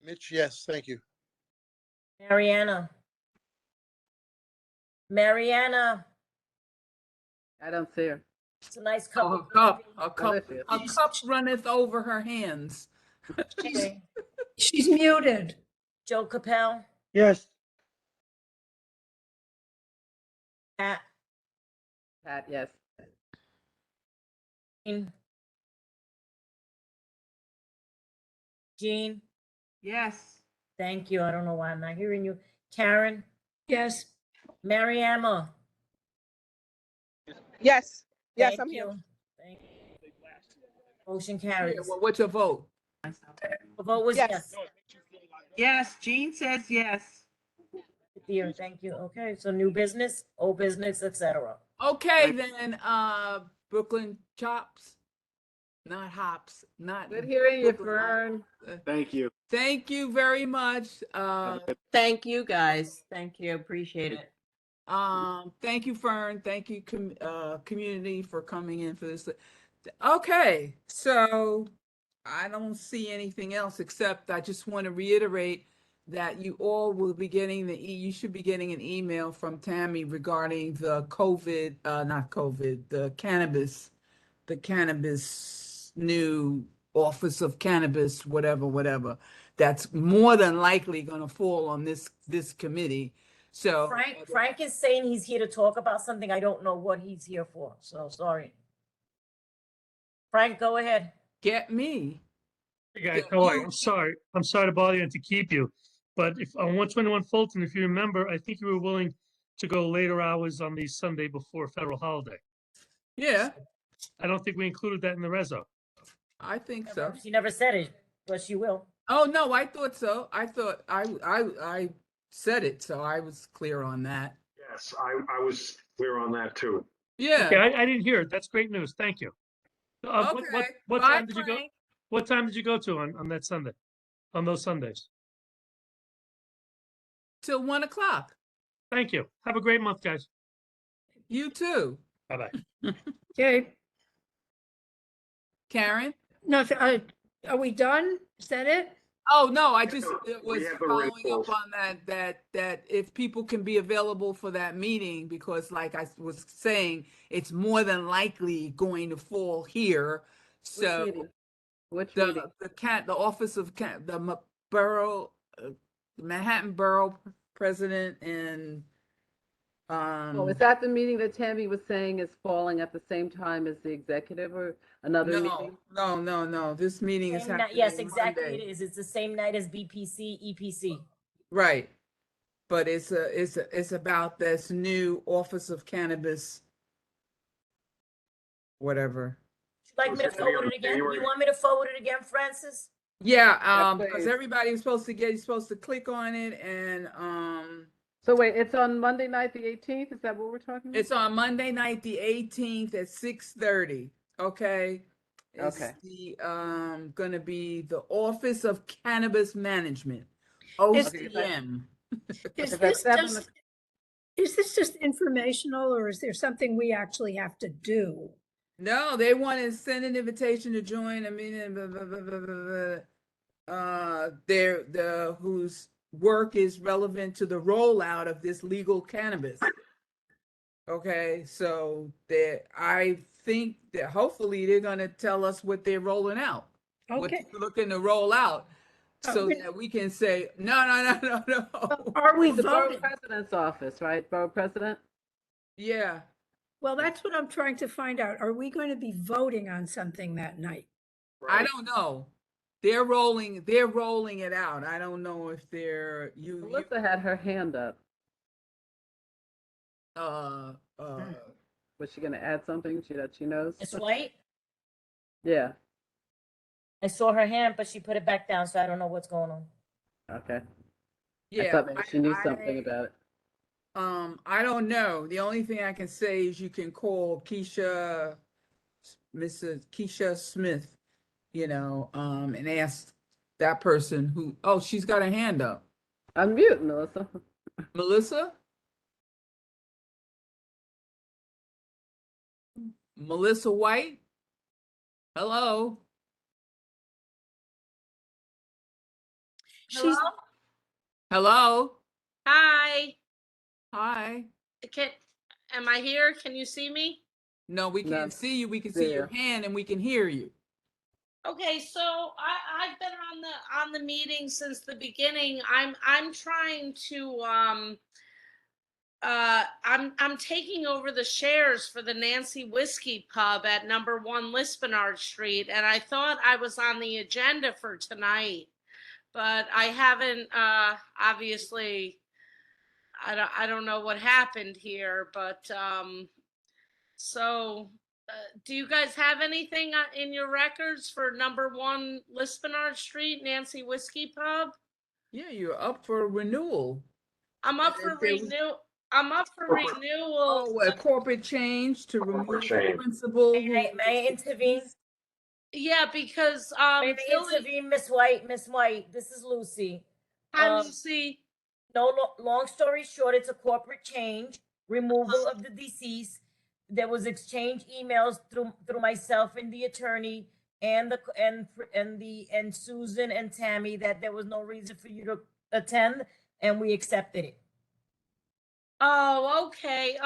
Mitch, yes, thank you. Mariana? I don't see her. It's a nice cup. Oh, of a coffee. cup runneth over her hands. Okay. She's muted. Joe Capel, Yes, Pat, Pat, yes. Jean, Yes. thank you. I don't know why I'm not hearing you. Karen, Yes. Mary Emma. Yes, yes, Thank I'm here. you. Thank you. Motion Yeah, carries. well, what's your vote? The vote was yes. Yes, Jean says yes. Dear, thank you. Okay, so new business, old business, etc. Okay, then, Brooklyn Chops, not Hops, not. Good hearing you, Brooklyn Fern. Thank you. Thank you very much. Thank you, guys. Thank you. Appreciate it. Thank you, Fern. Thank you, community, for coming in for this. Okay, so I don't see anything else, except I just want to reiterate that you all will be getting you should be getting an email from Tammy regarding the the cannabis new Office of Cannabis, whatever. That's more than likely going to fall on this committee. So Frank is saying he's here to talk about something. I don't know what he's here for, so sorry. Frank, go ahead. Get me. Hey guys, how are you? I'm sorry to bother you and to keep you, but if on 121 Fulton, if you remember, I think you were willing to go later hours on the Sunday before a federal holiday. Yeah, I don't think we included that in the reso. I think so. She never said it, but she will. Oh, no, I thought so. I thought I said it, so I was clear on that. Yes, I was clear on that too. Yeah. Okay, I didn't hear it. That's great news. Thank you. What Bye, time did you go? Frank. What time did you go to on that Sunday? On those Sundays? Till 1 o'clock. Thank you. Have a great month, guys. You too. Bye-bye. Okay. Karen? No, are we done? Is that it? Oh, no, I just was have the following rituals. up on that if people can be available for that meeting, because like I was saying, it's more than likely going to fall here. So Which the meeting? the office of the borough, Manhattan Borough President and Oh, is that the meeting that Tammy was saying is falling at the same time as the executive, or another meeting? No. This meeting is Same night- happening yes, exactly. Monday. It is. It's the same night as BPC, EPC. Right. But it's about this new Office of Cannabis, whatever. Like me to forward it again? You want me to forward it again, Francis? Yeah, because please. everybody was supposed to you're supposed to click on it, and So wait, it's on Monday night, the 18th? Is that what we're talking about? it's on Monday night, the 18th at 6:30. Okay. It's Okay. the gonna be the Office of Cannabis Management, Is- OCM. Is Is that this 7 just, is this just informational, or is there something we actually have to do? No, they want to send an invitation to join a meeting. Whose work is relevant to the rollout of this legal cannabis. Okay, so I think that hopefully they're gonna tell us what they're rolling out. What Okay. they're looking to roll out, so we- that we can say, no. Are we The borough voting? president's office, right? Borough president? Yeah, Well, that's what I'm trying to find out. Are we going to be voting on something that night? I don't know. They're rolling it out. I don't know if they're Melissa had her hand up. Was she gonna add something that she knows? It's White. Yeah, I saw her hand, but she put it back down, so I don't know what's going on. okay. I Yeah, thought maybe she knew something about it. I don't know. The only thing I can say is you can call Mrs. Keisha Smith, and ask that person who, she's got a hand up. Unmute, Melissa. Melissa? Melissa White? Hello? She's, Hello? Hi. Hi. Am I here? Can you see me? No, we No, can't see you. We can see your there. hand and we can hear you. Okay, so I've been on the meeting since the beginning. I'm trying to I'm taking over the shares for the Nancy Whiskey Pub at number 1 Lispenard Street, and I thought I was on the agenda for tonight, but I haven't. Obviously, I don't know what happened here, but so. Do you guys have anything in your records for number 1 Lispenard Street, Nancy Whiskey Pub? Yeah, you're up for renewal. I'm up for renew. I'm up for renewal. Oh, a corporate change to remove the change. principal. May I intervene? Yeah, because May I intervene, Miss White? Miss White, this is Lucy. Hi, Lucy. No, long story short, it's a corporate change, removal of the deceased. There was exchange emails through myself and the attorney and Susan and Tammy that there was no reason for you to attend, and we accepted it. Oh, okay.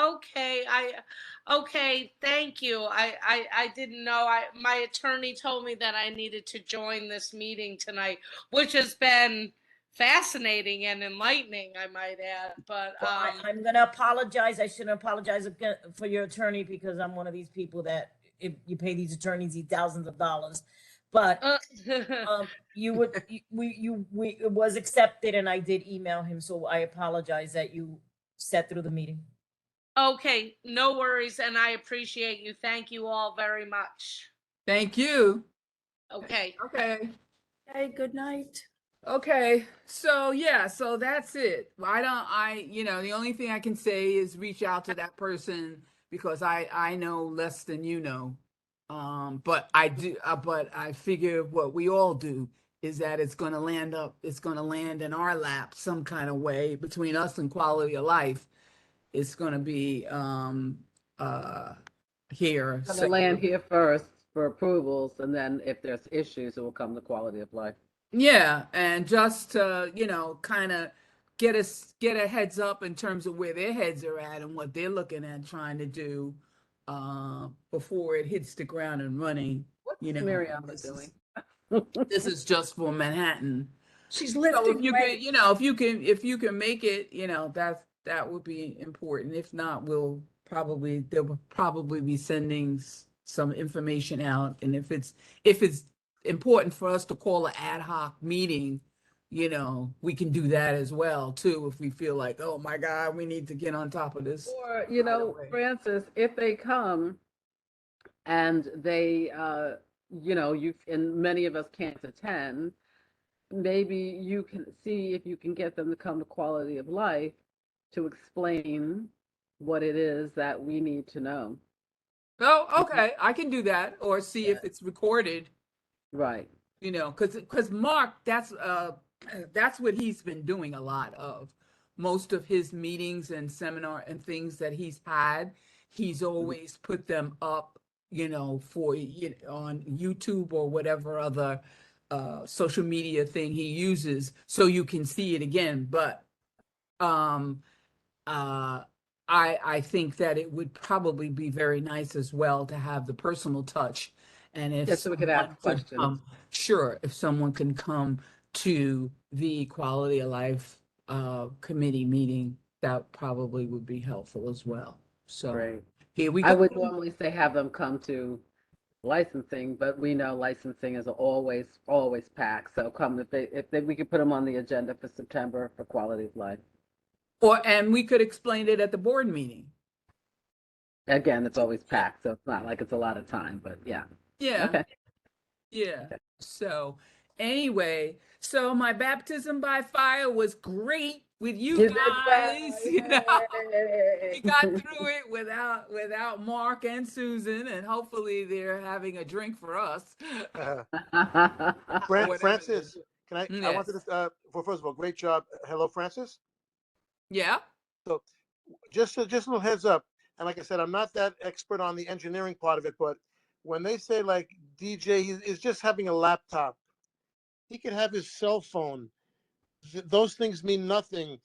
Okay, thank you. I didn't know. My attorney told me that I needed to join this meeting tonight, which has been fascinating and enlightening, I might add. But Well, I'm gonna apologize. I shouldn't apologize again for your attorney because I'm one of these people that if you pay these attorneys these thousands of dollars. But you would it was accepted, and I did email him, so I apologize that you sat through the meeting. Okay, no worries, and I appreciate you. Thank you all very much. Thank you. Okay. Okay. Hey, good night. Okay, so yeah, so that's it. The only thing I can say is reach out to that person because I know less than you know. But I figure what we all do is that it's going to land in our lap some kind of way between us and quality of life. It's going to be here. Gonna land here first for approvals, and then if there's issues, it will come to quality of life. Yeah, and just to, kind of get a heads up in terms of where their heads are at and what they're looking at trying to do before it hits the ground and running. What's Miriam doing? This is just for Manhattan. She's So lifting if you weights. can, if you can make it, that would be important. If not, they'll probably be sending some information out. And if it's important for us to call an ad hoc meeting, we can do that as well too if we feel like, oh my God, we need to get on top of this. Or, Francis, if they come and they, and many of us can't attend, maybe you can see if you can get them to come to quality of life to explain what it is that we need to know. Oh, okay, I can do that, or see if it's recorded. Right. Because Mark, that's what he's been doing a lot of. Most of his meetings and seminar and things that he's had, he's always put them up, for on YouTube or whatever other social media thing he uses, so you can see it again. But I think that it would probably be very nice as well to have the personal touch. And if so we could ask questions. Sure, if someone can come to the quality of life committee meeting, that probably would be helpful as well. So Great. Here we go. I would normally say have them come to licensing, but we know licensing is always packed. So come if we could put them on the agenda for September for quality of life. And we could explain it at the board meeting. Again, it's always packed, so it's not like it's a lot of time, but yeah. Yeah. Okay. Yeah. So anyway, so my baptism by fire was great with you guys. We got through it without Mark and Susan, and hopefully they're having a drink for us. Francis, can I? Yes. I wanted to. First of all, great job. Hello, Francis. Yeah. So, just a little heads up. And like I said, I'm not that expert on the engineering part of it, but when they say like DJ is just having a laptop, he could have his cell phone. Those things mean nothing.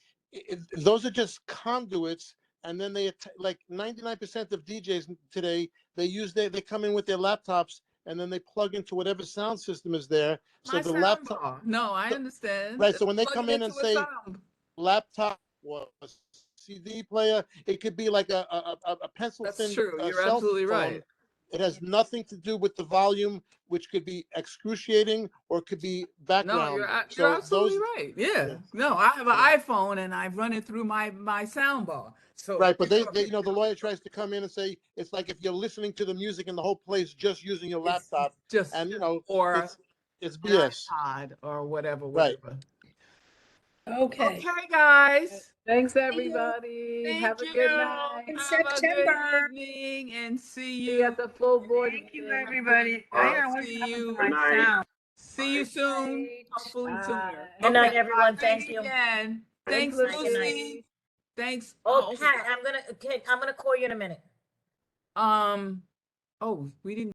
Those are just conduits. And then like 99% of DJs today they come in with their laptops and then they plug into whatever sound system is there. So My the sound laptop, bar. No, I understand. right? So when they Plug come it in and into a say sound. laptop or a CD player, it could be like a pencil That's thin true. You're cell absolutely phone. right. It has nothing to do with the volume, which could be excruciating or it could be No, background. you're So absolutely those, right. Yeah. No, I have an iPhone and I run it through my sound bar. So right, but they the lawyer tries to come in and say it's like if you're listening to the music in the whole place just using your laptop, just and or it's an BS. iPod or whatever. Right. Okay. Okay, guys. Thanks, See you. everybody. Thank Have a you. good night. In Have a good September. evening and see See you you. at the full board. Thank you, meeting. everybody. I gotta wait See for you. my Good night. sound. See you soon. Hopefully Bye. sooner. Good night, Okay, everyone. thanks Thank you. again. Thanks, Thanks, Good night. Lucy. Thanks. Oh, Pat, I'm gonna call you in a minute. Oh, we didn't.